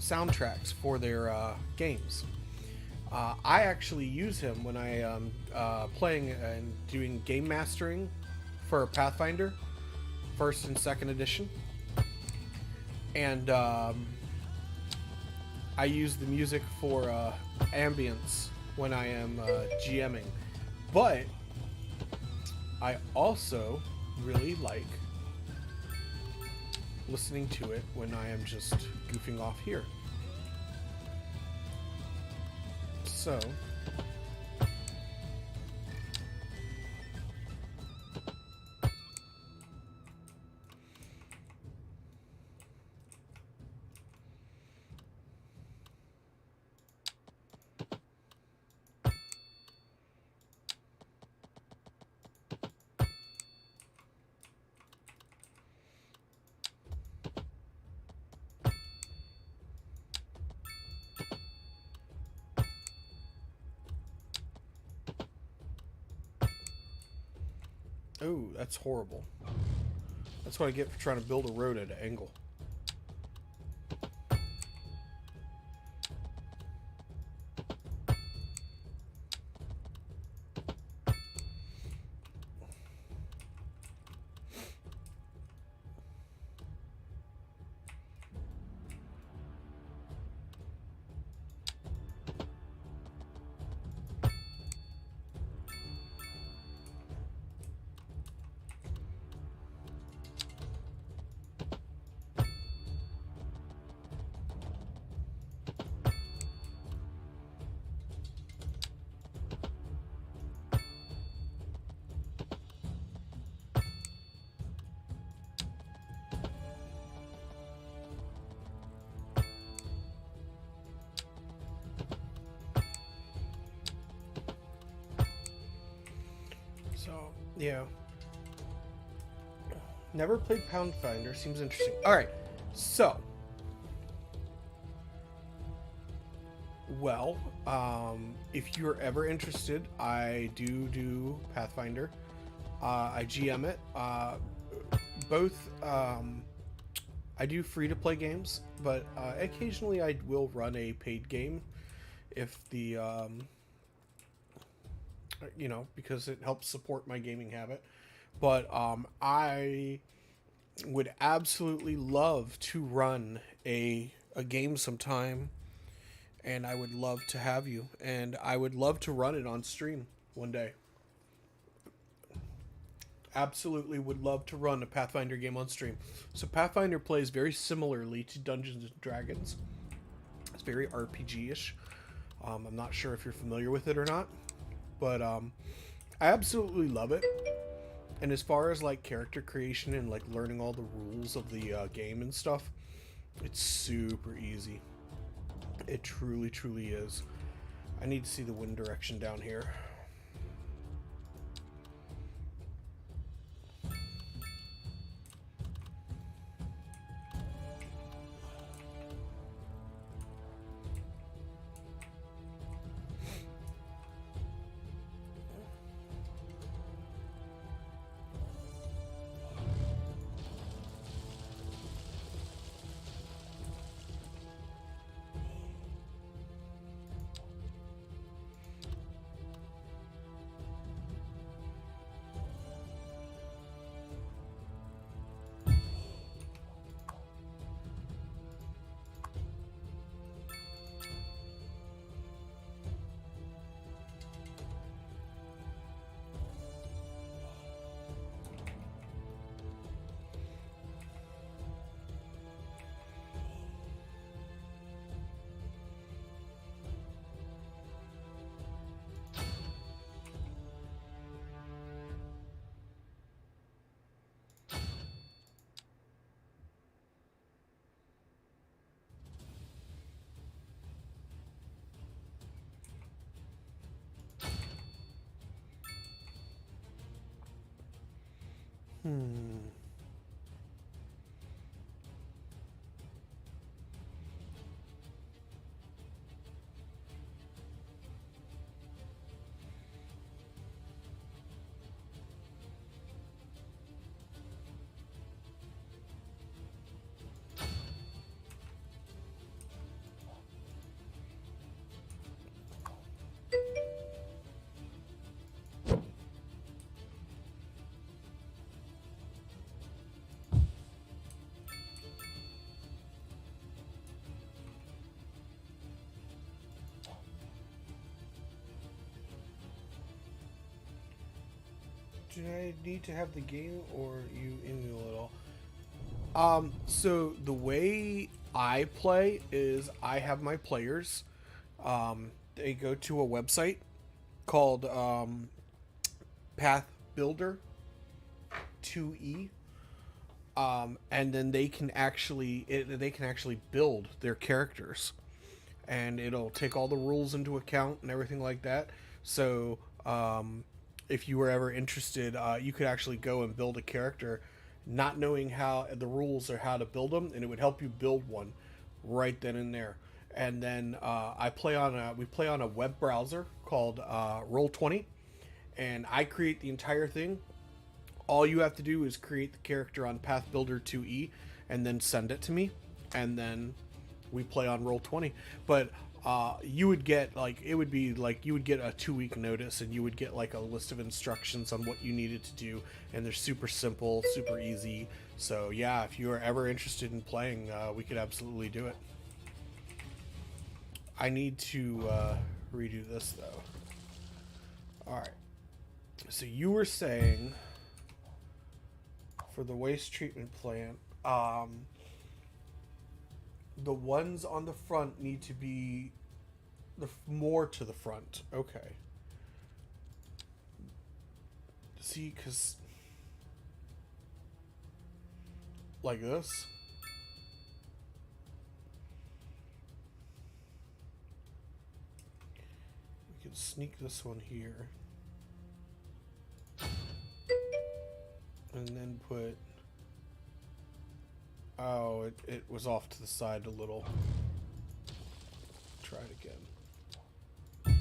soundtracks for their games. I actually use him when I am playing and doing game mastering for Pathfinder, 1st and 2nd edition. and I use the music for ambience when I am GMing. But I also really like listening to it when I am just goofing off here. So oh, that's horrible. That's what I get for trying to build a road at an angle. So, yeah. Never played Pound Finder. Seems interesting. Alright, so. Well, if you're ever interested, I do Pathfinder. I GM it. Both, I do free-to-play games, but occasionally I will run a paid game if the, you know, because it helps support my gaming habit. But I would absolutely love to run a game sometime, and I would love to have you, and I would love to run it on stream one day. Absolutely would love to run a Pathfinder game on stream. So Pathfinder plays very similarly to Dungeons and Dragons. It's very RPG-ish. I'm not sure if you're familiar with it or not, but I absolutely love it. And as far as like character creation and like learning all the rules of the game and stuff, it's super easy. It truly, truly is. I need to see the wind direction down here. Do I need to have the game or you emulate it all? So the way I play is I have my players. They go to a website called Path Builder 2E. And then they can actually build their characters, and it'll take all the rules into account and everything like that. So if you were ever interested, you could actually go and build a character, not knowing how the rules or how to build them, and it would help you build one right then and there. And then we play on a web browser called Roll20, and I create the entire thing. All you have to do is create the character on Path Builder 2E and then send it to me, and then we play on Roll20. But you would get you would get a 2-week notice, and you would get like a list of instructions on what you needed to do, and they're super simple, super easy. So yeah, if you are ever interested in playing, we could absolutely do it. I need to redo this though. All right. So you were saying, for the waste treatment plant, the ones on the front need to be more to the front. Okay. See, because like this. We can sneak this one here. And then put... Oh, it was off to the side a little. Try it again.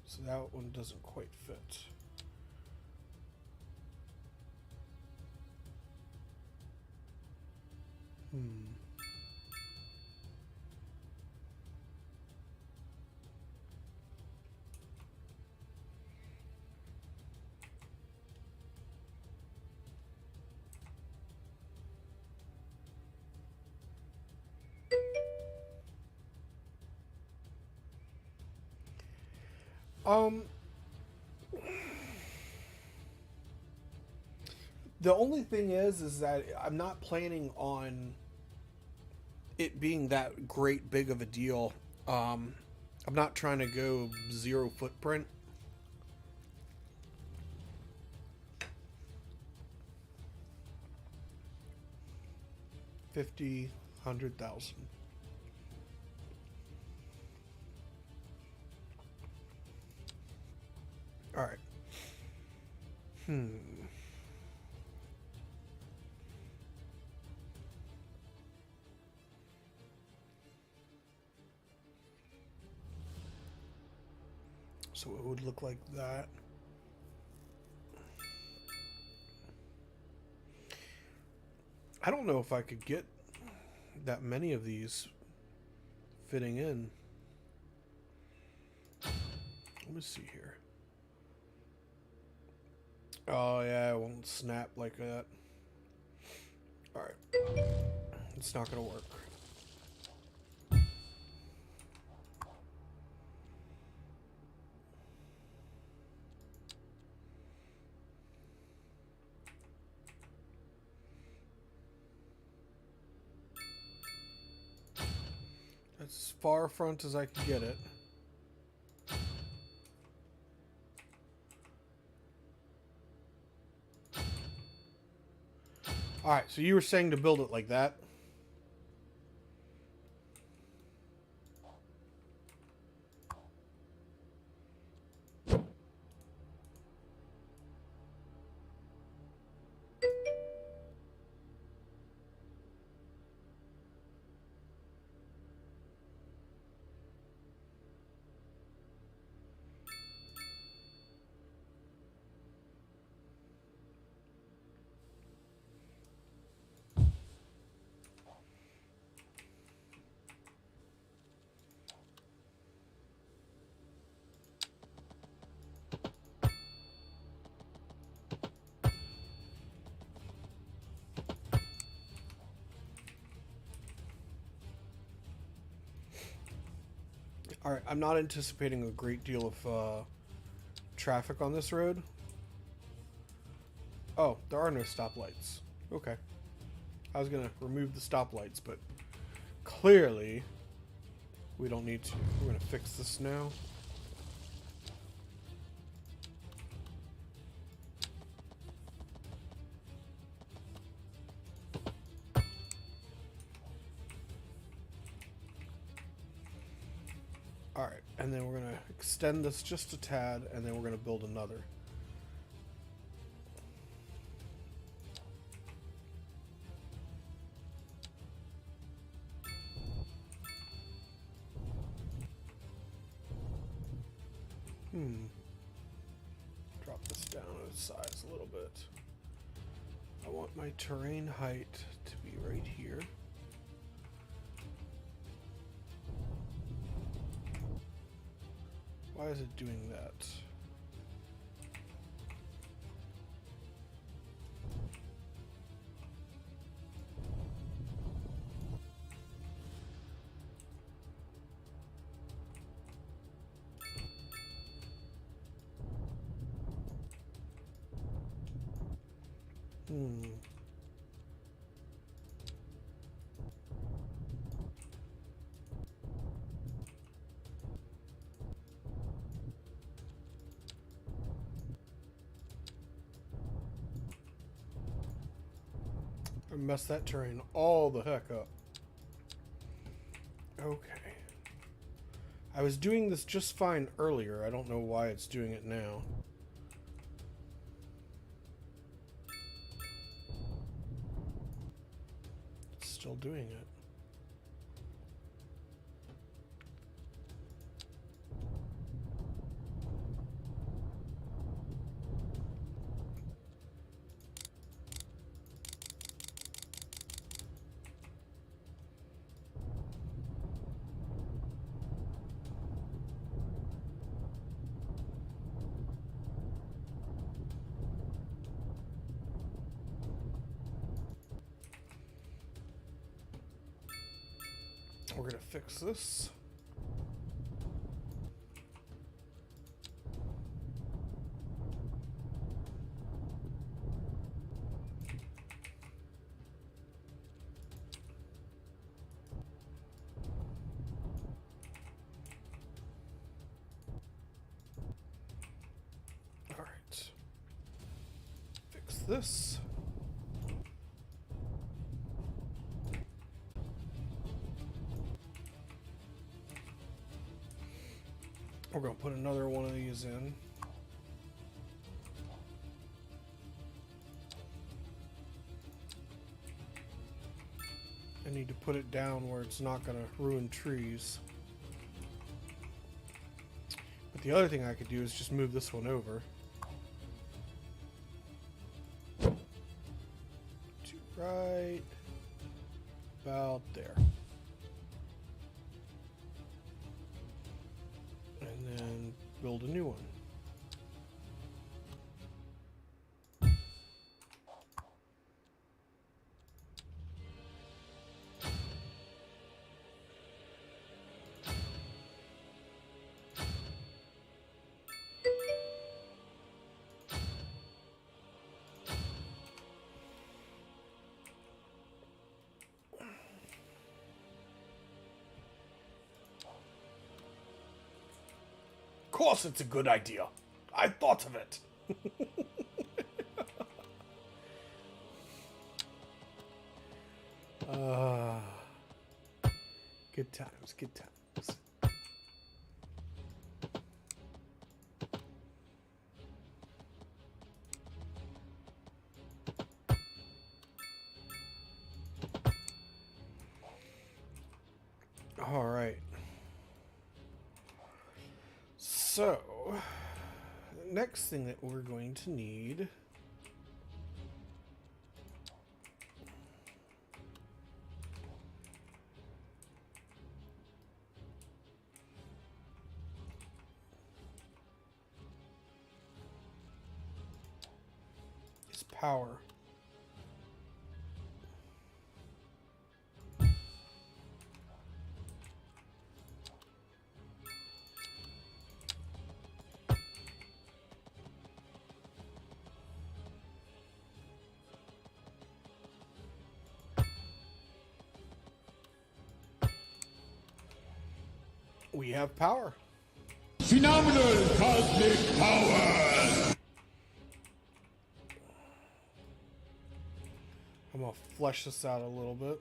So that one doesn't quite fit. The only thing is that I'm not planning on it being that great big of a deal. I'm not trying to go zero footprint. $50,000, $100,000. All right. So it would look like that. I don't know if I could get that many of these fitting in. Let me see here. Oh yeah, it won't snap like that. Alright. It's not gonna work. That's as far front as I can get it. Alright, so you were saying to build it like that? Alright, I'm not anticipating a great deal of traffic on this road. Oh, there are no stoplights. Okay. I was gonna remove the stoplights, but clearly we don't need to. We're gonna fix this now. Alright, and then we're gonna extend this just a tad, and then we're gonna build another. Drop this down in size a little bit. I want my terrain height to be right here. Why is it doing that? I messed that terrain all the heck up. Okay. I was doing this just fine earlier. I don't know why it's doing it now. It's still doing it. We're gonna fix this. All right. Fix this. We're going to put another one of these in. I need to put it down where it's not going to ruin trees. But the other thing I could do is just move this one over. To right about there. And then build a new one. Of course it's a good idea. I thought of it. Good times, good times. All right. So, the next thing that we're going to need is power. We have power. Phenomenal cosmic powers! I'm gonna flesh this out a little bit.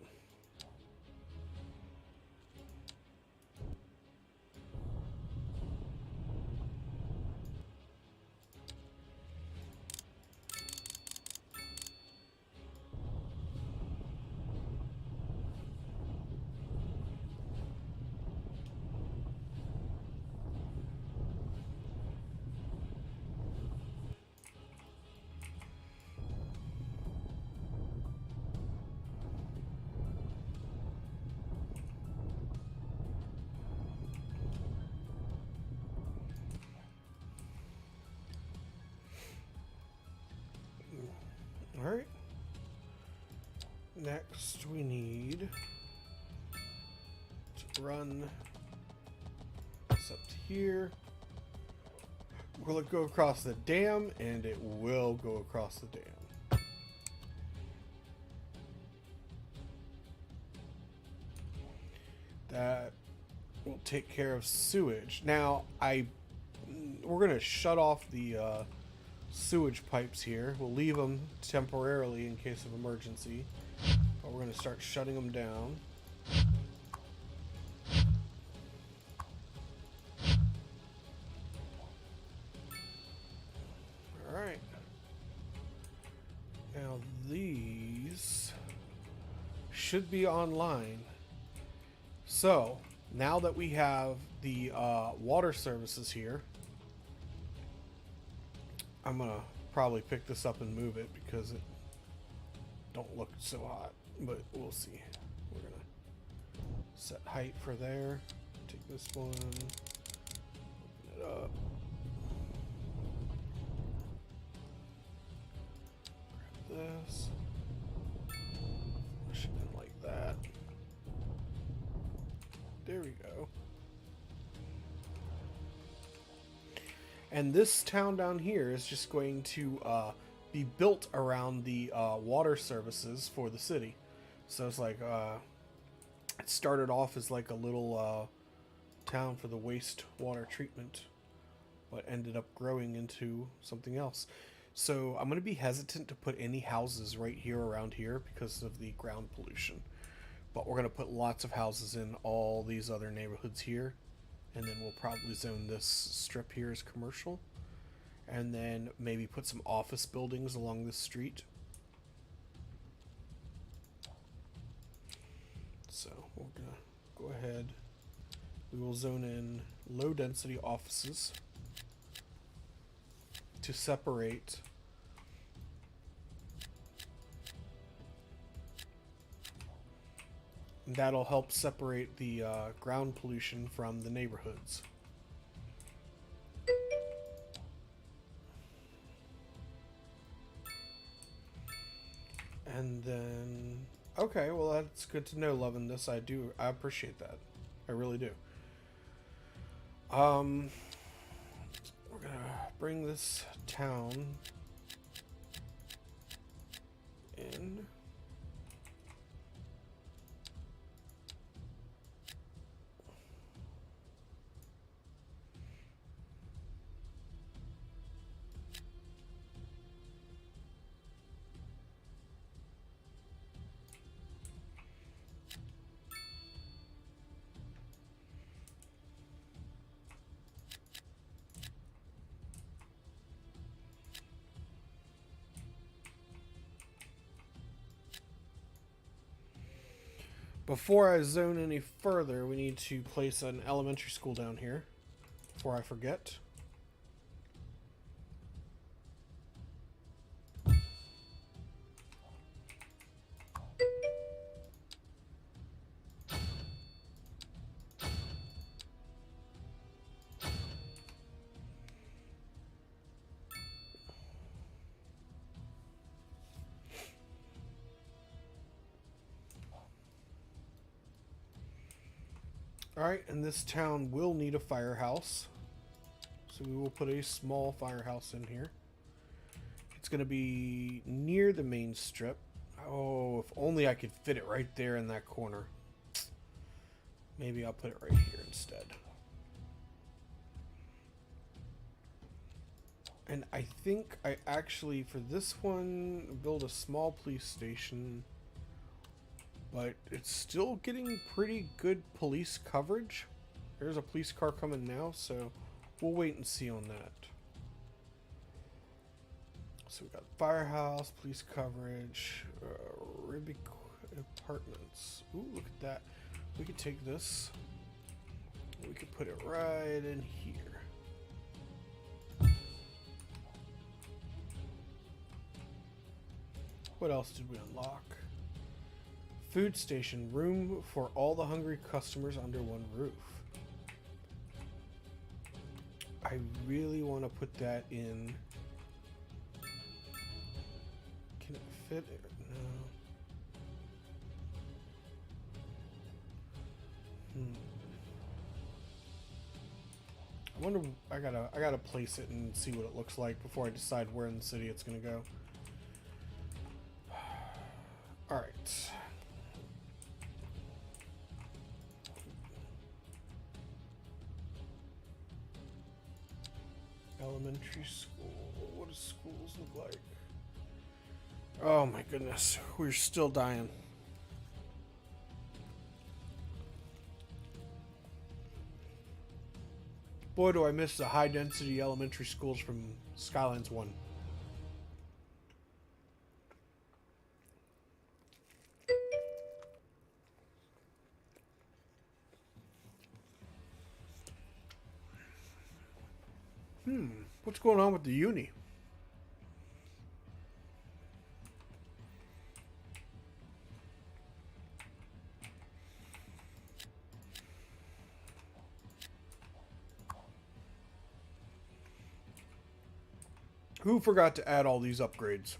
Alright. Next, we need to run this up to here. Will it go across the dam? And it will go across the dam. That will take care of sewage. Now, we're going to shut off the sewage pipes here. We'll leave them temporarily in case of emergency, but we're going to start shutting them down. Alright. Now these should be online. So, now that we have the water services here, I'm gonna probably pick this up and move it because it don't look so hot, but we'll see. We're gonna set height for there. Take this one, open it up. Grab this. Push it in like that. There we go. And this town down here is just going to be built around the water services for the city. So it's like, it started off as like a little town for the wastewater treatment, but ended up growing into something else. So I'm going to be hesitant to put any houses right here around here because of the ground pollution. But we're going to put lots of houses in all these other neighborhoods here. And then we'll probably zone this strip here as commercial. And then maybe put some office buildings along this street. So we're going to go ahead. We will zone in low density offices to separate that'll help separate the ground pollution from the neighborhoods. And then, okay, well that's good to know, loving this. I appreciate that. I really do. We're gonna bring this town in. Before I zone any further, we need to place an elementary school down here before I forget. Alright, and this town will need a firehouse. So we will put a small firehouse in here. It's going to be near the main strip. Oh, if only I could fit it right there in that corner. Maybe I'll put it right here instead. And I think I actually, for this one, build a small police station. But it's still getting pretty good police coverage. There's a police car coming now, so we'll wait and see on that. So we got firehouse, police coverage, Ribby apartments. Ooh, look at that. We could take this. We could put it right in here. What else did we unlock? Food station, room for all the hungry customers under one roof. I really want to put that in. Can it fit? No. I wonder. I gotta place it and see what it looks like before I decide where in the city it's gonna go. All right. Elementary school. What do schools look like? Oh my goodness, we're still dying. Boy, do I miss the high density elementary schools from Skylines 1. What's going on with the uni? Who forgot to add all these upgrades?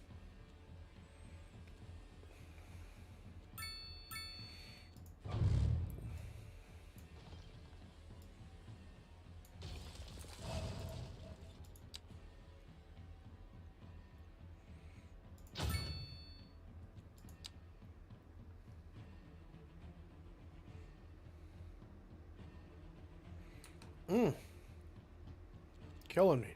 Killing me.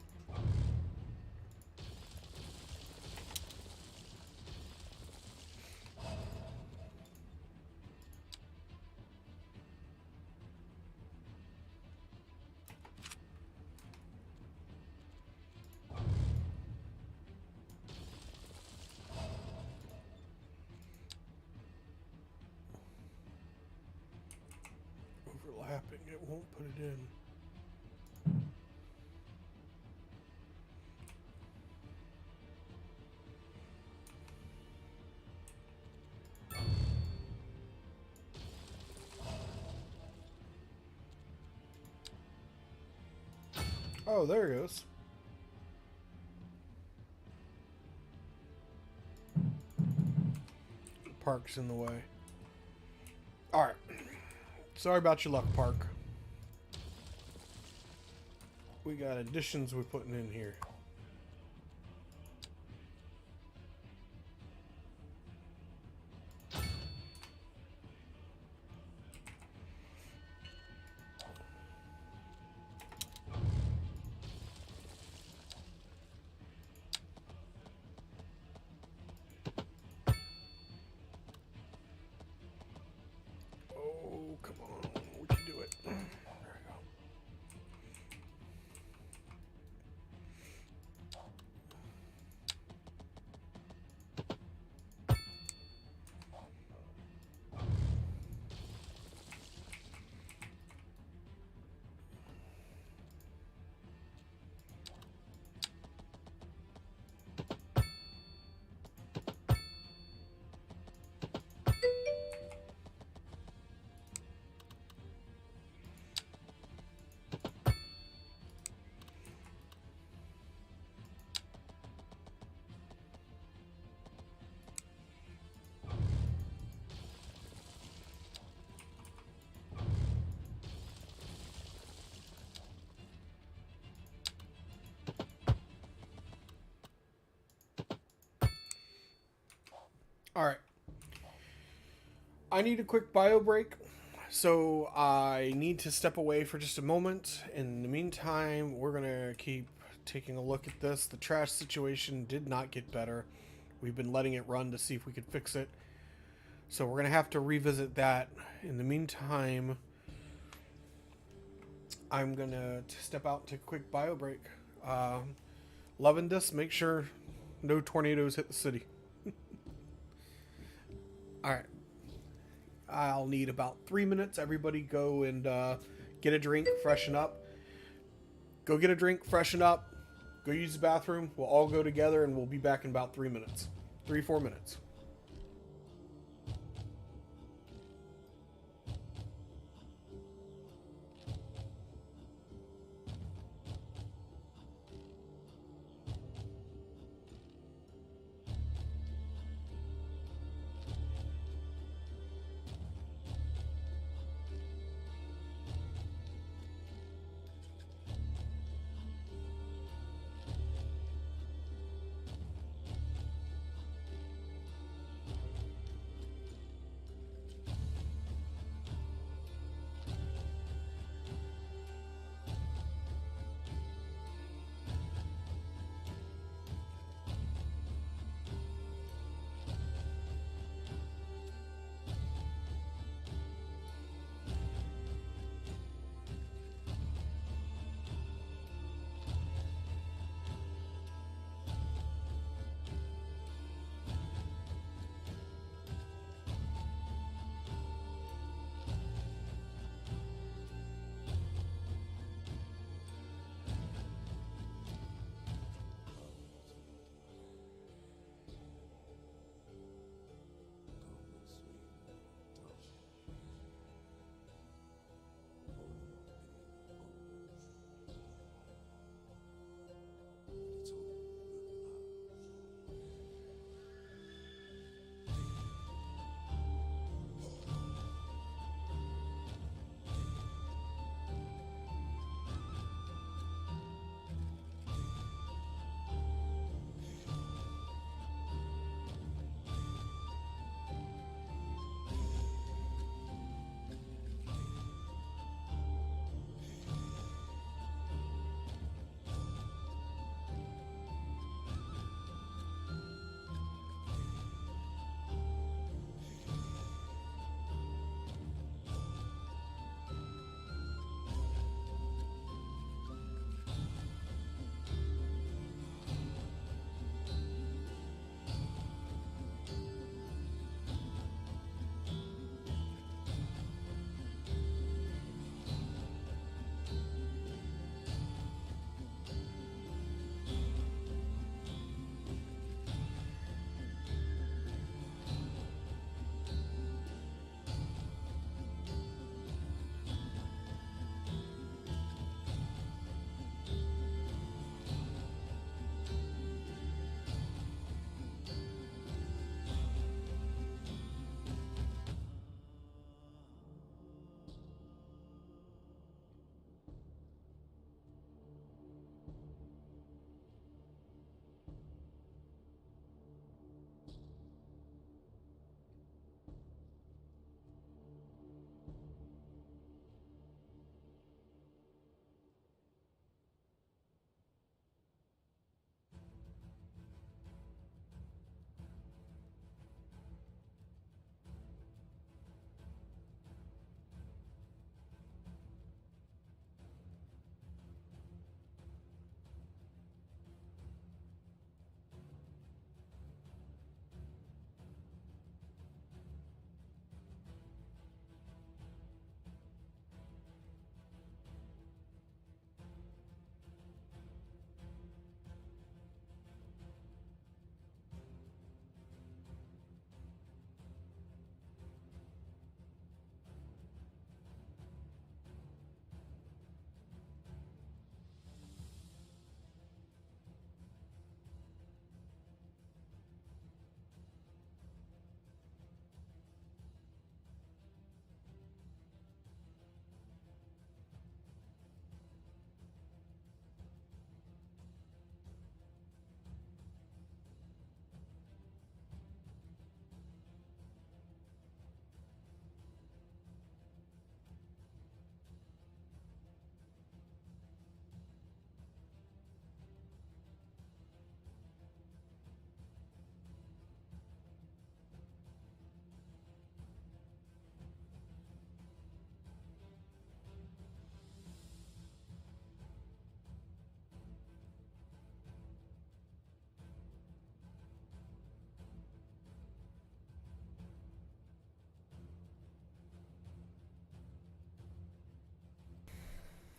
Overlapping, it won't put it in. Oh, there it goes. The park's in the way. Alright. Sorry about your luck, park. We got additions we're putting in here. Alright. I need a quick bio break, so I need to step away for just a moment. In the meantime, we're going to keep taking a look at this. The trash situation did not get better. We've been letting it run to see if we could fix it. So we're going to have to revisit that. In the meantime, I'm going to step out and take a quick bio break. Loving this. Make sure no tornadoes hit the city. Alright. I'll need about 3 minutes. Everybody go and get a drink, freshen up. Go get a drink, freshen up. Go use the bathroom. We'll all go together and we'll be back in about 3 minutes. 3-4 minutes.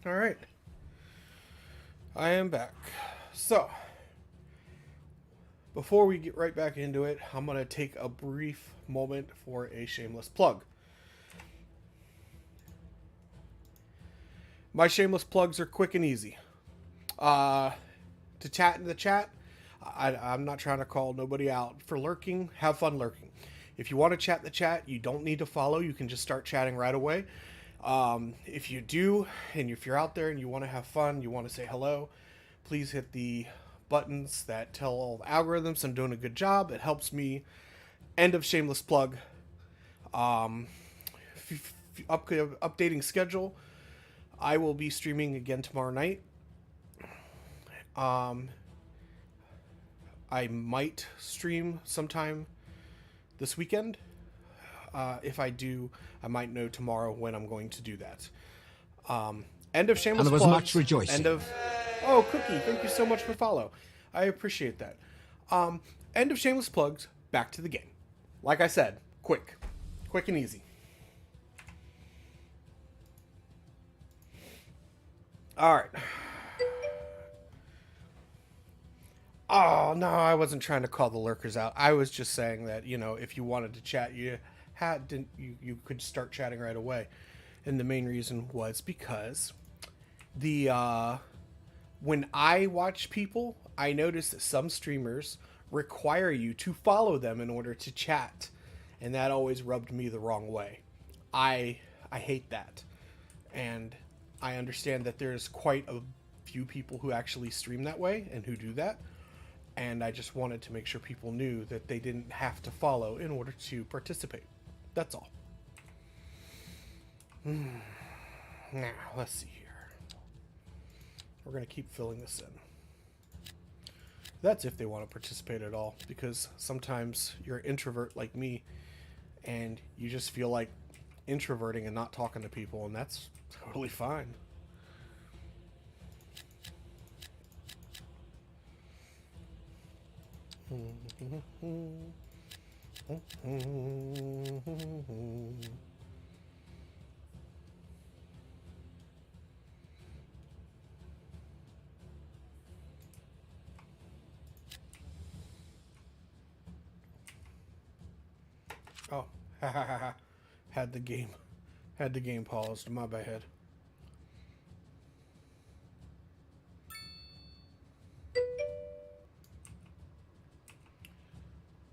All right. I am back. So, before we get right back into it, I'm going to take a brief moment for a shameless plug. My shameless plugs are quick and easy. To chat in the chat, I'm not trying to call nobody out for lurking. Have fun lurking. If you want to chat in the chat, you don't need to follow. You can just start chatting right away. If you do, and if you're out there and you want to have fun, you want to say hello, please hit the buttons that tell all the algorithms I'm doing a good job. It helps me. End of shameless plug. Updating schedule. I will be streaming again tomorrow night. I might stream sometime this weekend. If I do, I might know tomorrow when I'm going to do that. End of shameless And there was plugs. much rejoicing. End of... Oh, Cookie, thank you so much for follow. I appreciate that. End of shameless plugs. Back to the game. Like I said, quick and easy. All right. Oh, no, I wasn't trying to call the lurkers out. I was just saying that, if you wanted to chat, you could start chatting right away. And the main reason was because when I watch people, I notice that some streamers require you to follow them in order to chat. And that always rubbed me the wrong way. I hate that. And I understand that there's quite a few people who actually stream that way and who do that. And I just wanted to make sure people knew that they didn't have to follow in order to participate. That's all. Now, let's see here. We're going to keep filling this in. That's if they want to participate at all, because sometimes you're an introvert like me, and you just feel like introverting and not talking to people, and that's totally fine. Oh, had the game paused. My bad.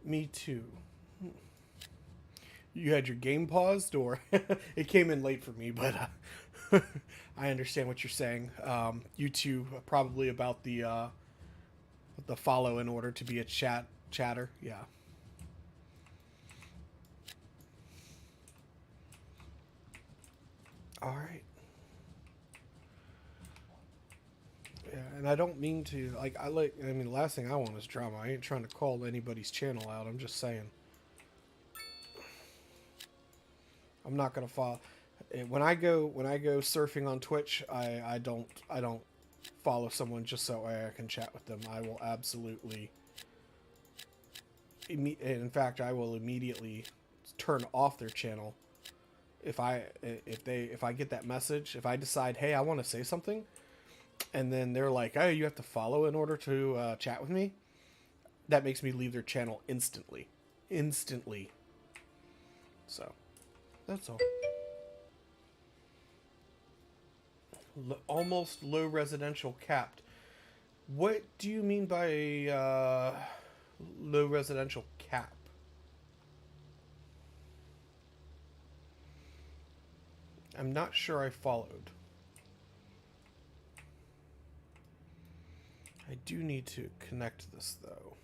Me too. You had your game paused, or it came in late for me, but I understand what you're saying. You two probably about the follow in order to be a chatter. Yeah. All right. Yeah, and I don't mean to the last thing I want is drama. I ain't trying to call anybody's channel out. I'm just saying. I'm not gonna follow. When I go surfing on Twitch, I don't follow someone just so I can chat with them. I will absolutely. In fact, I will immediately turn off their channel if I get that message. If I decide, hey, I want to say something, and then they're like, oh, you have to follow in order to chat with me, that makes me leave their channel instantly. So, that's all. Almost low residential capped. What do you mean by low residential cap? I'm not sure I followed. I do need to connect this, though.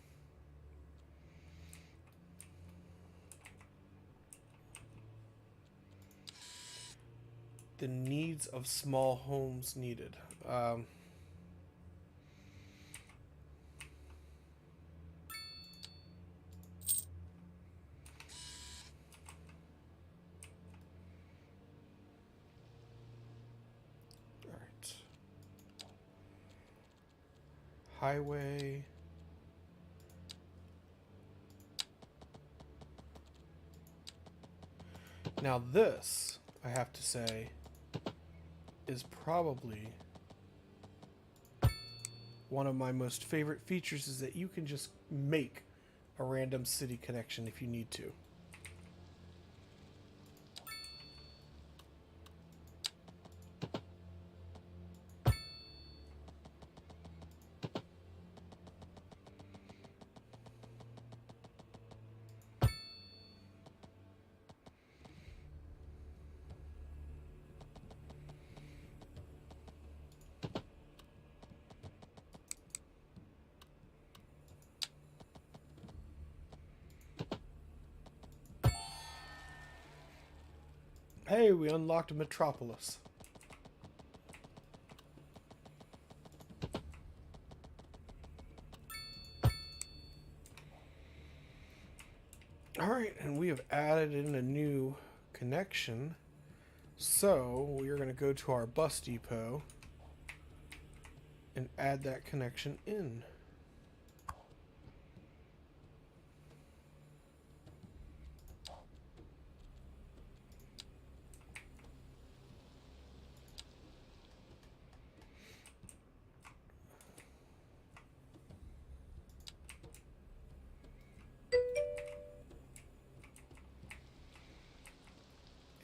The needs of small homes needed. Alright. Highway. Now this, I have to say, is probably one of my most favorite features, is that you can just make a random city connection if you need to. Hey, we unlocked Metropolis. Alright, and we have added in a new connection. So, we are going to go to our bus depot and add that connection in.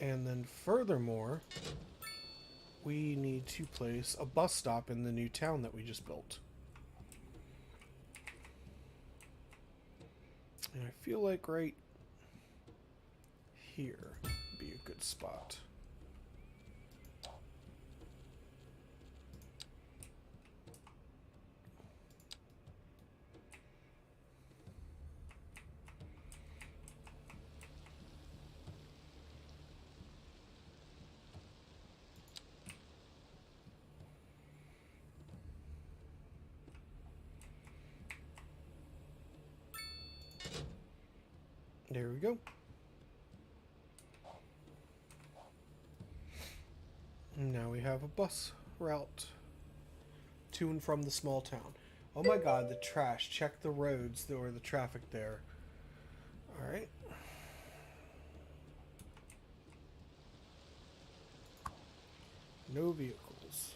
And then furthermore, we need to place a bus stop in the new town that we just built. And I feel like right here would be a good spot. There we go. And now we have a bus route to and from the small town. Oh my god, the trash. Check the roads or the traffic there. Alright. No vehicles.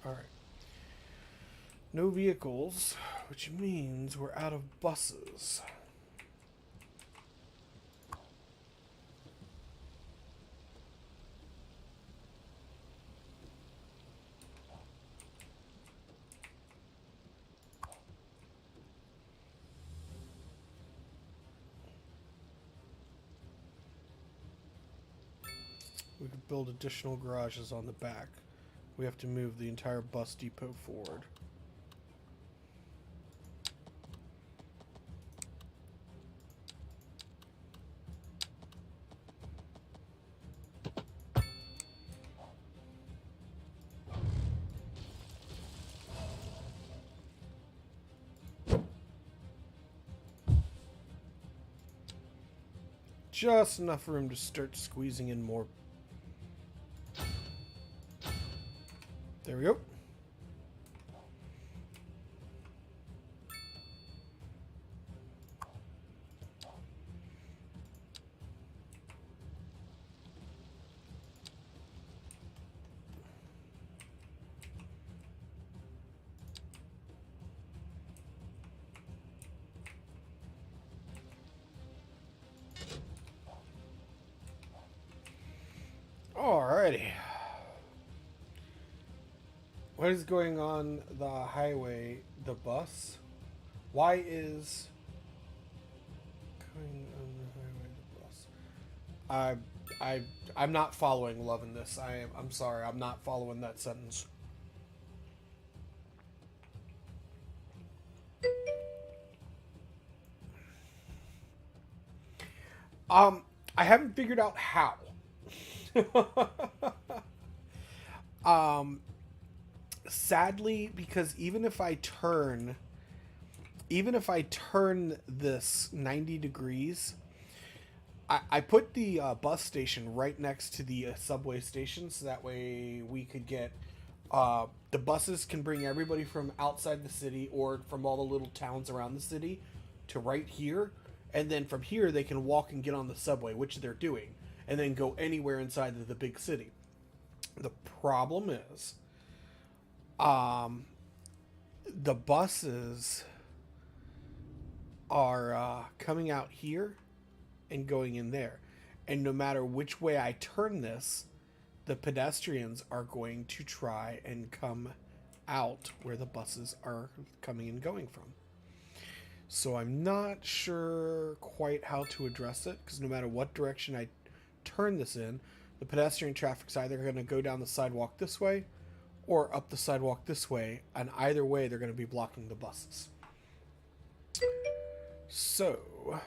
Alright. No vehicles, which means we're out of buses. We could build additional garages on the back. We have to move the entire bus depot forward. Just enough room to start squeezing in more. There we go. Alrighty. What is going on the highway? The bus? Why is going on the highway the bus? I'm not following love in this. I'm sorry. I'm not following that sentence. I haven't figured out how. Sadly, because even if I turn even if I turn this 90 degrees, I put the bus station right next to the subway station, so that way we could get the buses can bring everybody from outside the city or from all the little towns around the city to right here, and then from here they can walk and get on the subway, which they're doing, and then go anywhere inside of the big city. The problem is, the buses are coming out here and going in there. And no matter which way I turn this, the pedestrians are going to try and come out where the buses are coming and going from. So I'm not sure quite how to address it, because no matter what direction I turn this in, the pedestrian traffic's either going to go down the sidewalk this way or up the sidewalk this way, and either way they're going to be blocking the buses. So,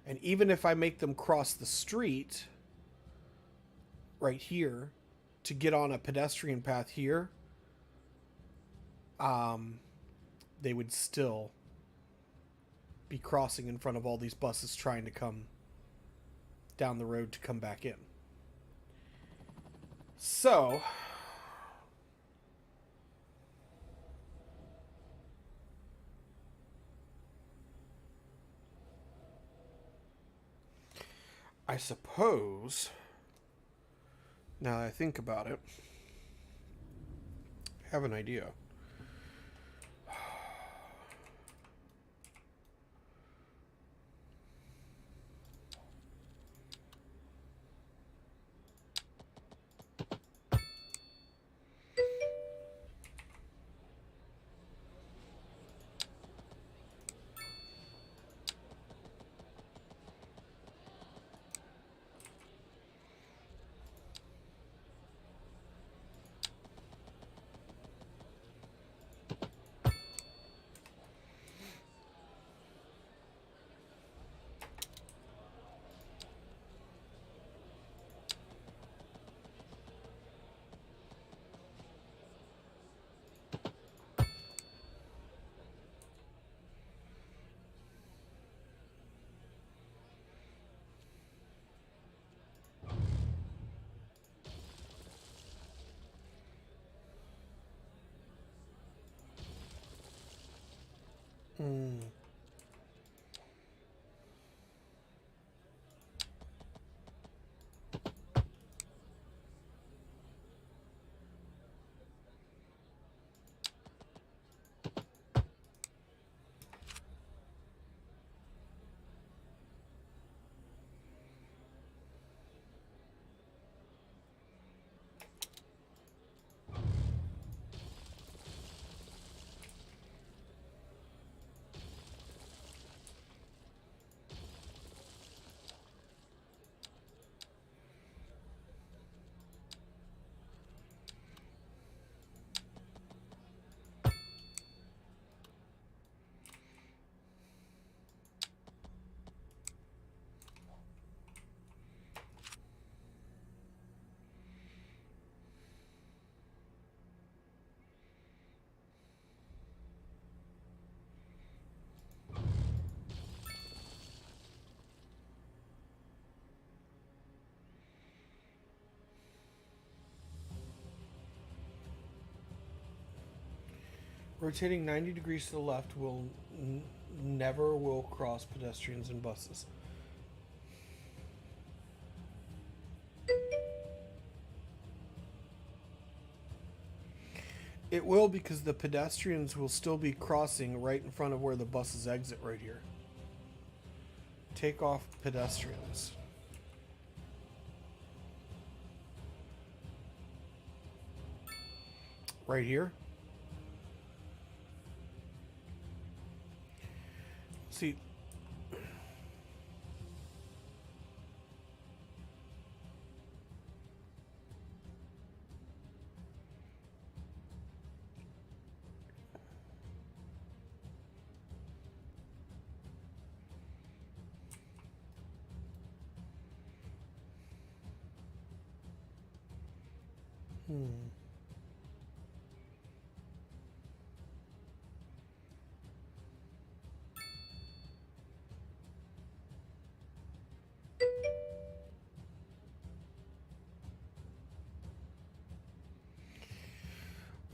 and even if I make them cross the street right here to get on a pedestrian path here, they would still be crossing in front of all these buses trying to come down the road to come back in. So, I suppose, now that I think about it, I have an idea. Hmm. Rotating 90 degrees to the left will never will cross pedestrians and buses. It will, because the pedestrians will still be crossing right in front of where the buses exit right here. Take off pedestrians. Right here. See,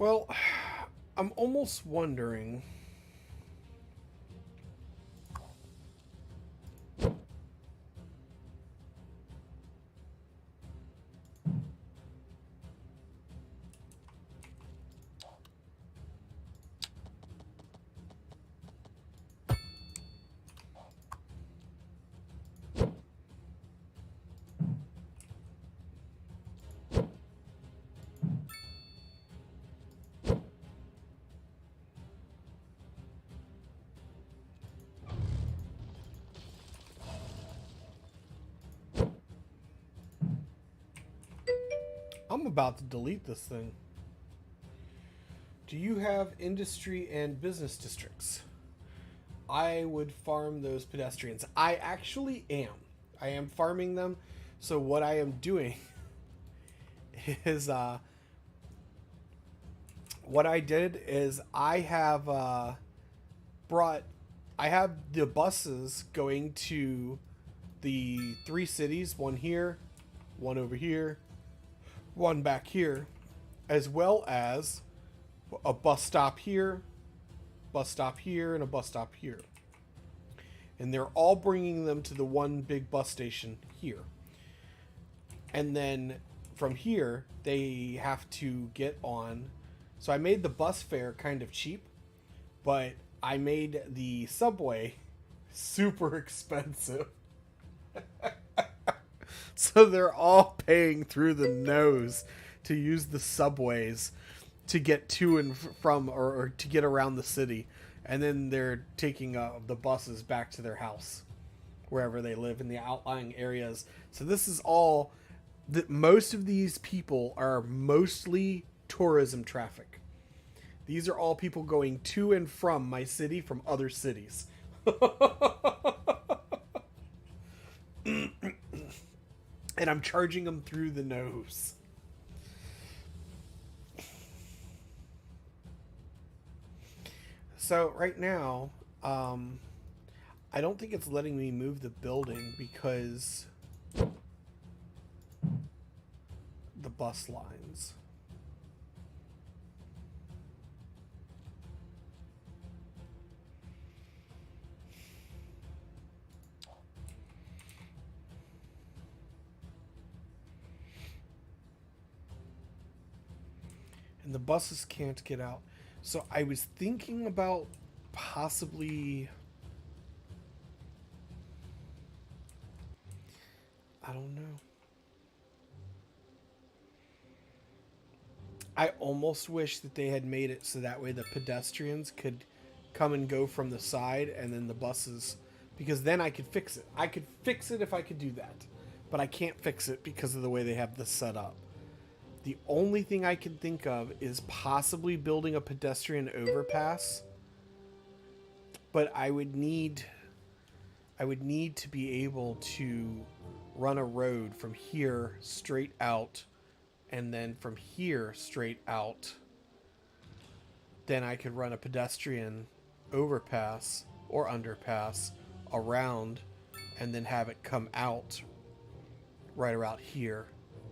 Well, I'm almost wondering. I'm about to delete this thing. Do you have industry and business districts? I would farm those pedestrians. I actually am. I am farming them. So what I am doing is what I did is I have I have the buses going to the 3 cities, one here, one over here, one back here, as well as a bus stop here, and a bus stop here. And they're all bringing them to the one big bus station here. And then from here, they have to get on. So I made the bus fare kind of cheap, but I made the subway super expensive. So they're all paying through the nose to use the subways to get to and from or to get around the city. And then they're taking the buses back to their house, wherever they live in the outlying areas. So this is all that most of these people are mostly tourism traffic. These are all people going to and from my city from other cities. And I'm charging them through the nose. So right now, I don't think it's letting me move the building because the bus lines. And the buses can't get out. So I was thinking about possibly, I don't know. I almost wish that they had made it so that way the pedestrians could come and go from the side and then the buses, because then I could fix it. I could fix it if I could do that, but I can't fix it because of the way they have this set up. The only thing I can think of is possibly building a pedestrian overpass, but I would need to be able to run a road from here straight out, and then from here straight out. Then I could run a pedestrian overpass or underpass around, and then have it come out right around here,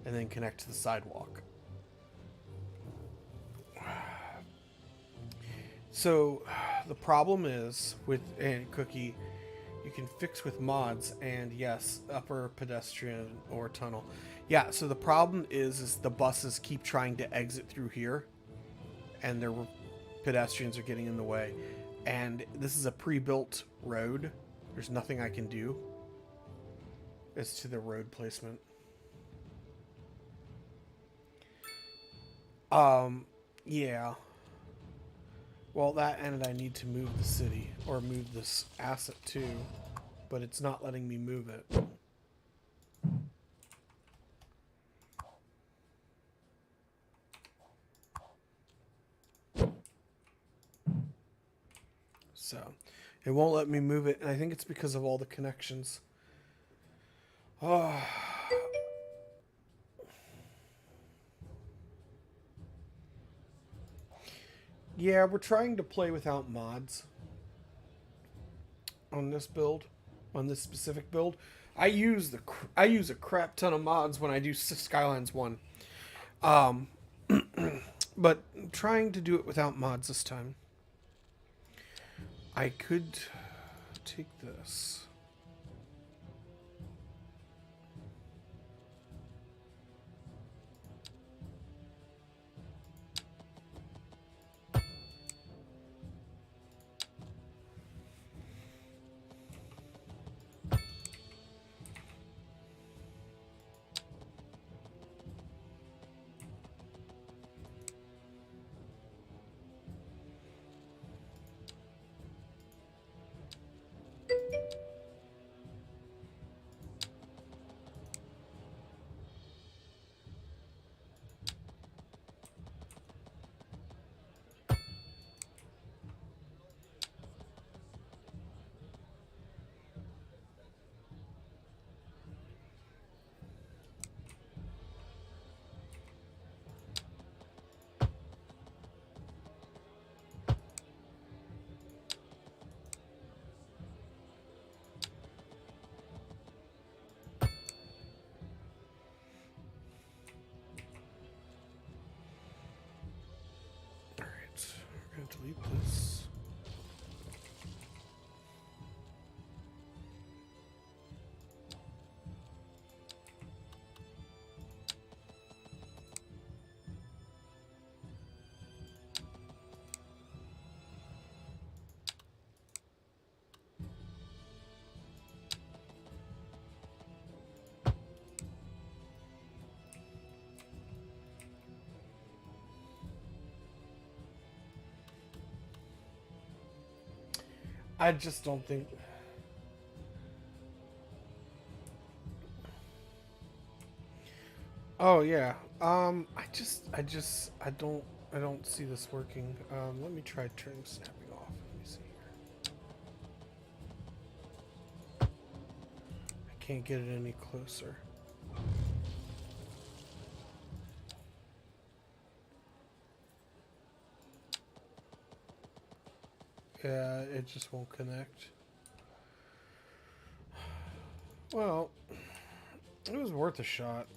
and then connect to the sidewalk. So the problem is with Cookie, you can fix with mods, and yes, upper pedestrian or tunnel. Yeah, so the problem is the buses keep trying to exit through here, and their pedestrians are getting in the way. And this is a pre-built road. There's nothing I can do as to the road placement. Yeah. Well, that and I need to move the city, or move this asset too, but it's not letting me move it. So, it won't let me move it, and I think it's because of all the connections. Oh. Yeah, we're trying to play without mods on this build, on this specific build. I use a crap ton of mods when I do Skylines 1. But I'm trying to do it without mods this time. I could take this. We're going to delete this. I just don't think. Oh yeah. I don't see this working. Let me try turning snapping off. Let me see here. I can't get it any closer. Yeah, it just won't connect. Well, it was worth a shot.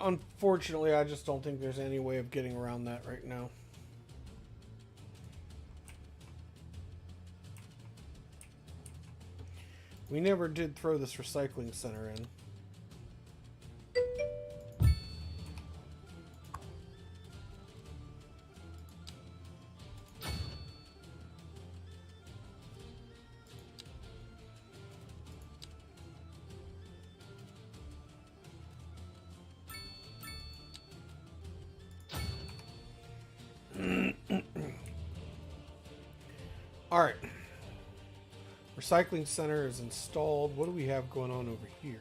Unfortunately, I just don't think there's any way of getting around that right now. We never did throw this recycling center in. All right. Recycling center is installed. What do we have going on over here?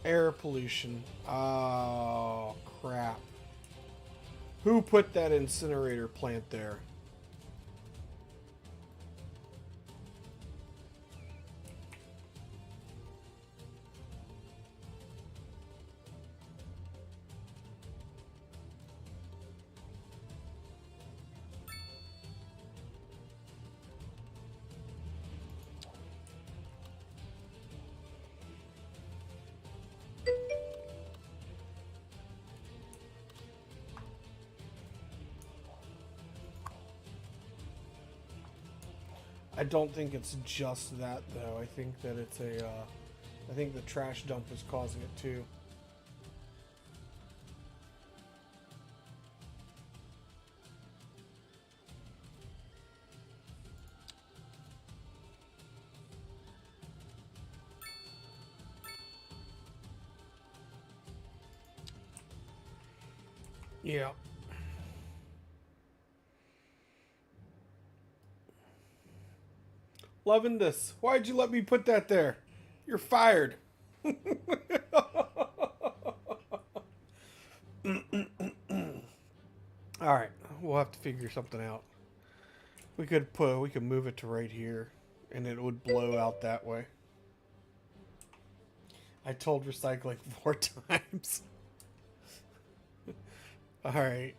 Air pollution. Oh, crap. Who put that incinerator plant there? I don't think it's just that, though. I think that it's a, I think the trash dump is causing it, too. Yeah. Loving this. Why'd you let me put that there? You're fired. Alright, we'll have to figure something out. We could move it to right here, and it would blow out that way. I told recycling 4 times. Alright,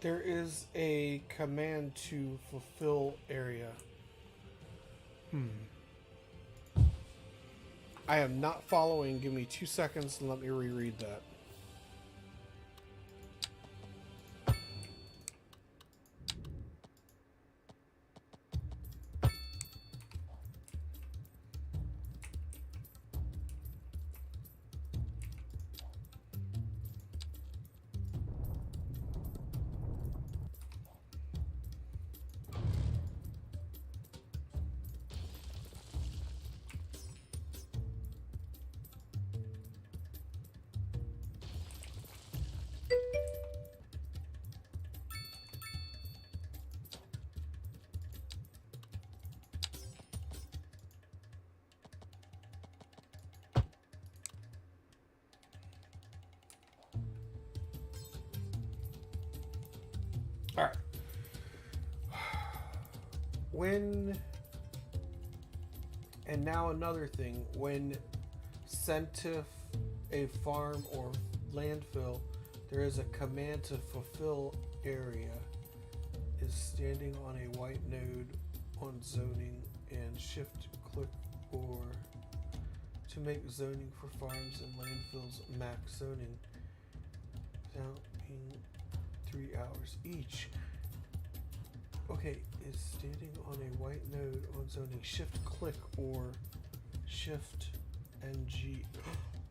there is a command to fulfill area. I am not following. Give me 2 seconds and let me reread that. All right. And now another thing, when sent to a farm or landfill, there is a command to fulfill area is standing on a white node on zoning and shift click or to make zoning for farms and landfills max zoning without being 3 hours each. Okay, is standing on a white node on zoning. Shift click or shift NG.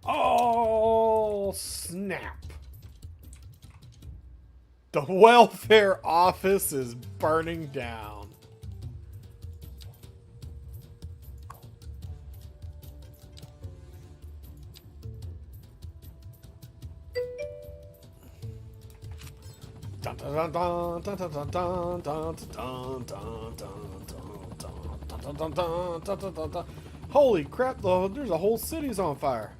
Oh, snap. The welfare office is burning down. Holy crap, there's a whole city's on fire.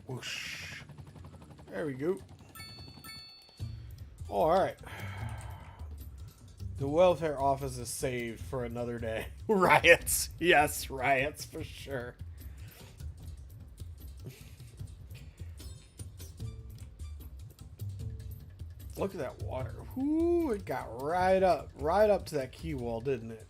Whoosh. There we go. All right. The welfare office is saved for another day. Riots. Yes, riots for sure. Look at that water. Ooh, it got right up to that key wall, didn't it?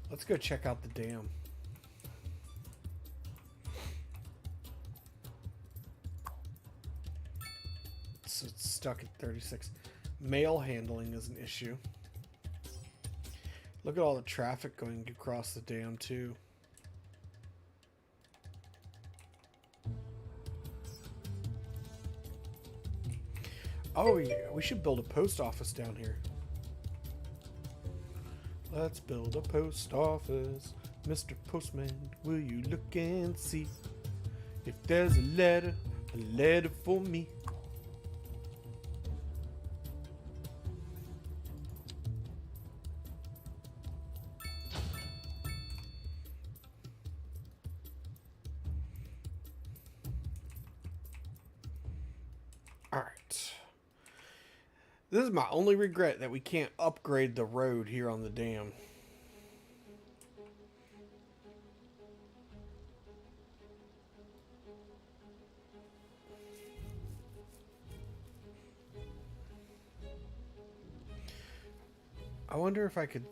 Let's go check out the dam. So it's stuck at 36. Mail handling is an issue. Look at all the traffic going across the dam too. Oh yeah, we should build a post office down here. Let's build a post office. Mr. Postman, will you look and see if there's a letter for me? Alright. This is my only regret, that we can't upgrade the road here on the dam. I wonder if I could...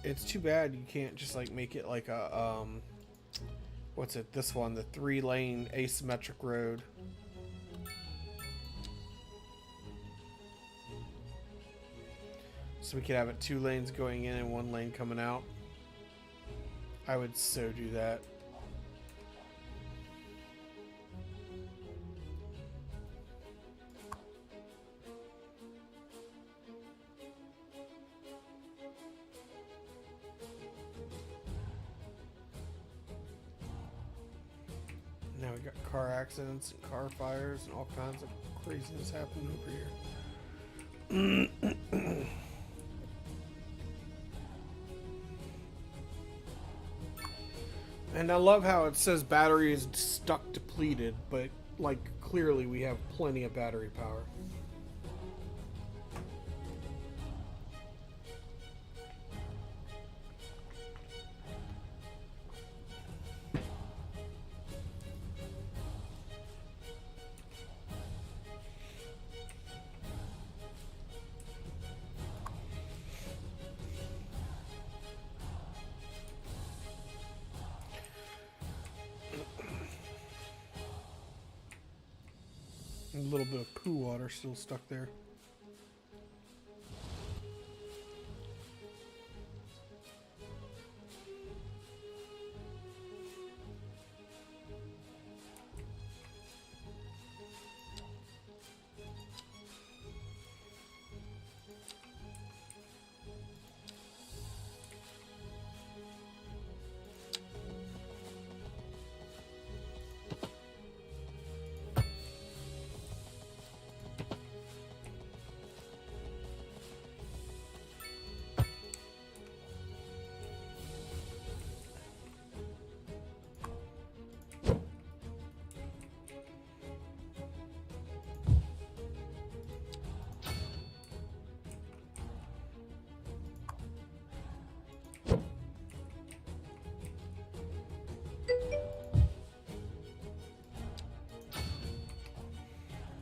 It's too bad you can't just like make it like a what's it, this one, the 3-lane asymmetric road. So we could have it 2 lanes going in and 1 lane coming out. I would so do that. Now we got car accidents and car fires and all kinds of craziness happening over here. And I love how it says battery is stuck depleted, but like clearly we have plenty of battery power. A little bit of poo water still stuck there.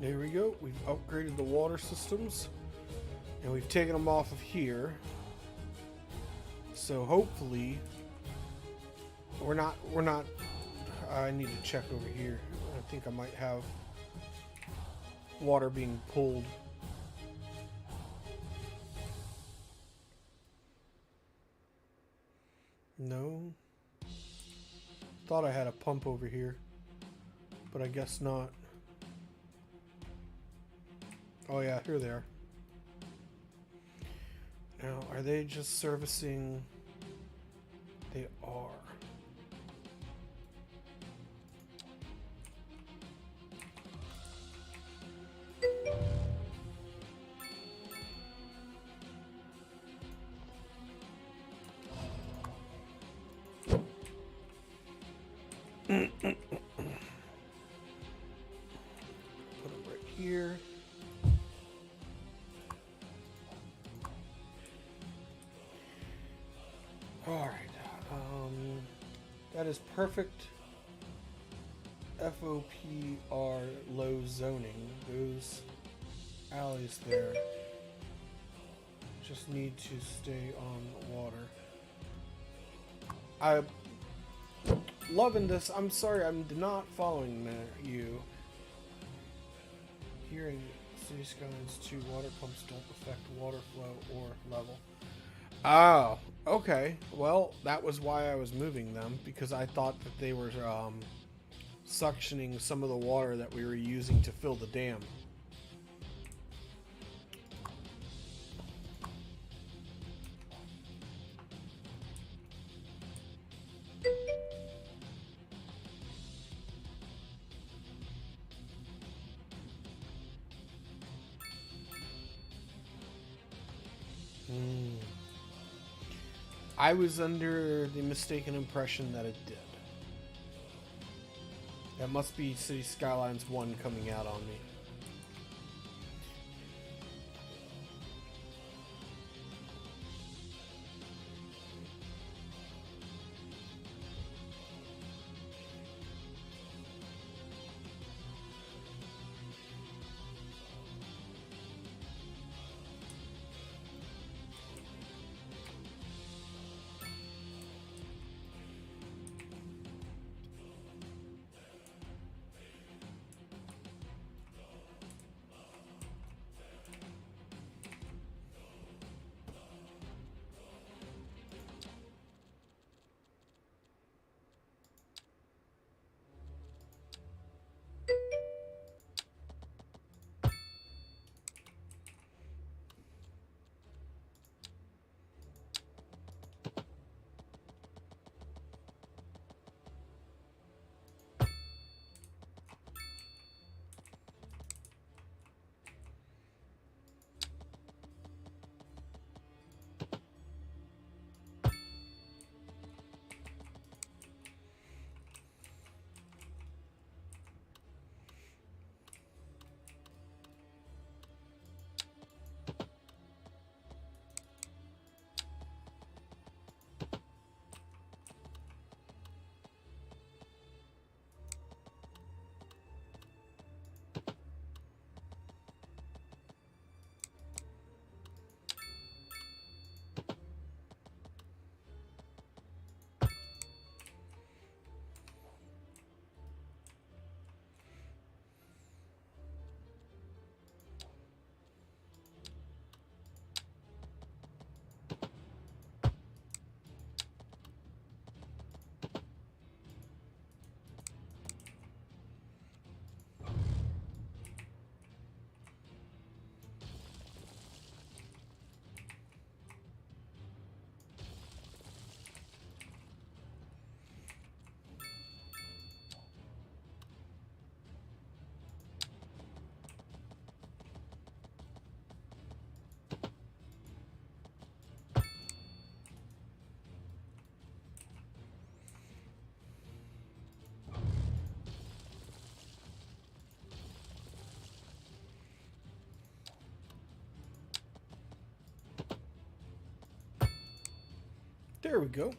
There we go. We've upgraded the water systems and we've taken them off of here. So hopefully we're not I need to check over here. I think I might have water being pulled. No. Thought I had a pump over here, but I guess not. Oh yeah, here they are. Now, are they just servicing? They are. them right here. Alright. That is perfect FOPR low zoning. Those alleys there just need to stay on water. I'm loving this. I'm sorry, I'm not following you. Here in Cities Skylines II, water pumps don't affect water flow or level. Oh, okay. Well, that was why I was moving them, because I thought that they were suctioning some of the water that we were using to fill the dam. I was under the mistaken impression that it did. That must be Cities Skylines 1 coming out on me. There we go.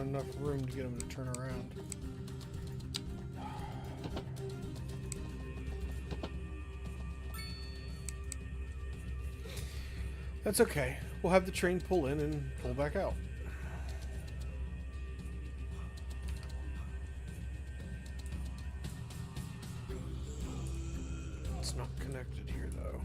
not enough room to get them to turn around. That's okay. We'll have the train pull in and pull back out. It's not connected here, though.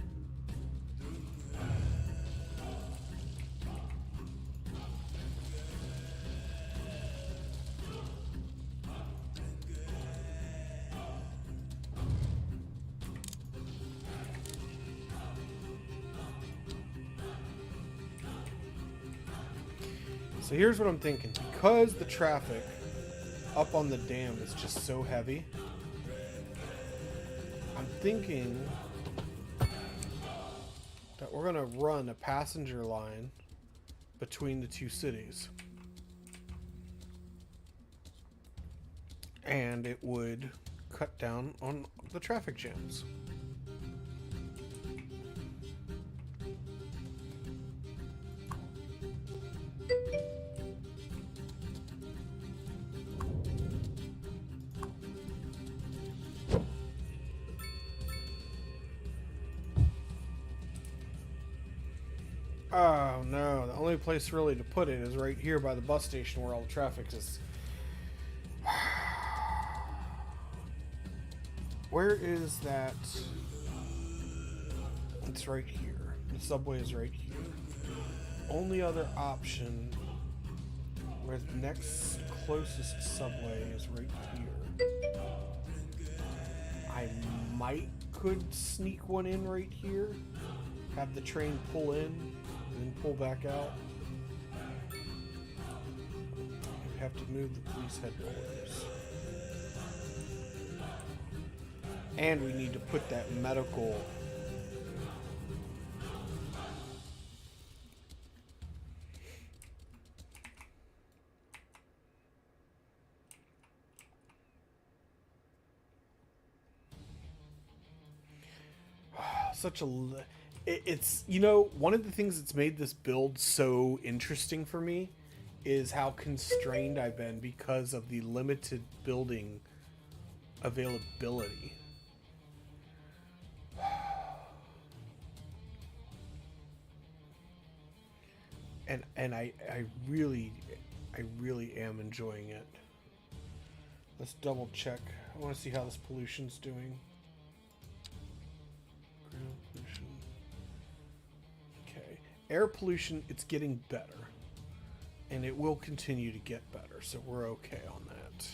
So here's what I'm thinking. Because the traffic up on the dam is just so heavy, I'm thinking that we're going to run a passenger line between the two cities. And it would cut down on the traffic jams. Oh no, the only place really to put it is right here by the bus station where all the traffic is. Where is that? It's right here. The subway is right here. Only other option where the next closest subway is right here. I could sneak one in right here, have the train pull in, and then pull back out. I'd have to move the police headquarters. And we need to put that medical it's, you know, one of the things that's made this build so interesting for me is how constrained I've been because of the limited building availability. And I really am enjoying it. Let's double check. I want to see how this pollution's doing. Ground pollution. Okay. Air pollution, it's getting better. And it will continue to get better, so we're okay on that.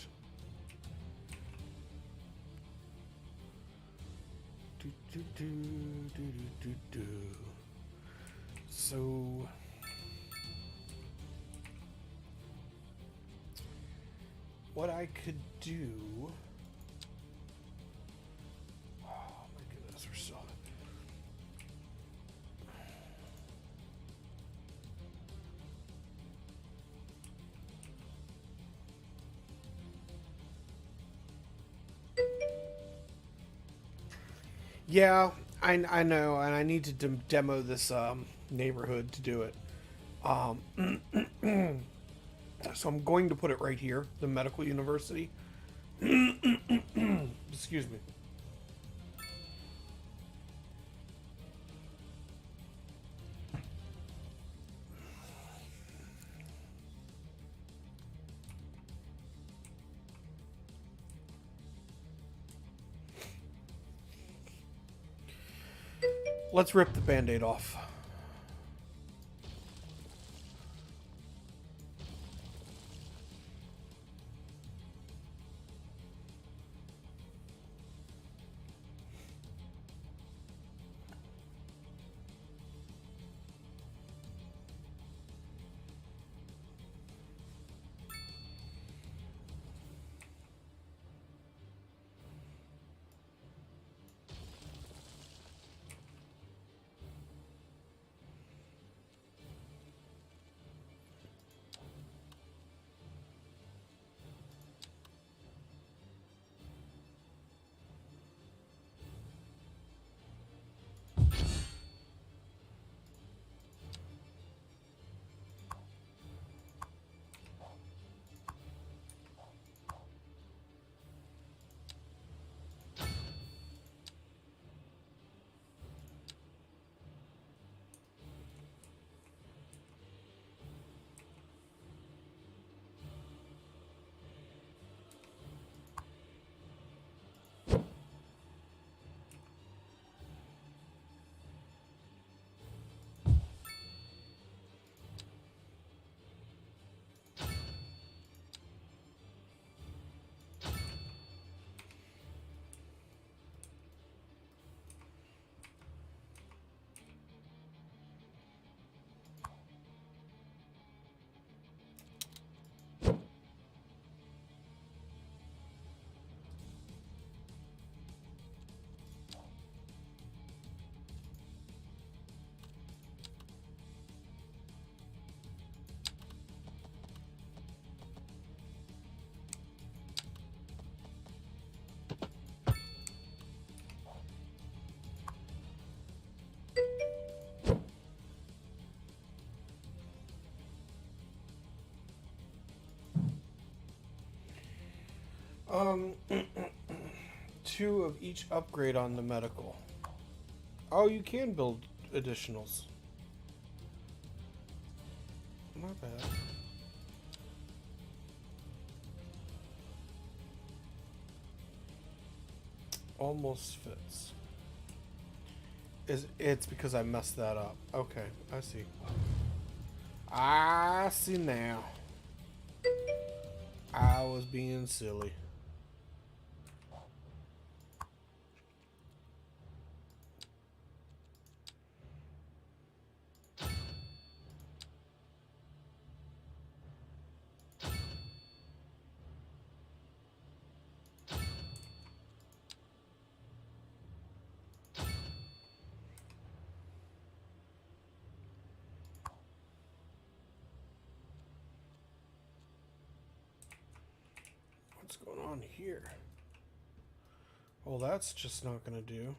So what I could do. Oh my goodness, we're so. Yeah, I know, and I need to demo this neighborhood to do it. So I'm going to put it right here, the medical university. Excuse me. Let's rip the Band-Aid off. Um, two of each upgrade on the medical. Oh, you can build additionals. Not bad. Almost fits. It's because I messed that up. Okay, I see. I see now. I was being silly. What's going on here? Well, that's just not gonna do.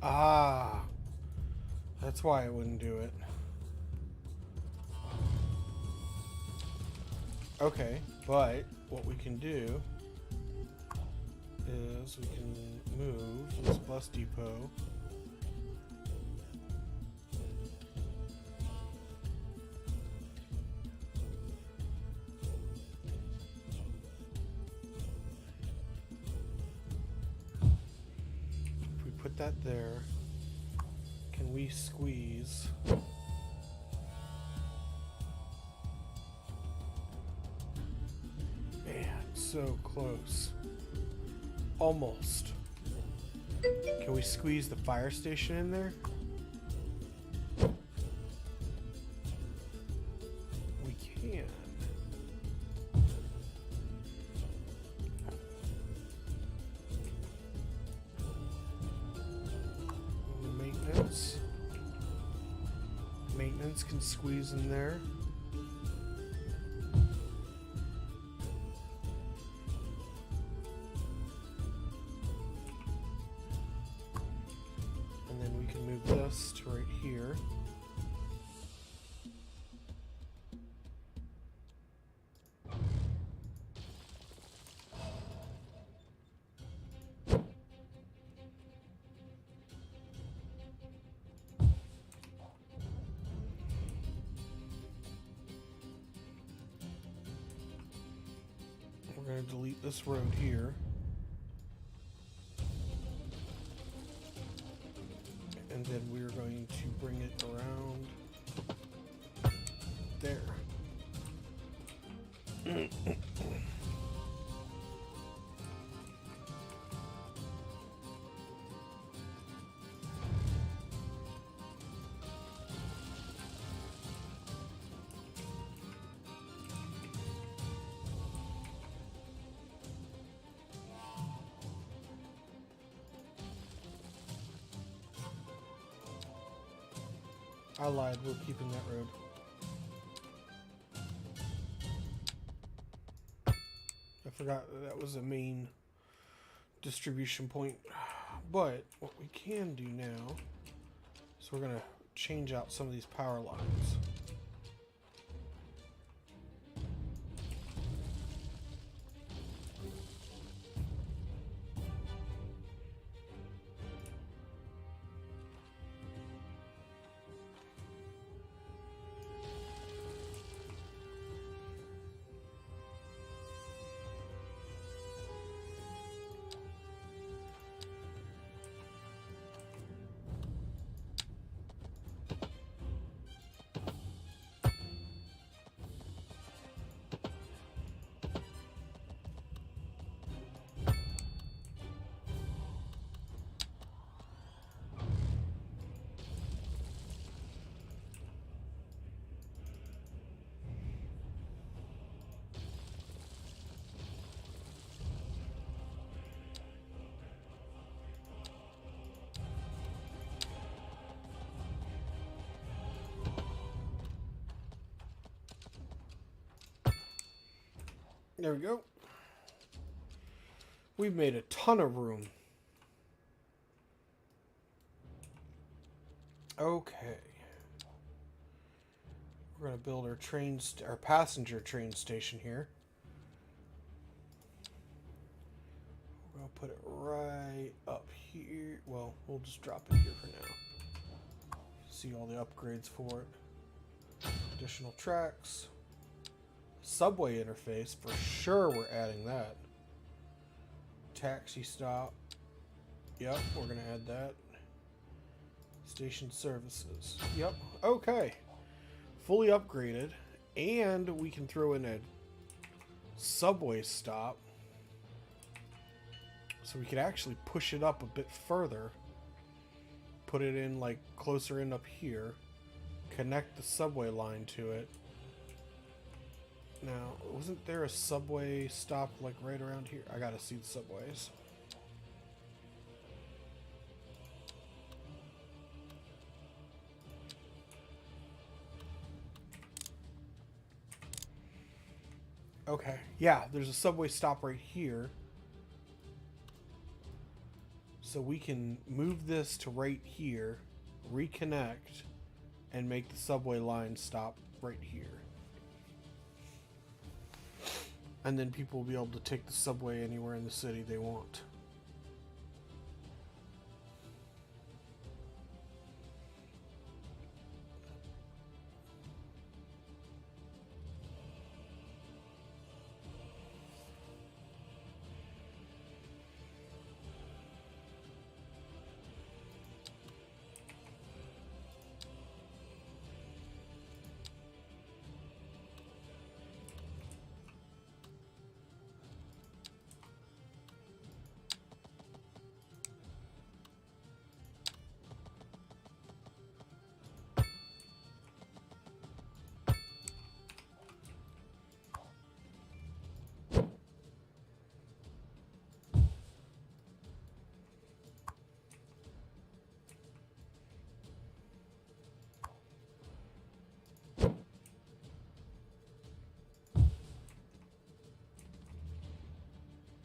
Ah, that's why I wouldn't do it. Okay, but what we can do is we can move this bus depot. If we put that there, can we squeeze? Man, so close. Almost. Can we squeeze the fire station in there? We can. Maintenance. Maintenance can squeeze in there. And then we can move this to right here. We're going to delete this road here. And then we're going to bring it around there. I lied, we're keeping that road. I forgot that was a main distribution point. But what we can do now is we're gonna change out some of these power lines. There we go. We've made a ton of room. Okay. We're going to build our passenger train station here. We're going to put it right up here. Well, we'll just drop it here for now. See all the upgrades for it. Additional tracks. Subway interface, for sure we're adding that. Taxi stop. Yep, we're going to add that. Station services. Yep, okay. Fully upgraded. And we can throw in a subway stop. So we could actually push it up a bit further. Put it in like closer in up here. Connect the subway line to it. Now, wasn't there a subway stop like right around here? I gotta see the subways. Okay, yeah, there's a subway stop right here. So we can move this to right here, reconnect, and make the subway line stop right here. And then people will be able to take the subway anywhere in the city they want.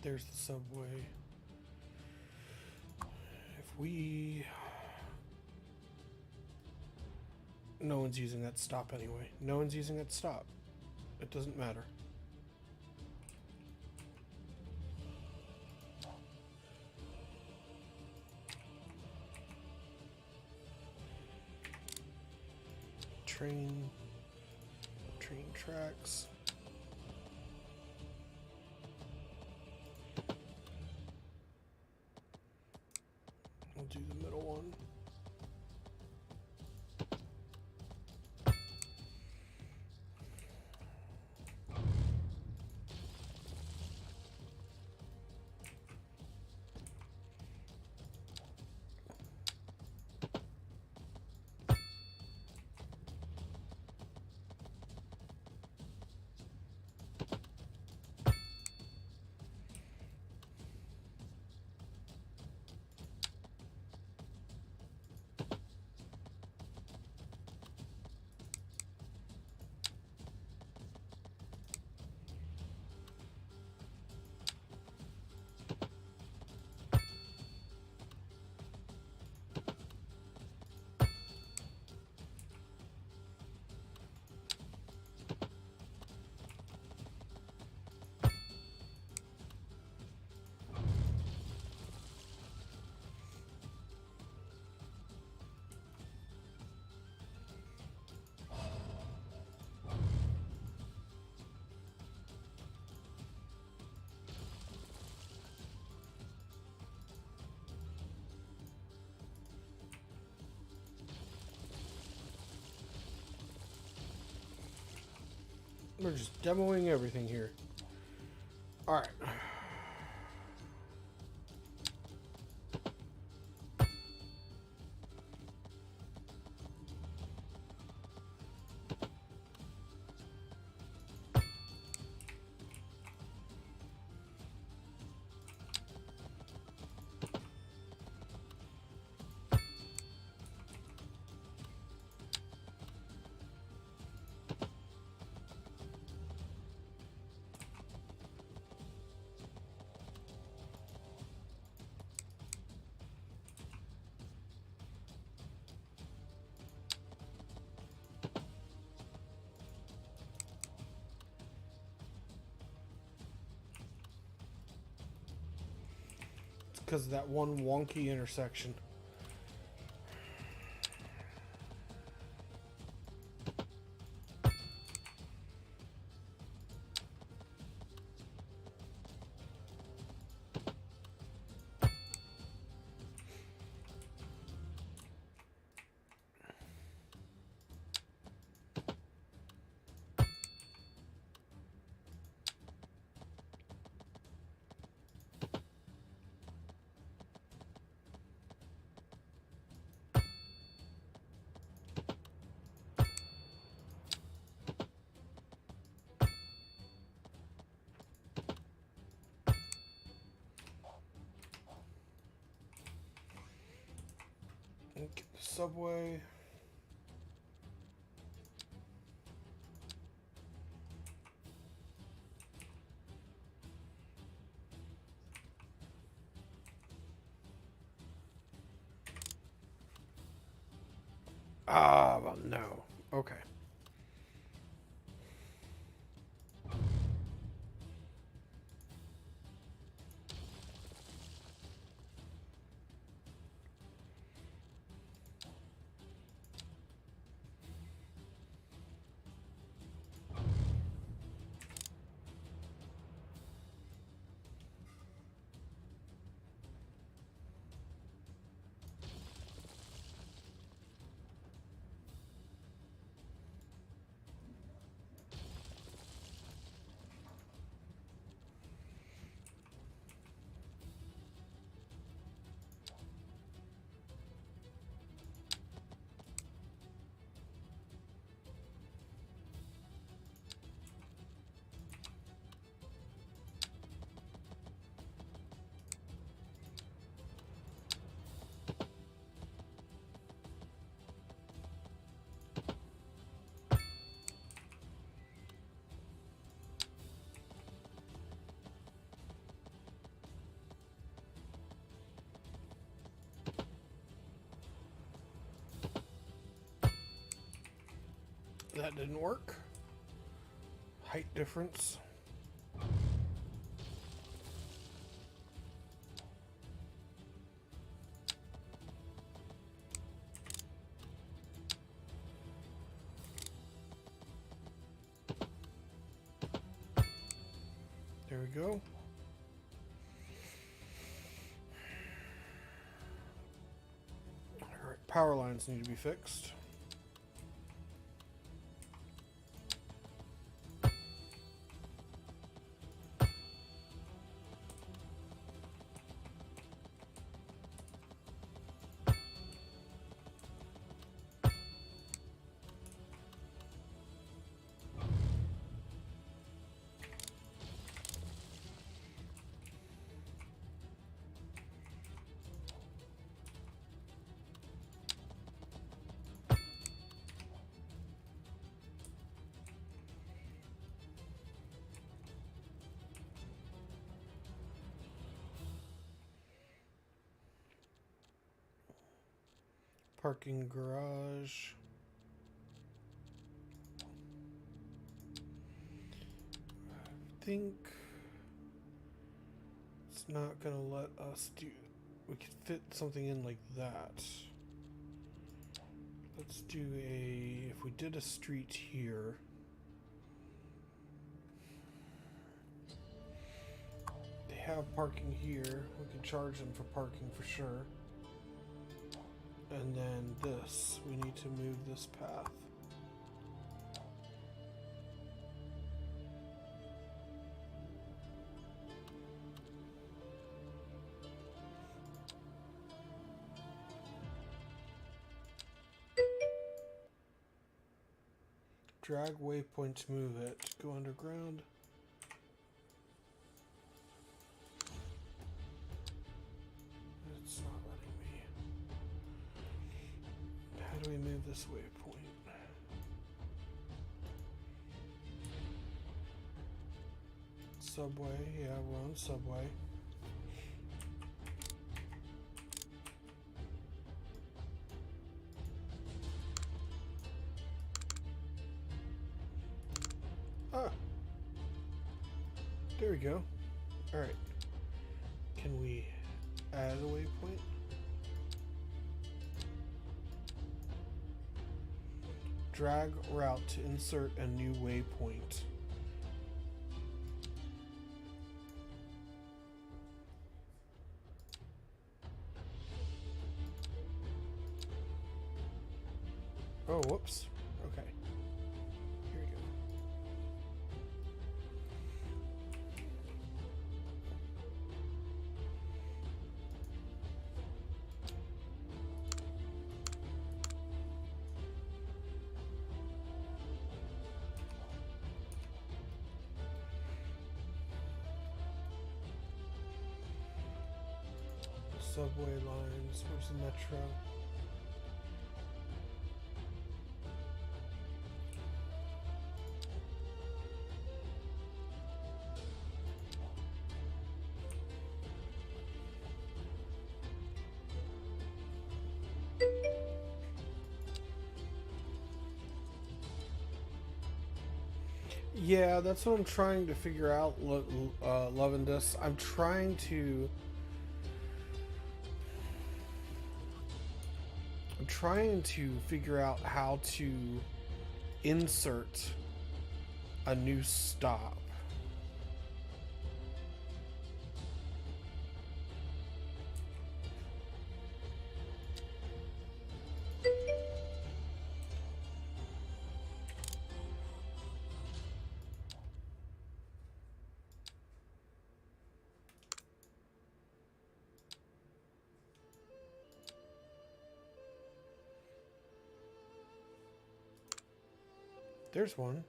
There's the subway. If we... No one's using that stop anyway. No one's using that stop. It doesn't matter. Train tracks. We'll do the middle one. We're just demoing everything here. Alright. because of that one wonky intersection. Get the subway. Ah, well, no. Okay. That didn't work. Height difference. There we go. All right, power lines need to be fixed. Parking garage. I think it's not gonna let us do. We could fit something in like that. Let's do a. If we did a street here. They have parking here. We could charge them for parking for sure. And then this, we need to move this path. Drag waypoint to move it. Go underground. It's not letting me. How do we move this waypoint? Subway, yeah, we're on subway. Ah, there we go. All right. Can we Add a waypoint. Drag route to insert a new waypoint. Oh, whoops. Okay. Here we go. Subway lines. Where's the metro? Yeah, that's what I'm trying to figure out, loving this. I'm trying to figure out how to insert a new stop. There's one.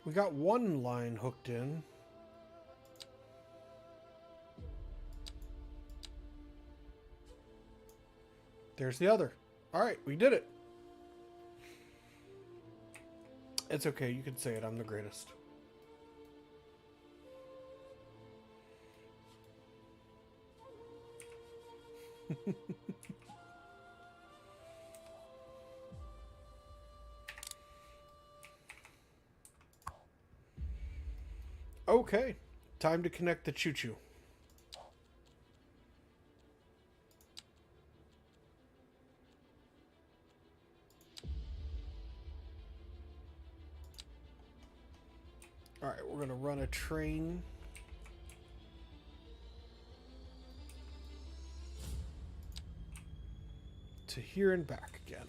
We got one line hooked in. There's the other. All right, we did it. It's okay, you can say it. I'm the greatest. Okay, time to connect the choo-choo. All right, we're gonna run a train. To here and back again.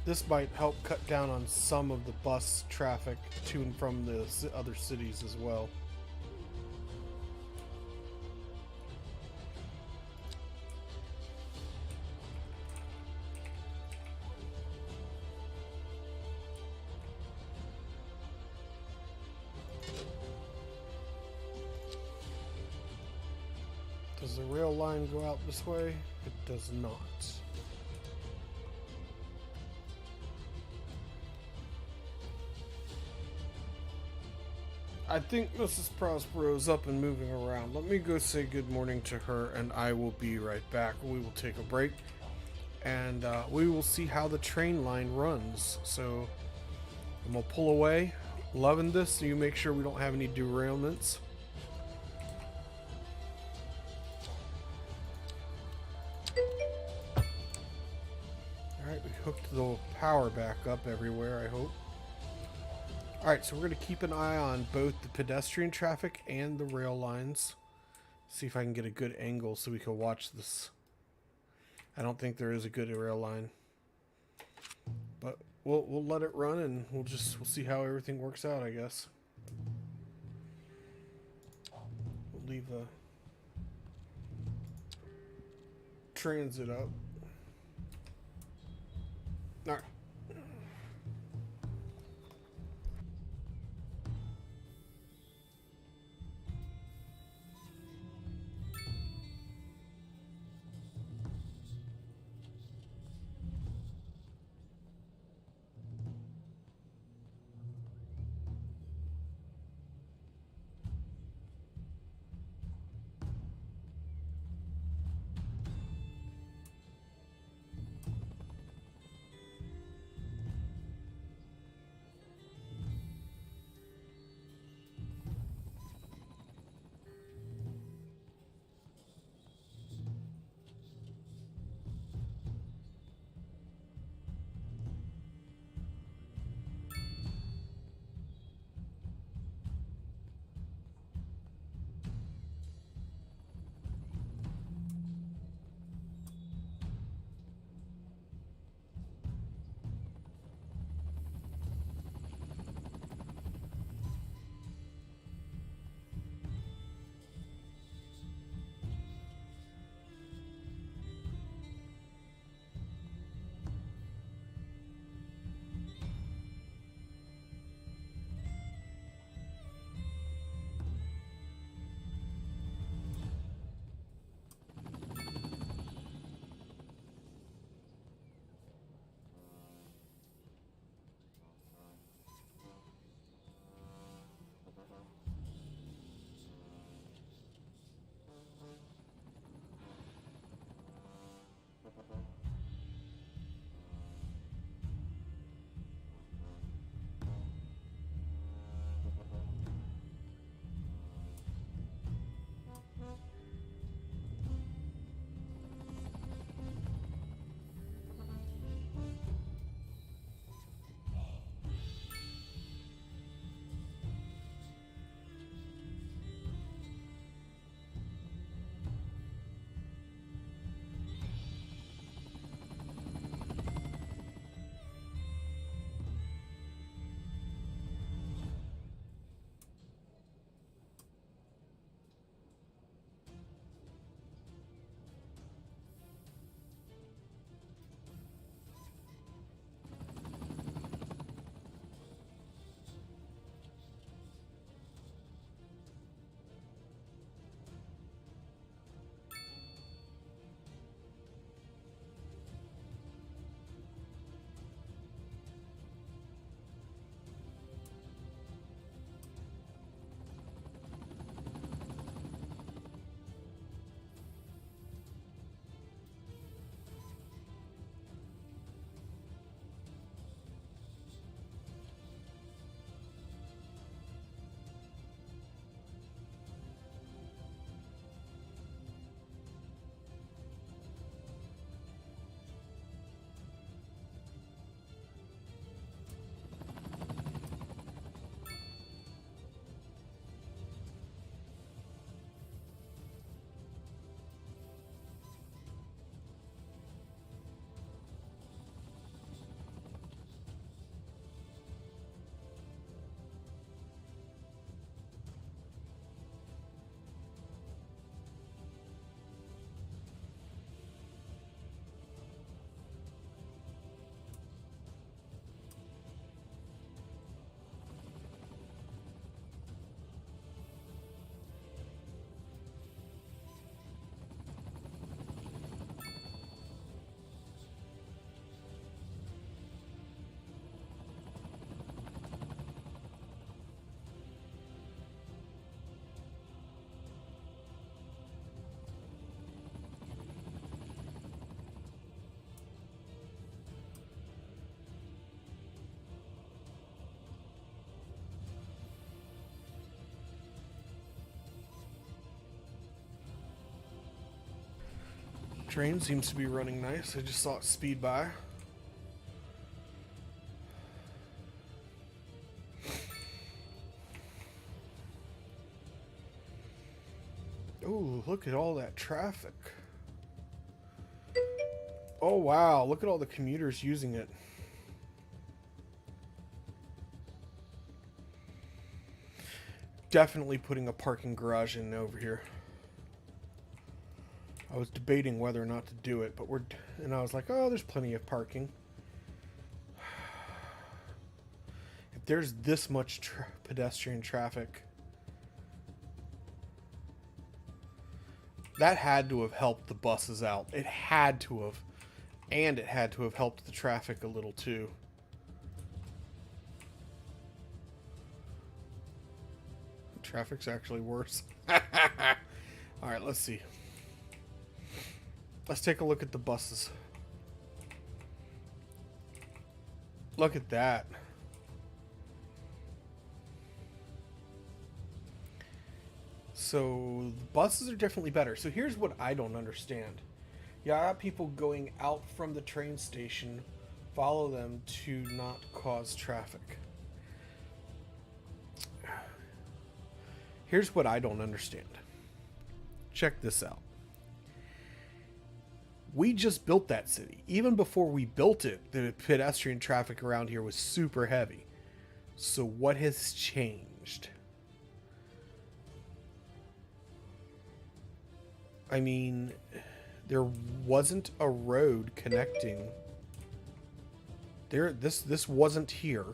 This might help cut down on some of the bus traffic to and from the other cities as well. Does the rail line go out this way? It does not. I think Mrs. Prospero's up and moving around. Let me go say good morning to her, and I will be right back. We will take a break, and we will see how the train line runs. So I'm gonna pull away. Loving this, so you make sure we don't have any derailments. Alright, we hooked the power back up everywhere, I hope. Alright, so we're going to keep an eye on both the pedestrian traffic and the rail lines. See if I can get a good angle so we can watch this. I don't think there is a good rail line. But we'll let it run, and we'll see how everything works out, I guess. We'll leave the transit up. Alright. Train seems to be running nice. I just saw it speed by. Oh, look at all that traffic. Oh, wow. Look at all the commuters using it. Definitely putting a parking garage in over here. I was debating whether or not to do it, but and I was like, oh, there's plenty of parking. If there's this much pedestrian traffic, that had to have helped the buses out. It had to have. And it had to have helped the traffic a little too. Traffic's actually worse. Alright, let's see. Let's take a look at the buses. Look at that. So, the buses are definitely better. So here's what I don't understand. Yeah, I got people going out from the train station, follow them to not cause traffic. Here's what I don't understand. Check this out. We just built that city. Even before we built it, the pedestrian traffic around here was super heavy. So what has changed? I mean, there wasn't a road connecting. This wasn't here.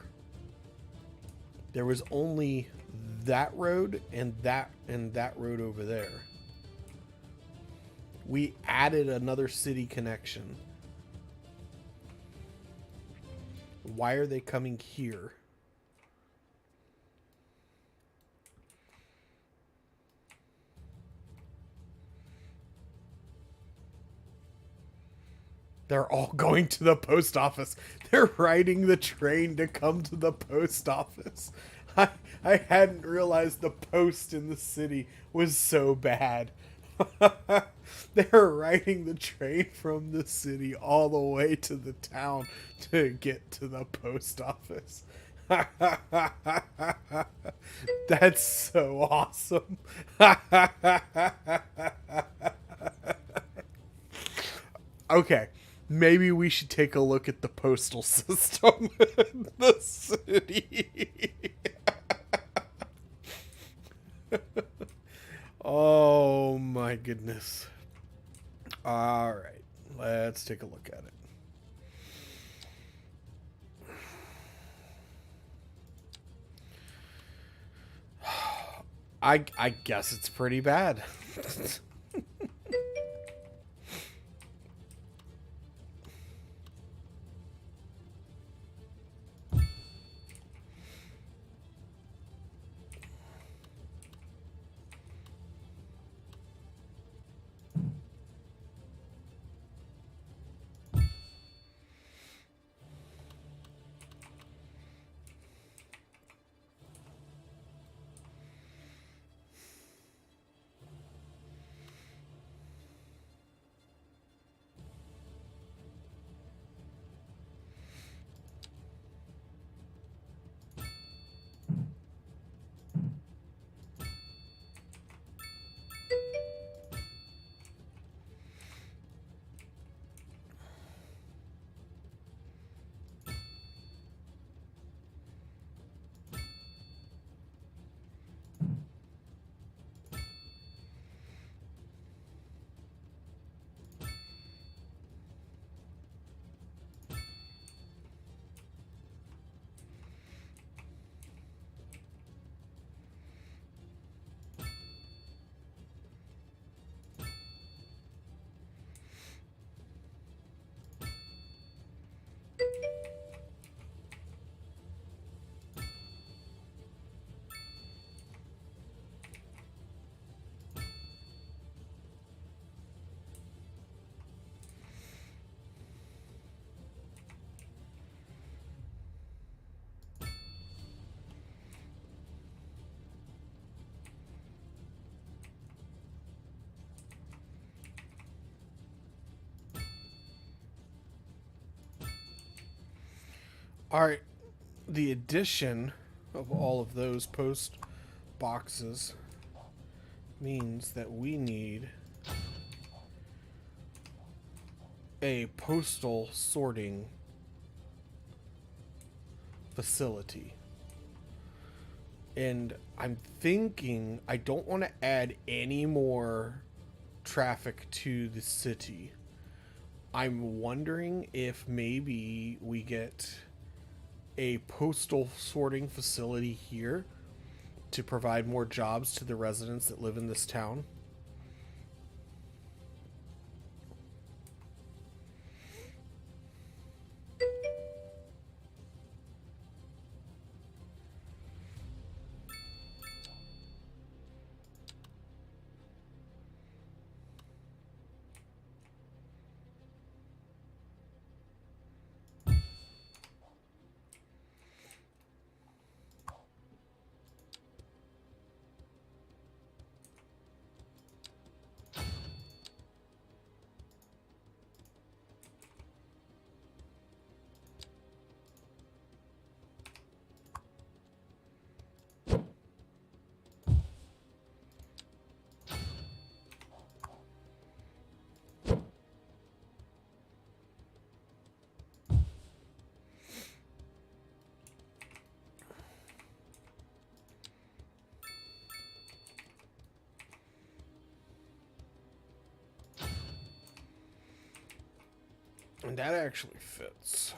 There was only that road and that road over there. We added another city connection. Why are they coming here? They're all going to the post office. They're riding the train to come to the post office. I hadn't realized the post in the city was so bad. They're riding the train from the city all the way to the town to get to the post office. That's so awesome. Okay, maybe we should take a look at the postal system in the city. Oh my goodness. All right, let's take a look at it. I guess it's pretty bad. All right, the addition of all of those post boxes means that we need a postal sorting facility. And I'm thinking I don't want to add any more traffic to the city. I'm wondering if maybe we get a postal sorting facility here to provide more jobs to the residents that live in this town. And that actually fits.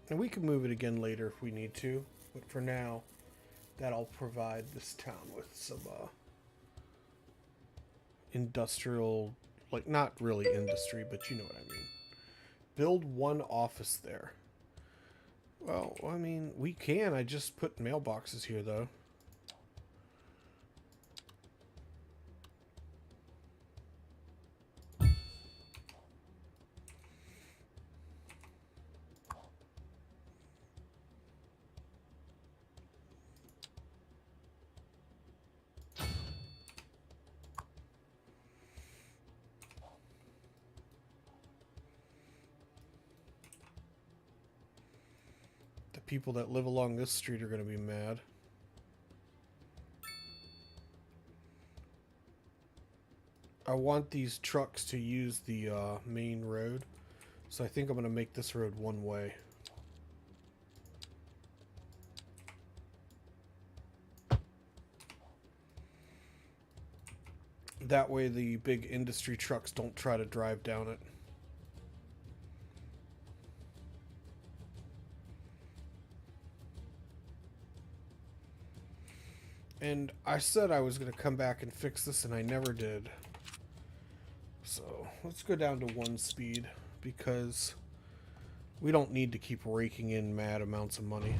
And we can move it again later if we need to. But for now, that'll provide this town with some industrial, like not really industry, but you know what I mean. Build one office there. Well, I mean, we can. I just put mailboxes here, though. People that live along this street are going to be mad. I want these trucks to use the main road, so I think I'm going to make this road one way. That way the big industry trucks don't try to drive down it. And I said I was going to come back and fix this, and I never did. So let's go down to 1 speed, because we don't need to keep raking in mad amounts of money.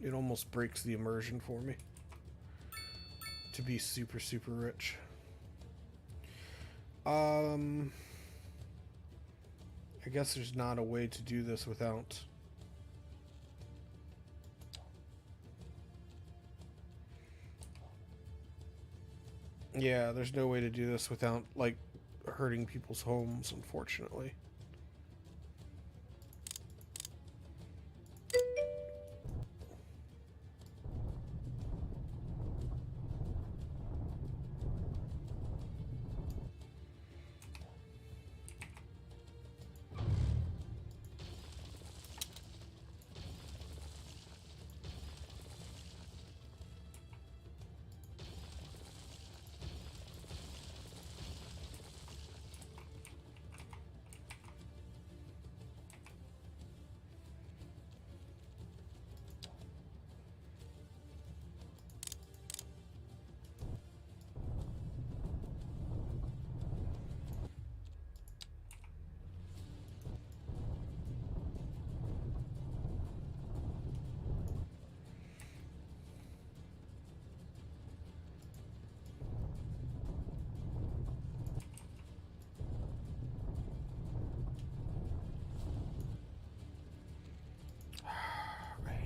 It almost breaks the immersion for me to be super, super rich. I guess there's not a way to do this without... Yeah, there's no way to do this without, like, hurting people's homes, unfortunately.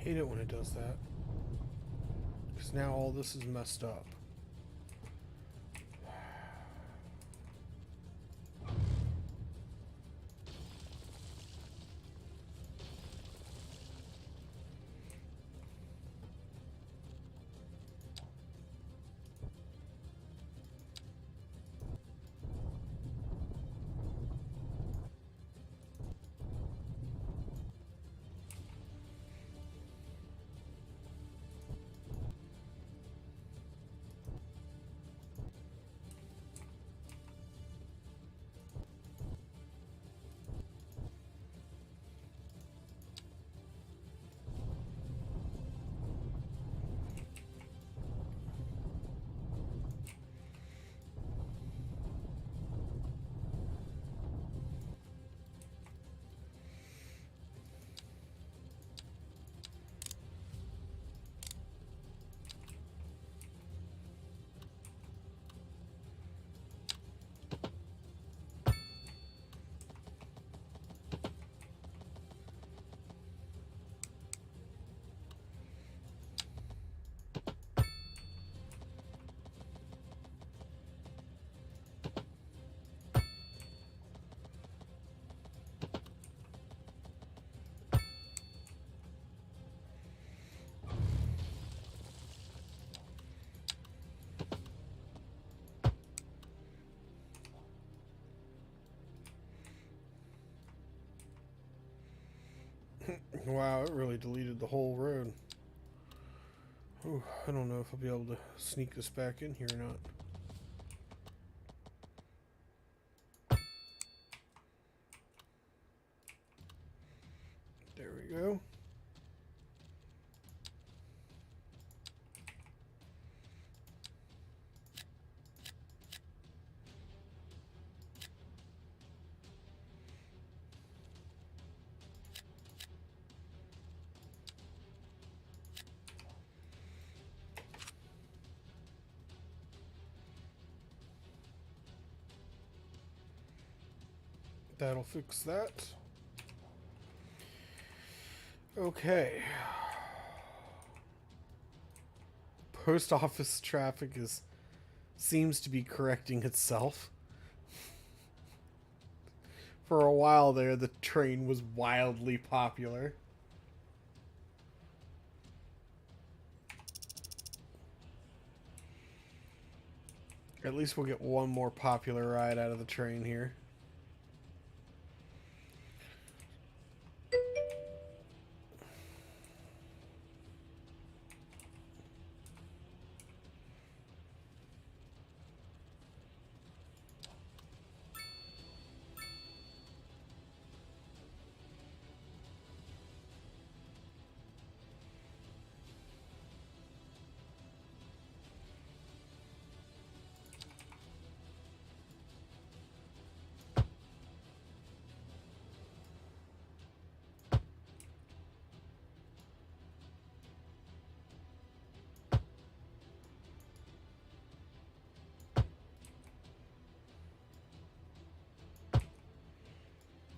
hate it when it does that. Because now all this is messed up. Wow, it really deleted the whole road. Ooh, I don't know if I'll be able to sneak this back in here or not. There we go. That'll fix that. Okay. Post office traffic seems to be correcting itself. For a while there, the train was wildly popular. At least we'll get one more popular ride out of the train here.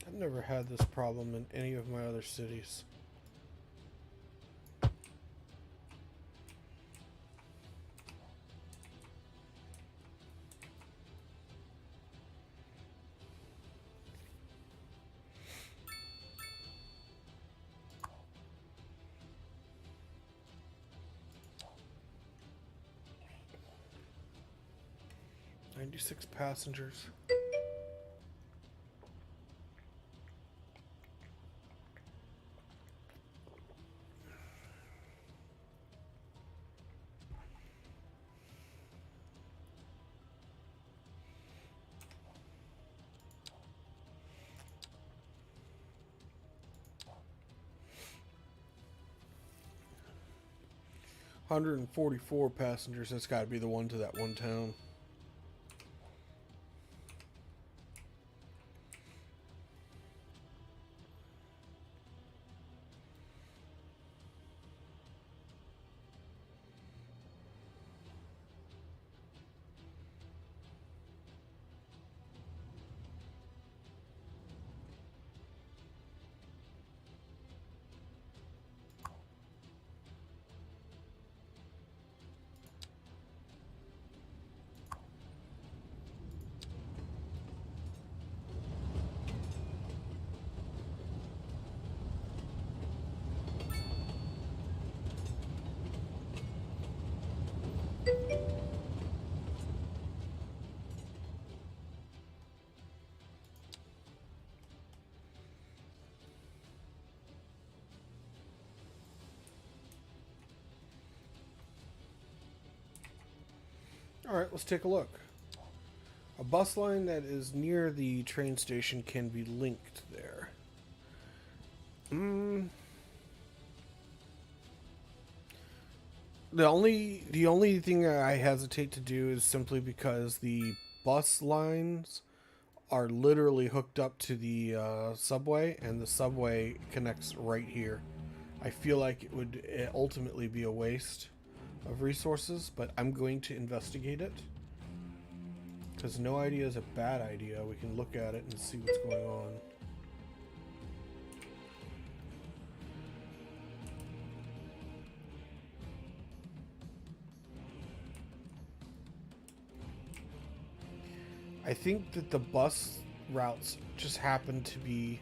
I've never had this problem in any of my other cities. "96 passengers. 144 passengers. That's got to be the one to that one town. All right, let's take a look. A bus line that is near the train station can be linked there. The only thing I hesitate to do is simply because the bus lines are literally hooked up to the subway, and the subway connects right here. I feel like it would ultimately be a waste of resources, but I'm going to investigate it. Because no idea is a bad idea. We can look at it and see what's going on. I think that the bus routes just happen to be...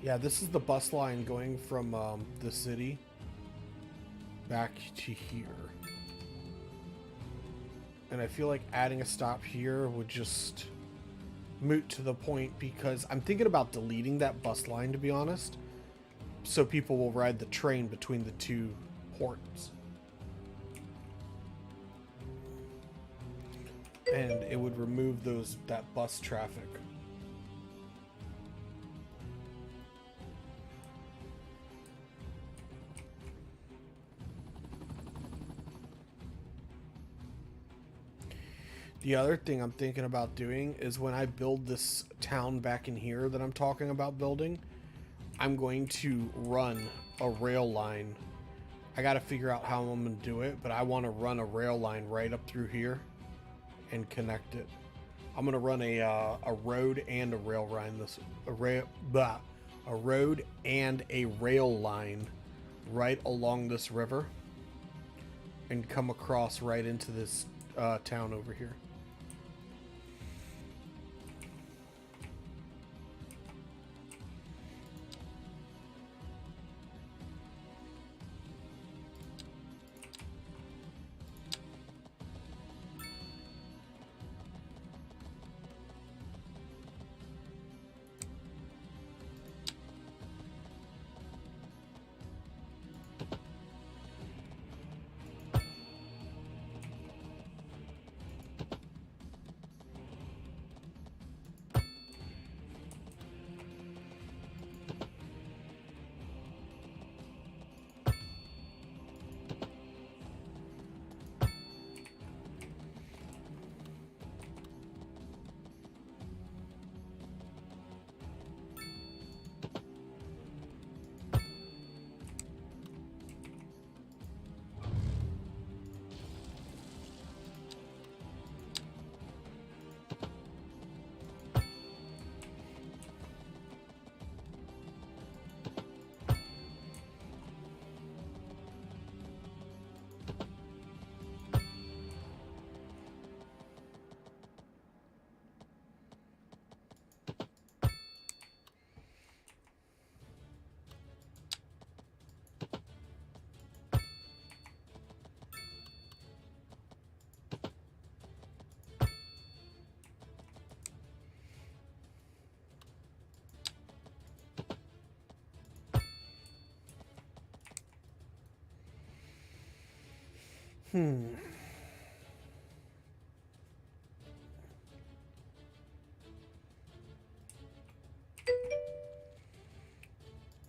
Yeah, this is the bus line going from the city back to here. And I feel like adding a stop here would just moot to the point, because I'm thinking about deleting that bus line, to be honest, so people will ride the train between the two ports. And it would remove that bus traffic. The other thing I'm thinking about doing is when I build this town back in here that I'm talking about building, I'm going to run a rail line. I got to figure out how I'm going to do it, but I want to run a rail line right up through here and connect it. I'm going to run a road and a rail line. A road and a rail line right along this river and come across right into this town over here.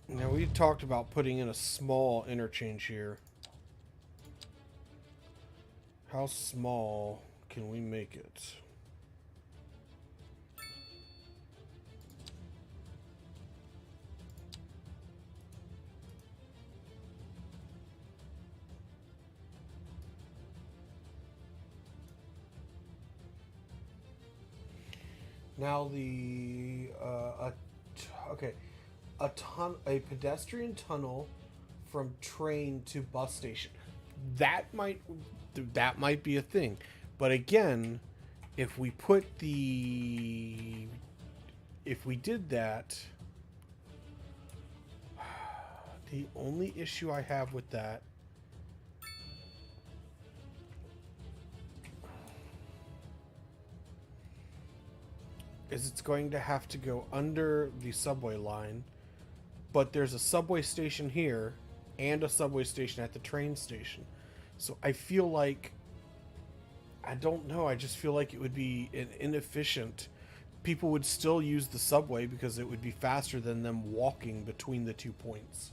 Now we talked about putting in a small interchange here. How small can we make it? Now a pedestrian tunnel from train to bus station. That might be a thing. But again, if we did that, the only issue I have with that is it's going to have to go under the subway line, but there's a subway station here and a subway station at the train station. So I feel like, I don't know, I just feel like it would be inefficient. People would still use the subway because it would be faster than them walking between the 2 points.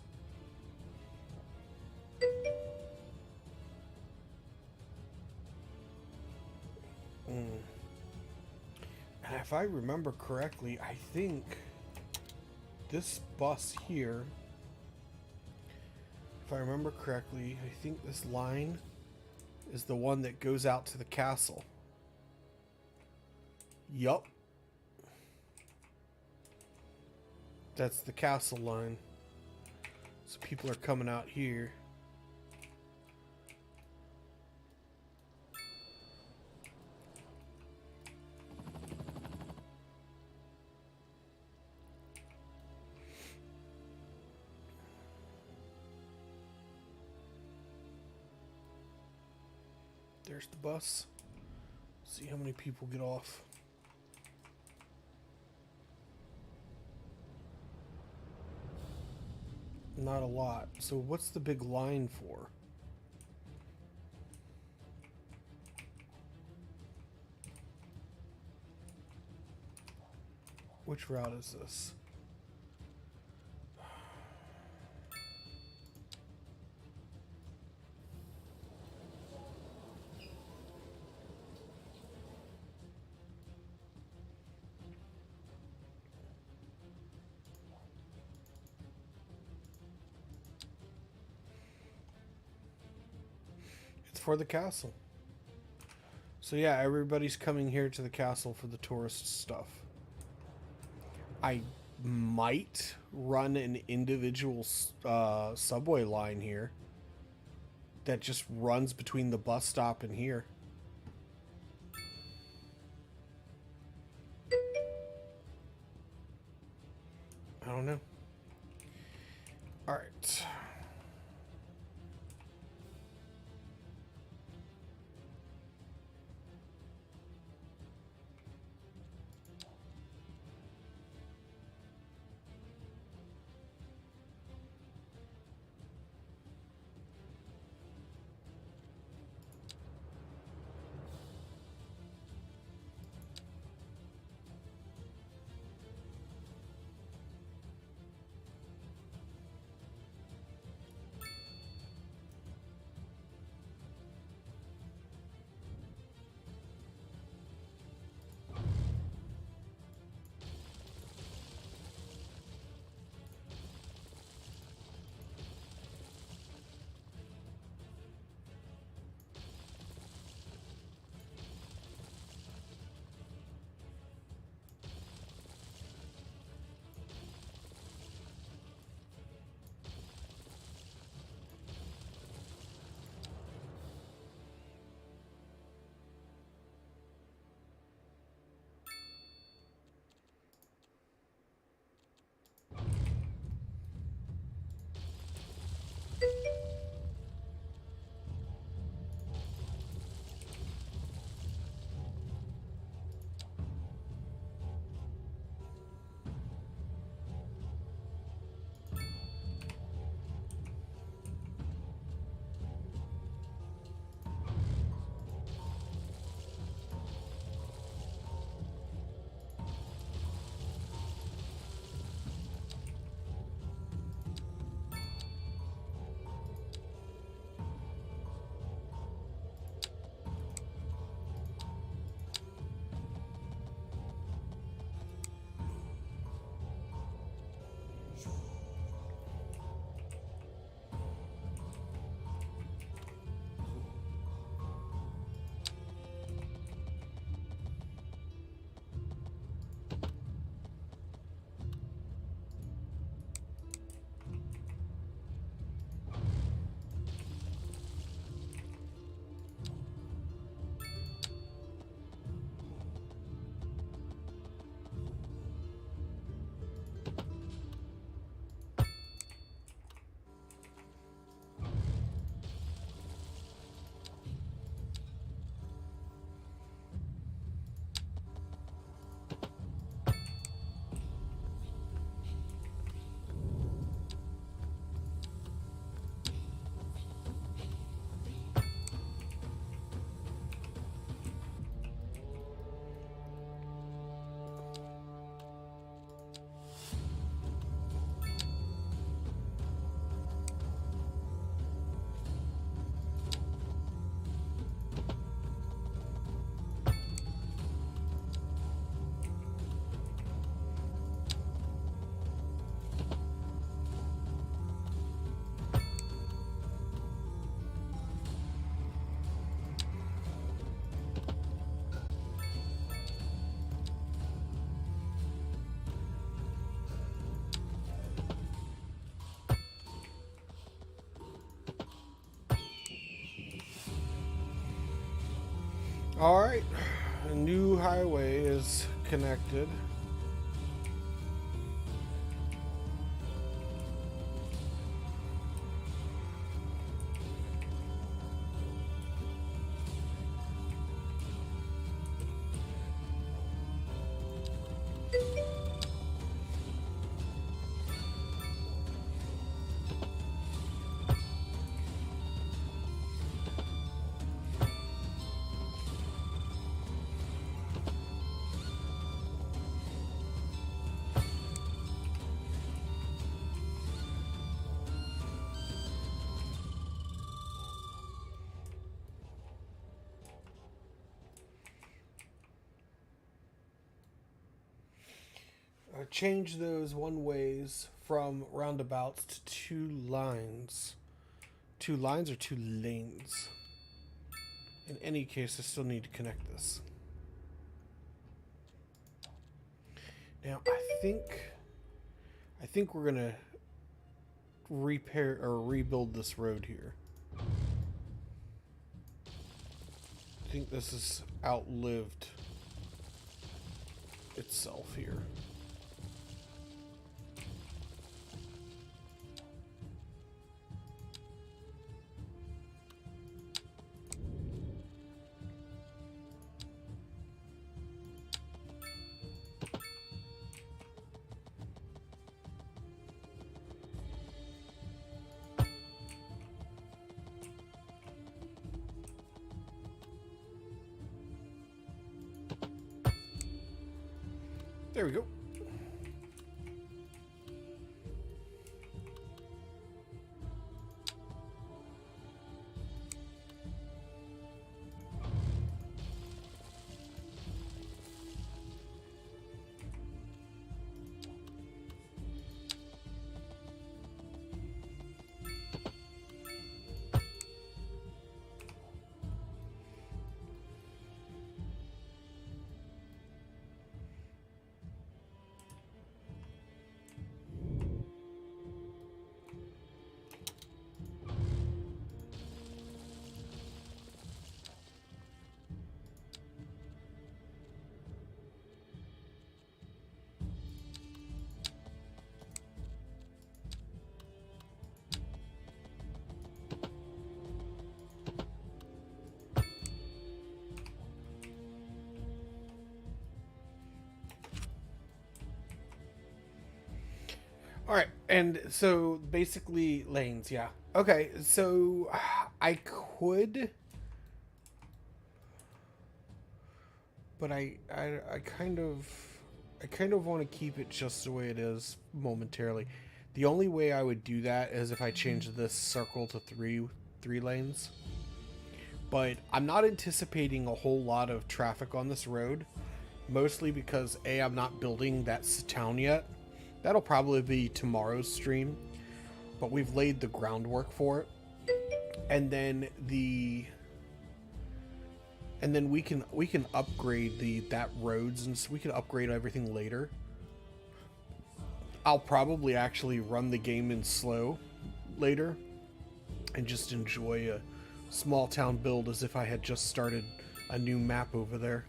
And if I remember correctly, I think this bus here, if I remember correctly, I think this line is the one that goes out to the castle. Yup. That's the castle line. So people are coming out here. There's the bus. See how many people get off. Not a lot. So what's the big line for? Which route is this? For the castle. So yeah, everybody's coming here to the castle for the tourist stuff. I might run an individual subway line here that just runs between the bus stop and here. I don't know. All right. All right, a new highway is connected. Change those one ways from roundabouts to two lines. Two lines or two lanes? In any case, I still need to connect this. Now, I think we're gonna repair or rebuild this road here. I think this has outlived itself here. There we go. All right, and so basically lanes, yeah. Okay, so I could, but I kind of want to keep it just the way it is momentarily. The only way I would do that is if I change this circle to three lanes. But I'm not anticipating a whole lot of traffic on this road, mostly because A, I'm not building that town yet. That'll probably be tomorrow's stream, but we've laid the groundwork for it. And then we can upgrade that roads, and so we can upgrade everything later. I'll probably actually run the game in slow later and just enjoy a small town build as if I had just started a new map over there.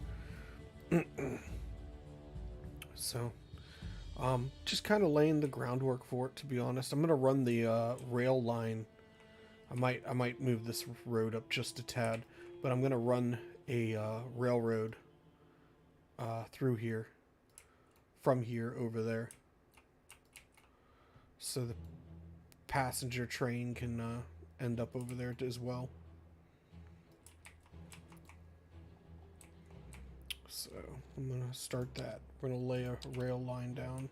So just kind of laying the groundwork for it, to be honest. I'm gonna run the rail line. I might move this road up just a tad, but I'm gonna run a railroad through here, from here over there, so the passenger train can end up over there as well. So I'm gonna start that. We're gonna lay a rail line down.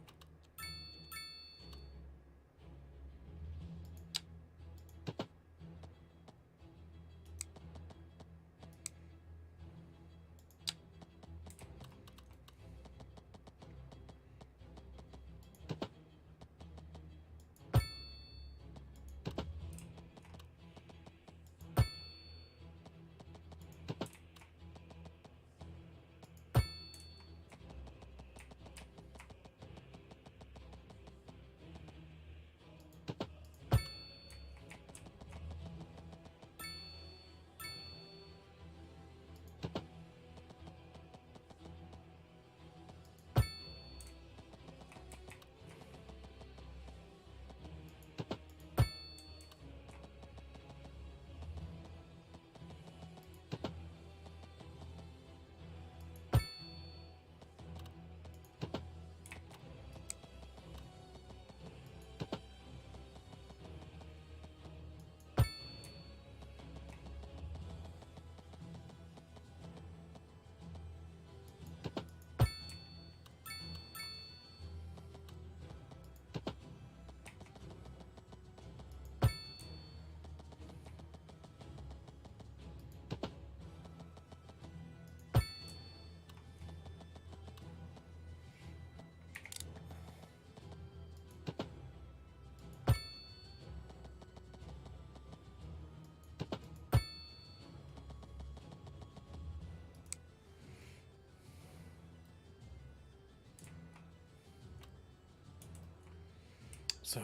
So,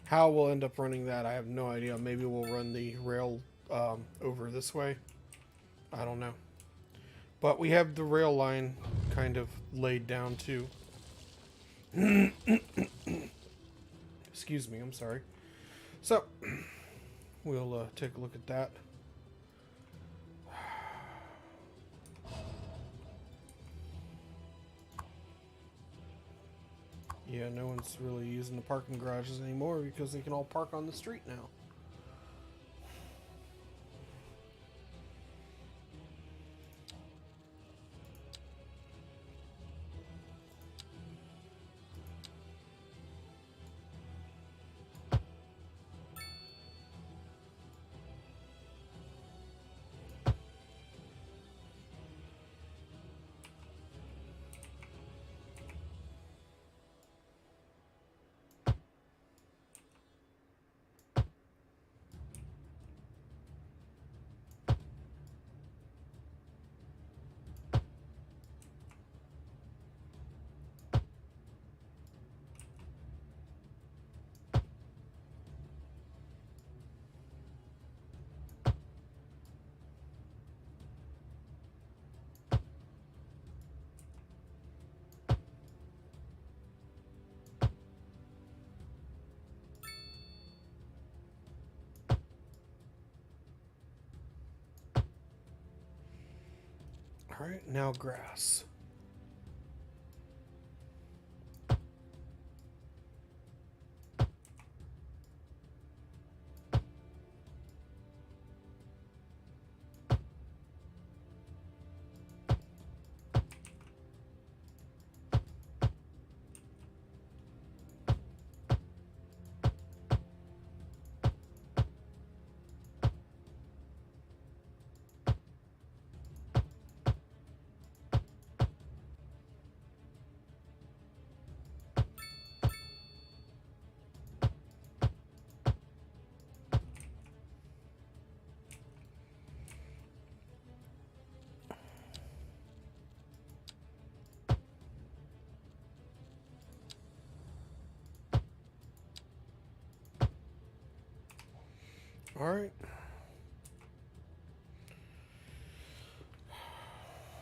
how we'll end up running that, I have no idea. Maybe we'll run the rail over this way. I don't know. But we have the rail line kind of laid down too. Excuse me, I'm sorry. So, we'll take a look at that. Yeah, no one's really using the parking garages anymore because they can all park on the street now. Alright, now grass. Alright.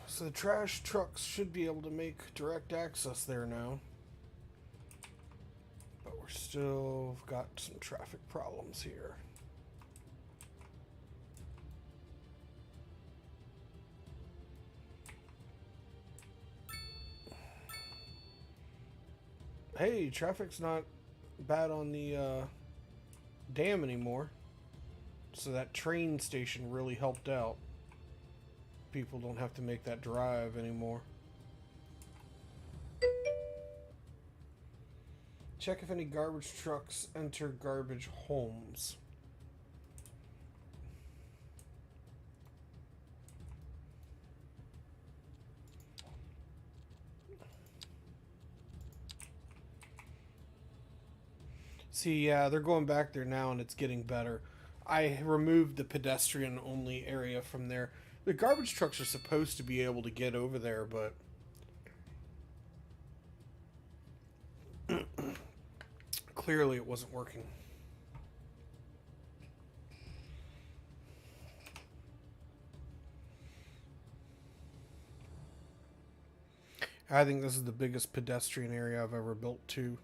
So the trash trucks should be able to make direct access there now. But we're still got some traffic problems here. Hey, traffic's not bad on the dam anymore. So that train station really helped out. People don't have to make that drive anymore. Check if any garbage trucks enter garbage homes. See, yeah, they're going back there now and it's getting better. I removed the pedestrian only area from there. The garbage trucks are supposed to be able to get over there, but clearly it wasn't working. I think this is the biggest pedestrian area I've ever built too.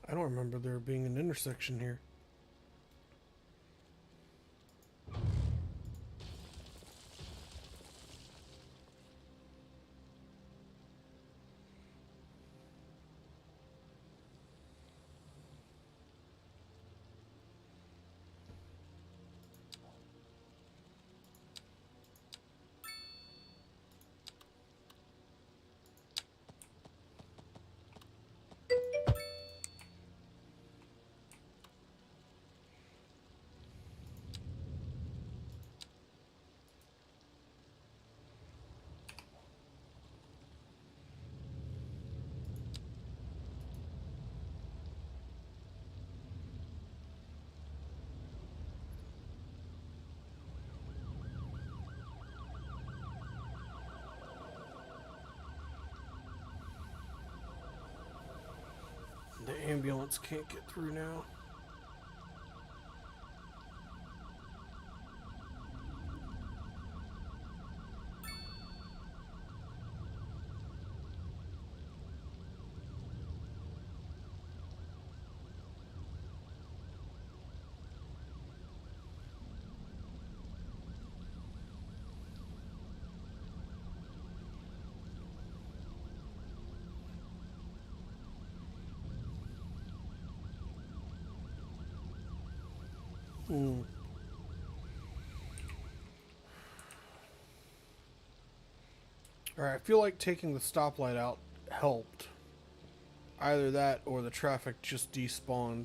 I don't remember there being an intersection here. The ambulance can't get through now. Alright, I feel like taking the stoplight out helped. Either that or the traffic just despawned.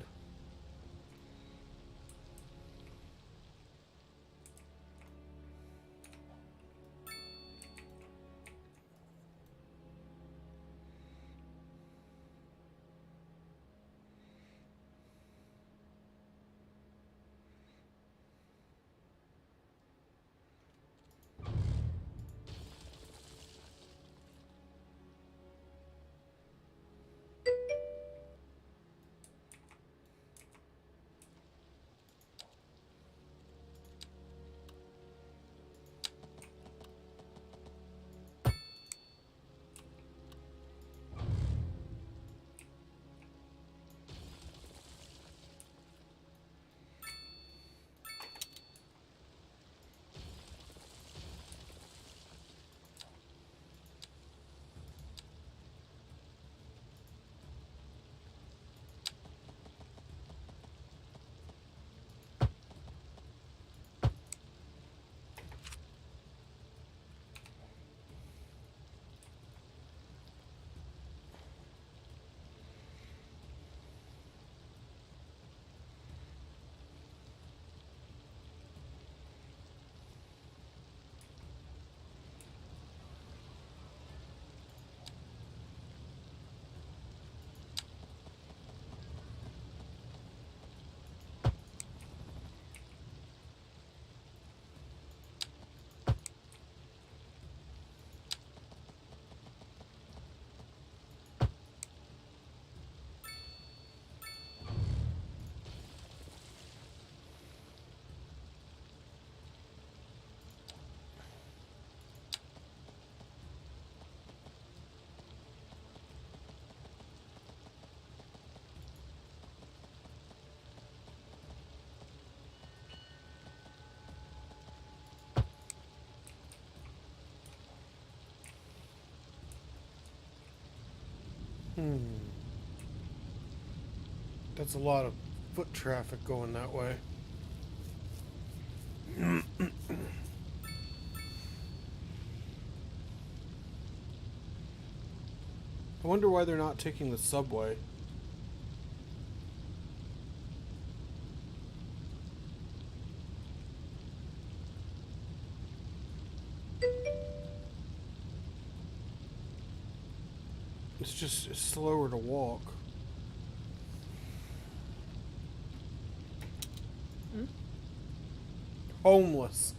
That's a lot of foot traffic going that way. I wonder why they're not taking the subway. It's slower to walk. Homeless.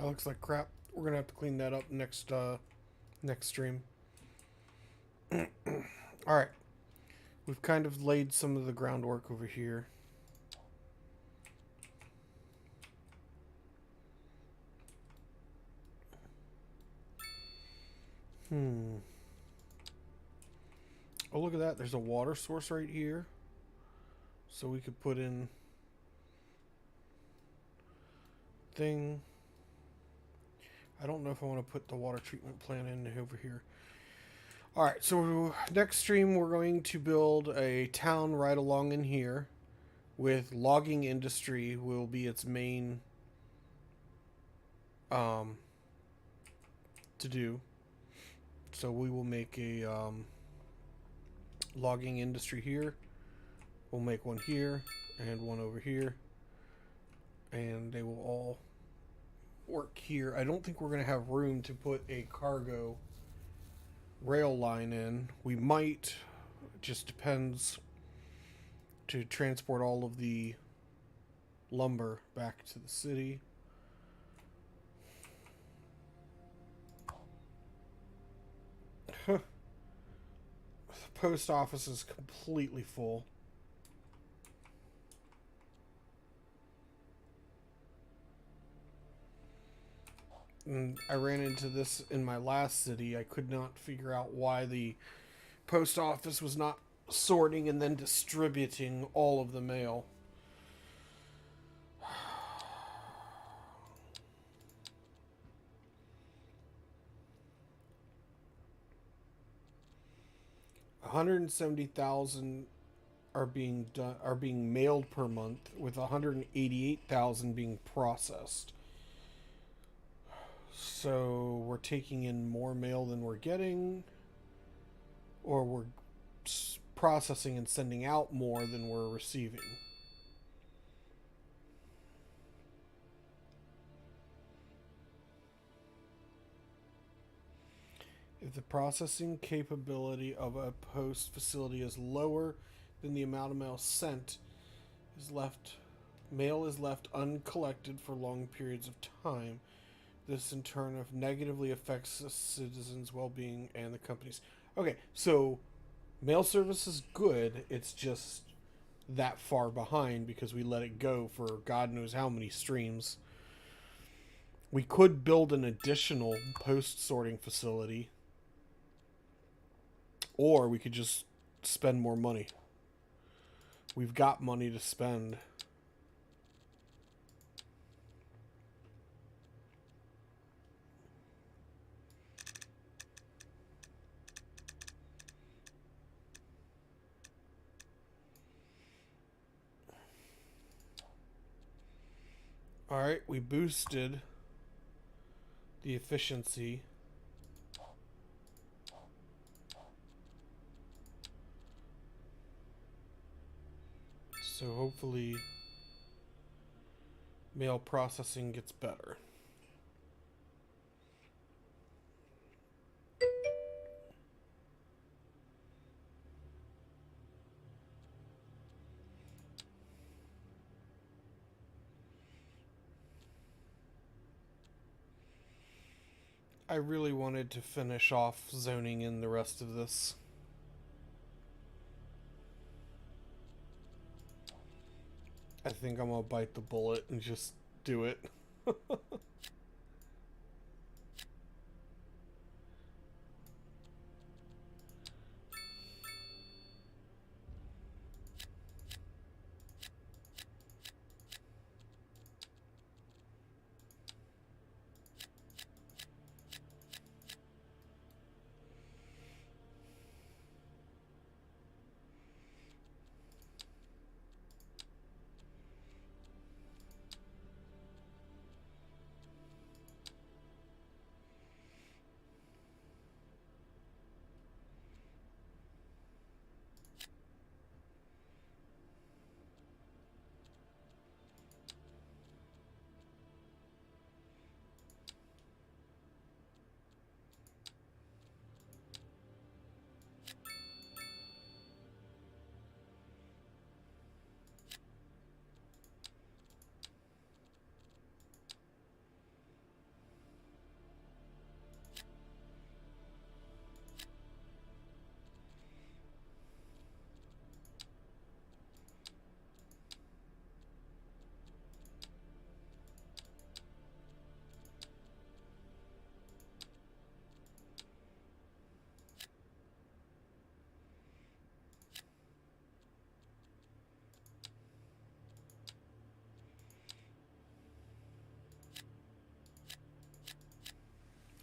That looks like crap. We're gonna have to clean that up next next stream. Alright. We've kind of laid some of the groundwork over here. Oh, look at that. There's a water source right here. So we could put in thing. I don't know if I want to put the water treatment plant in over here. Alright, so next stream we're going to build a town right along in here with logging industry will be its main to do. So we will make a logging industry here. We'll make one here and one over here. And they will all work here. I don't think we're going to have room to put a cargo rail line in. We might. It just depends to transport all of the lumber back to the city. The post office is completely full. And I ran into this in my last city. I could not figure out why the post office was not sorting and then distributing all of the mail. $170,000 are being mailed per month, with 188,000 being processed. So we're taking in more mail than we're getting, or we're processing and sending out more than we're receiving. If the processing capability of a post facility is lower than the amount of mail sent, mail is left uncollected for long periods of time. This in turn negatively affects the citizens' well-being and the company's. Okay, so mail service is good. It's just that far behind because we let it go for God knows how many streams. We could build an additional post-sorting facility. Or we could just spend more money. We've got money to spend. Alright, we boosted the efficiency. So hopefully mail processing gets better. I really wanted to finish off zoning in the rest of this. I think I'm gonna bite the bullet and just do it.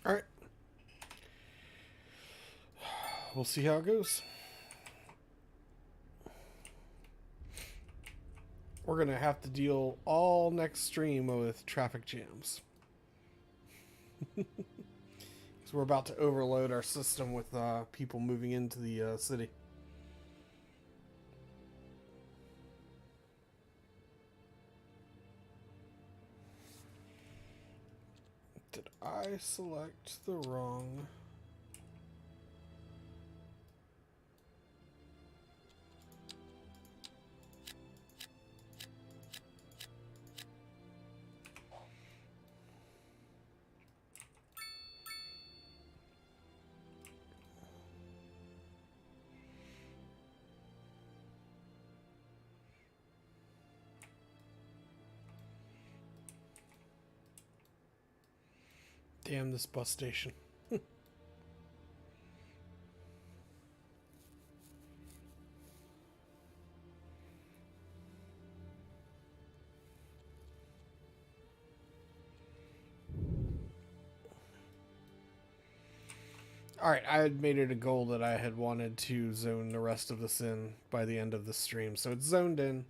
All right. We'll see how it goes. We're going to have to deal all next stream with traffic jams. Because we're about to overload our system with people moving into the city. Did I select the wrong... Damn this bus station. Alright, I had made it a goal that I had wanted to zone the rest of this in by the end of the stream, so it's zoned in.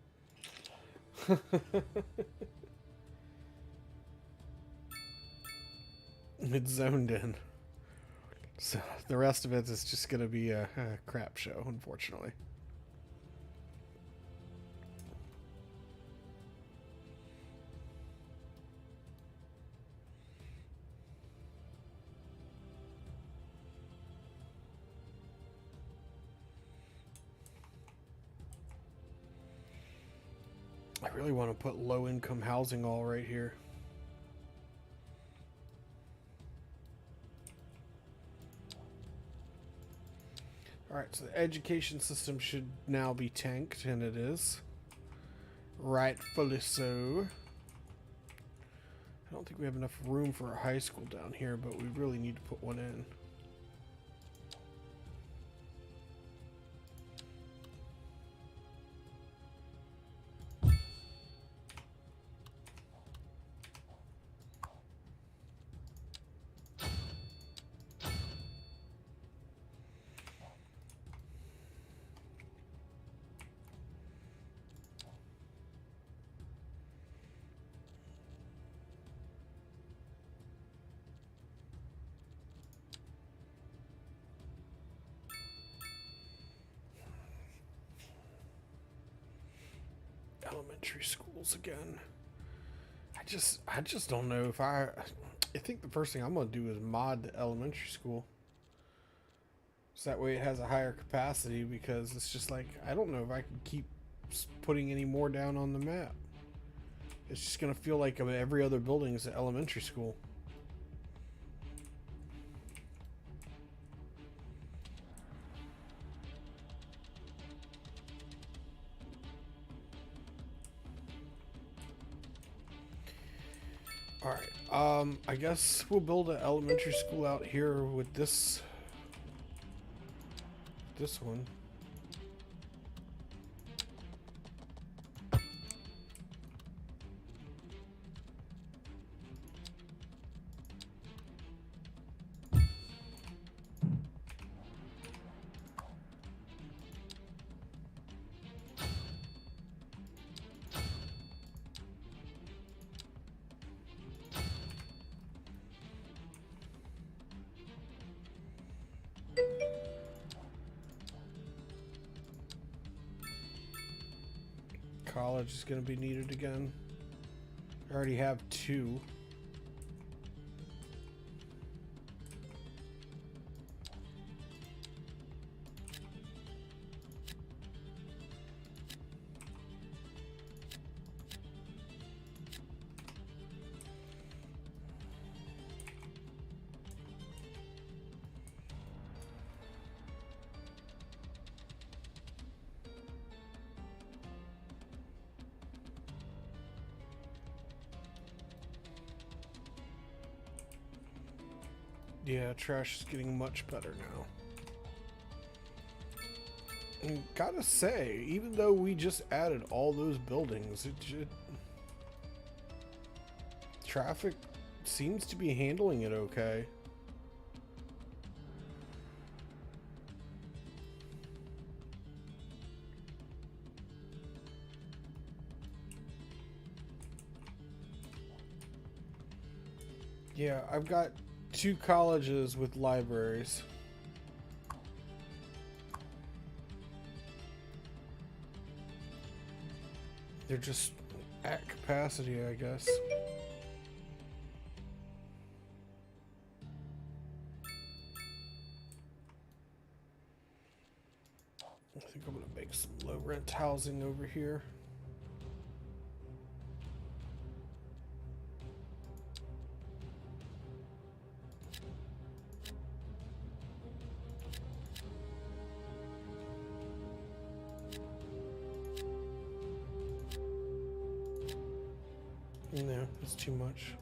It's zoned in. So the rest of it is just going to be a crap show, unfortunately. I really want to put low-income housing all right here. Alright, so the education system should now be tanked, and it is. Rightfully so. I don't think we have enough room for a high school down here, but we really need to put one in. Elementary schools again. I just don't know if I think the first thing I'm going to do is mod the elementary school. So that way it has a higher capacity, because it's just like, I don't know if I can keep putting any more down on the map. It's just going to feel like every other building is an elementary school. Alright, I guess we'll build an elementary school out here with this one. College is going to be needed again. I already have 2. Yeah, trash is getting much better now. And gotta say, even though we just added all those buildings, traffic seems to be handling it okay. Yeah, I've got 2 colleges with libraries. They're just at capacity, I guess. I think I'm gonna make some low rent housing over here. No, that's too much.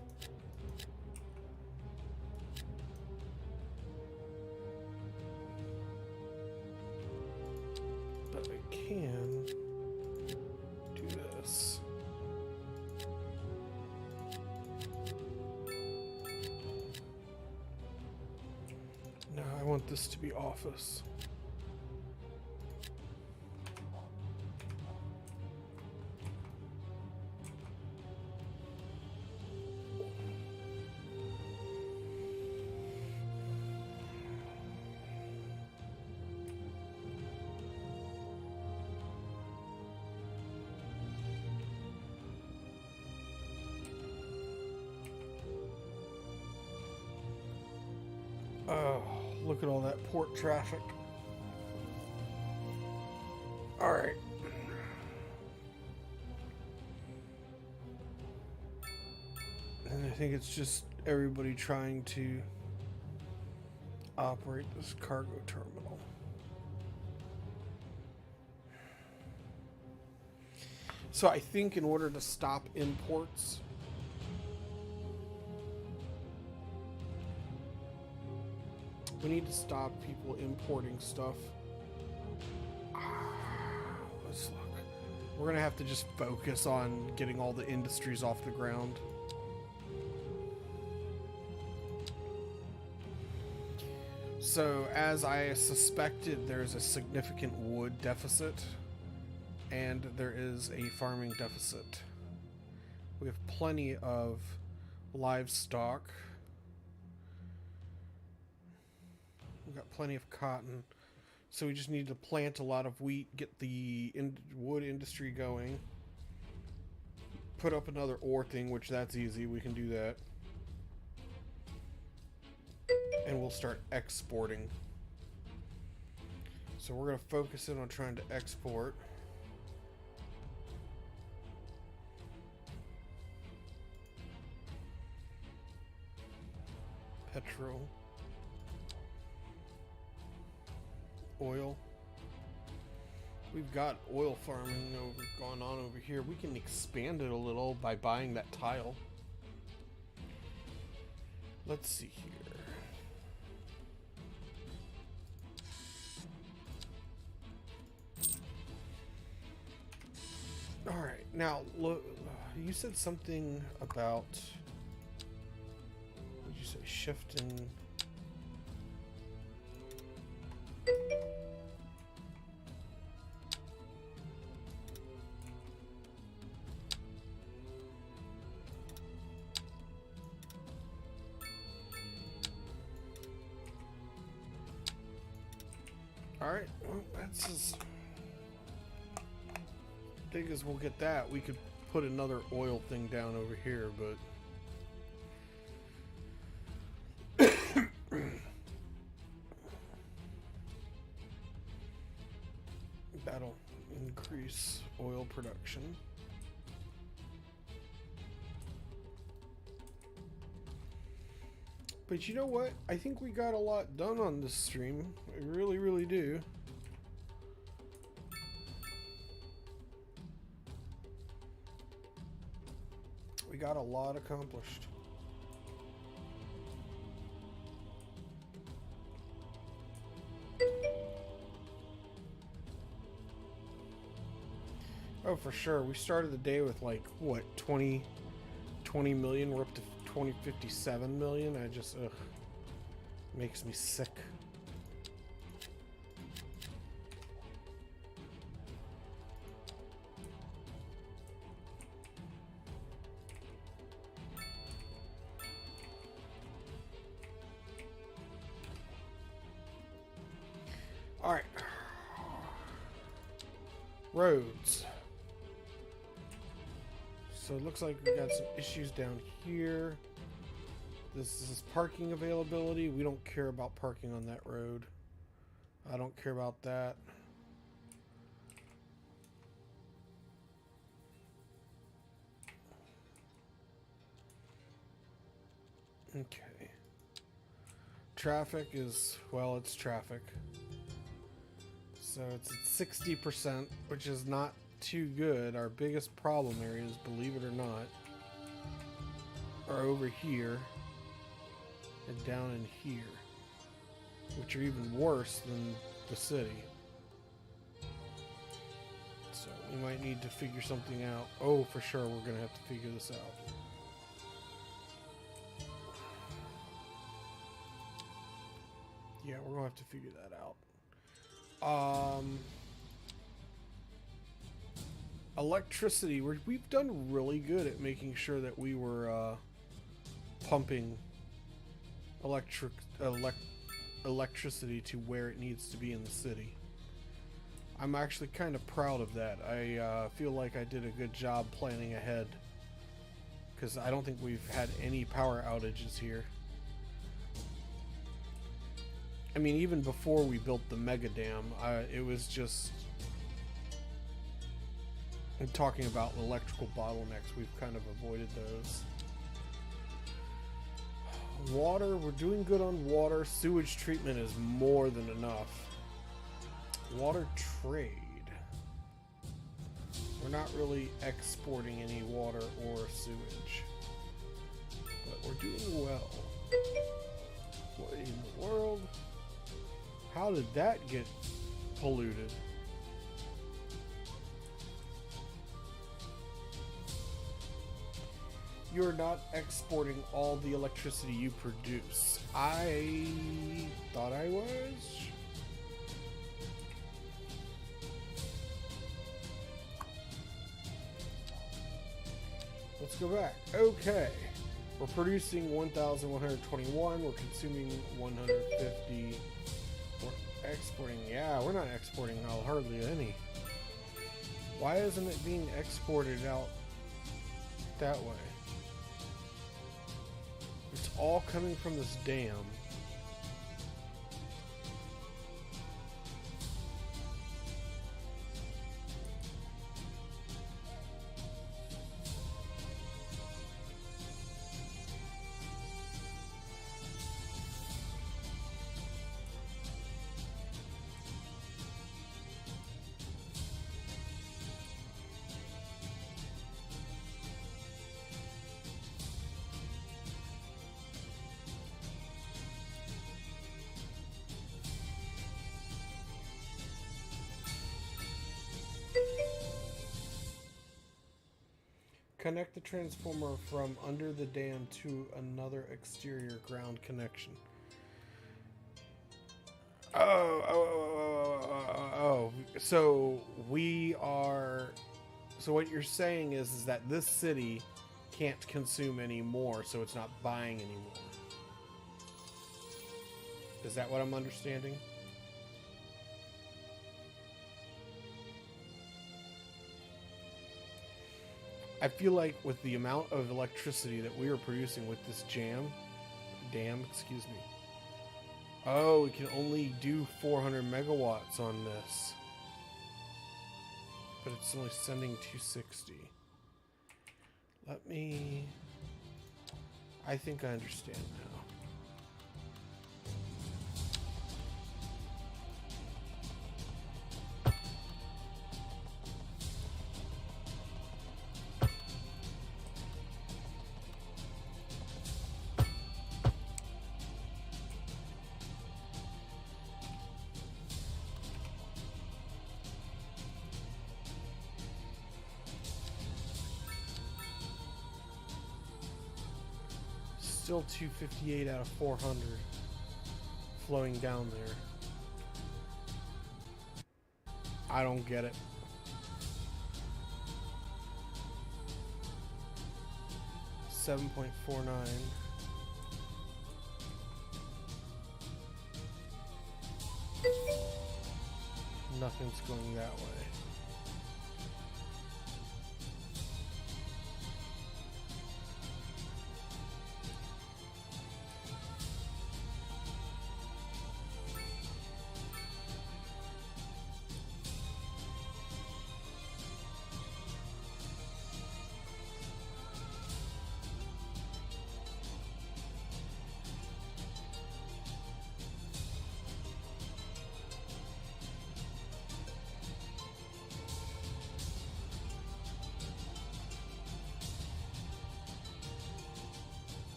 But I can do this. No, I want this to be office. Oh, look at all that port traffic. All right. And I think it's just everybody trying to operate this cargo terminal. So I think in order to stop imports, we need to stop people importing stuff. Let's look. We're gonna have to just focus on getting all the industries off the ground. So, as I suspected, there's a significant wood deficit, and there is a farming deficit. We have plenty of livestock. We've got plenty of cotton, so we just need to plant a lot of wheat, get the wood industry going, put up another ore thing, which that's easy, we can do that, and we'll start exporting. So we're going to focus in on trying to export. Petrol. Oil. We've got oil farming going on over here. We can expand it a little by buying that tile. Let's see here. All right, now look. You said something about. What did you say? Shifting. Alright, well, that's as big as we'll get that. We could put another oil thing down over here, but that'll increase oil production. But you know what? I think we got a lot done on this stream. I really, really do. We got a lot accomplished. Oh, for sure. We started the day with like, what, 20 million? We're up to 57 million. I just, ugh, makes me sick. Alright. Roads. So it looks like we got some issues down here. This is parking availability. We don't care about parking on that road. I don't care about that. Okay. Traffic is, well, it's traffic. So it's at 60%, which is not too good. Our biggest problem areas, believe it or not, are over here and down in here, which are even worse than the city. So we might need to figure something out. Oh, for sure, we're gonna have to figure this out. Yeah, we're gonna have to figure that out. Electricity. We've done really good at making sure that we were pumping electricity to where it needs to be in the city. I'm actually kind of proud of that. I feel like I did a good job planning ahead, because I don't think we've had any power outages here. I mean, even before we built the mega dam, it was just... I'm talking about electrical bottlenecks. We've kind of avoided those. Water, we're doing good on water. Sewage treatment is more than enough. Water trade. We're not really exporting any water or sewage, but we're doing well. What in the world? How did that get polluted? You're not exporting all the electricity you produce. I thought I was. Let's go back. Okay. We're producing 1,121. We're consuming 150. We're exporting. Yeah, we're not exporting hardly any. Why isn't it being exported out that way? It's all coming from this dam. Connect the transformer from under the dam to another exterior ground connection. Oh. So we are... So what you're saying is that this city can't consume anymore, so it's not buying anymore. Is that what I'm understanding? I feel like with the amount of electricity that we are producing with this dam, excuse me. Oh, we can only do 400 megawatts on this. But it's only sending 260. Let me... I think I understand now. Still 258 out of 400 flowing down there. I don't get it. $7.49. nothing's going that way.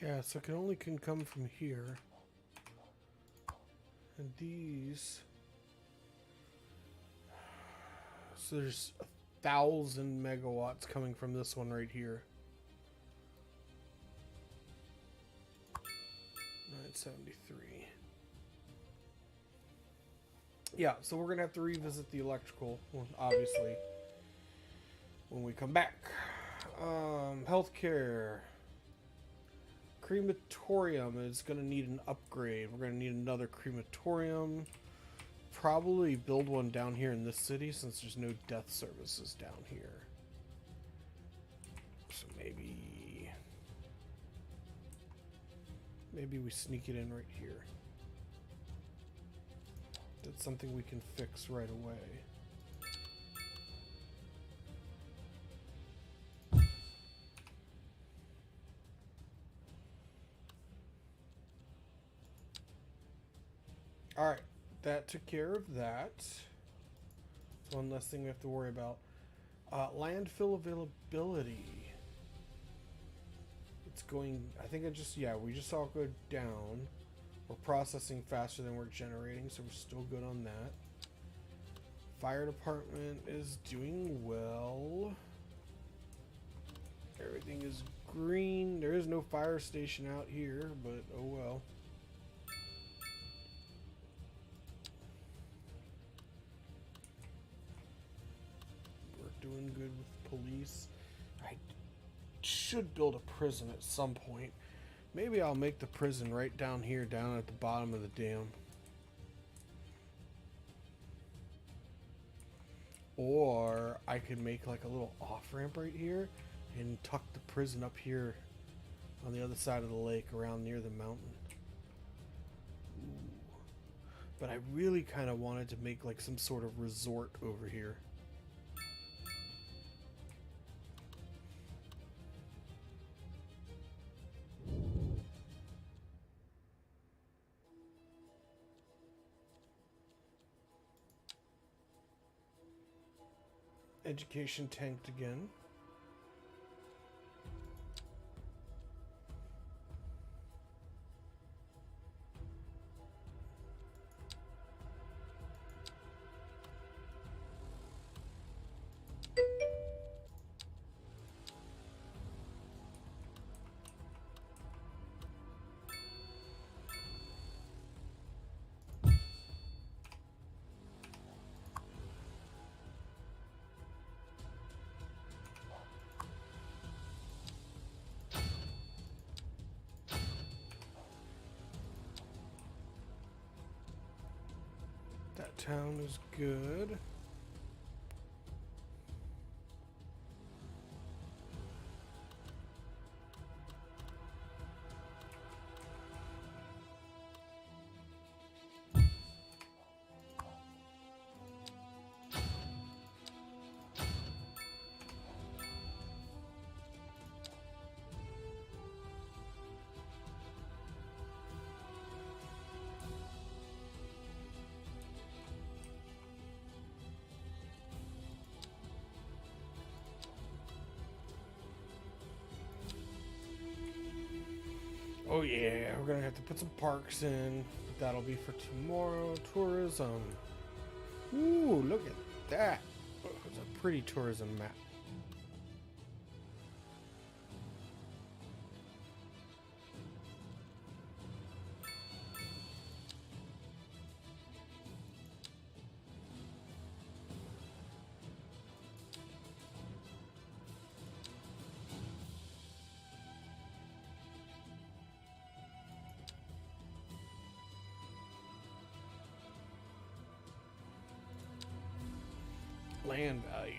Yeah, so it can come from here. And these... So there's 1,000 megawatts coming from this one right here. 973. Yeah, so we're gonna have to revisit the electrical one, obviously, when we come back. Healthcare. Crematorium is going to need an upgrade. We're going to need another crematorium. Probably build one down here in this city since there's no death services down here. So maybe we sneak it in right here. That's something we can fix right away. Alright, that took care of that. That's one less thing we have to worry about. Landfill availability. It's going, I think we just saw it go down. We're processing faster than we're generating, so we're still good on that. Fire department is doing well. Everything is green. There is no fire station out here, but oh well. Doing good with police. I should build a prison at some point. Maybe I'll make the prison right down here, down at the bottom of the dam. Or I could make like a little off-ramp right here and tuck the prison up here on the other side of the lake around near the mountain. Ooh. But I really kind of wanted to make like some sort of resort over here. Education tanked again. That town is good. Oh yeah, we're gonna have to put some parks in. That'll be for tomorrow. Tourism. Ooh, look at that. It's a pretty tourism map. Land value.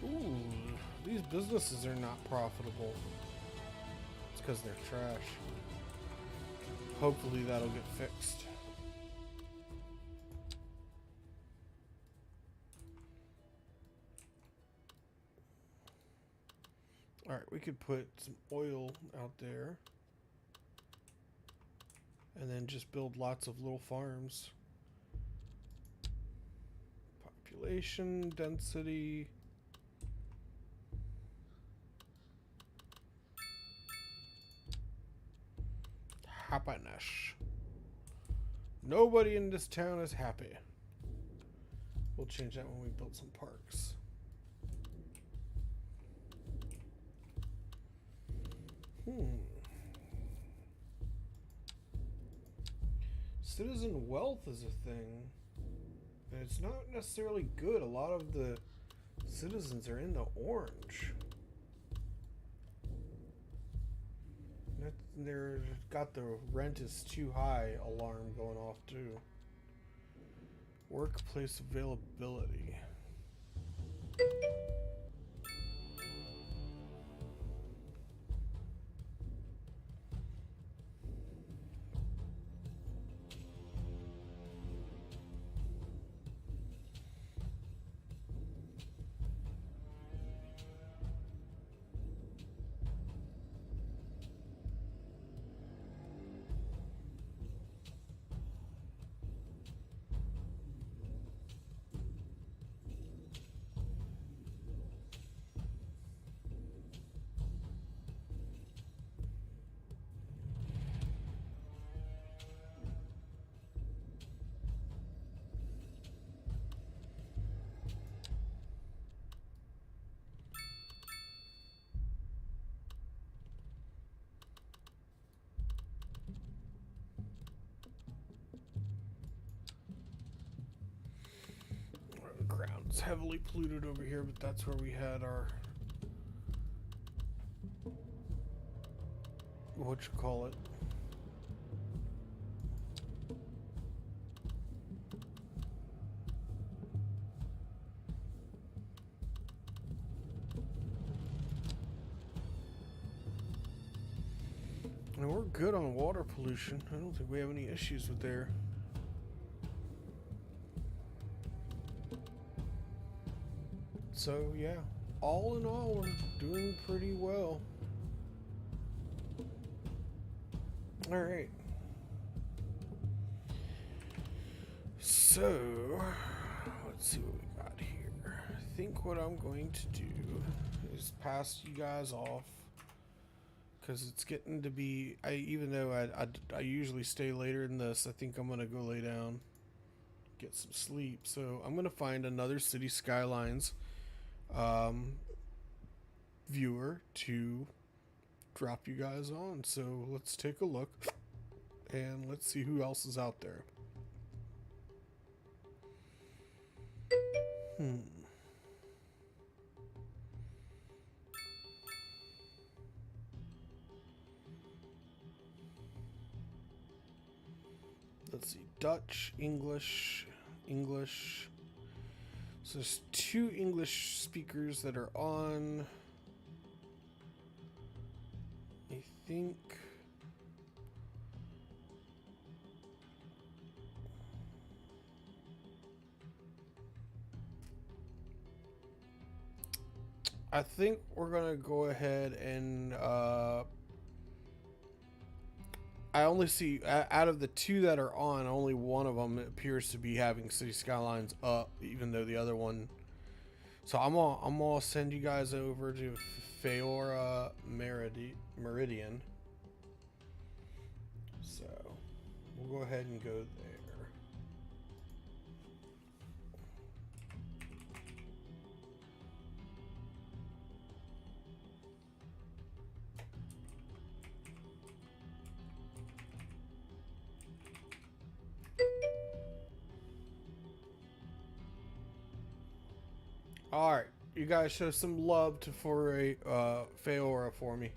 Ooh, these businesses are not profitable. It's because they're trash. Hopefully that'll get fixed. Alright, we could put some oil out there. And then just build lots of little farms. Population, density. Happiness. Nobody in this town is happy. We'll change that when we build some parks. Citizen wealth is a thing. And it's not necessarily good. A lot of the citizens are in the orange. They're got the rent is too high alarm going off too. Workplace availability. Ground's heavily polluted over here, but that's where we had our what you call it. And we're good on water pollution. I don't think we have any issues with there. So yeah, all in all, we're doing pretty well. All right. So let's see what we got here. I think what I'm going to do is pass you guys off because it's getting to be. Even though I usually stay later than this, I think I'm gonna go lay down, get some sleep. So I'm gonna find another Cities Skylines viewer to drop you guys on. So let's take a look and let's see who else is out there. Let's see, Dutch, English. So there's 2 English speakers that are on. I think. I think we're gonna go ahead and I only see out of the two that are on, only one of them appears to be having City Skylines up, even though the other one. So I'm gonna send you guys over to Feora Meridian. So we'll go ahead and go there. All right, you guys show some love for a Feora for me.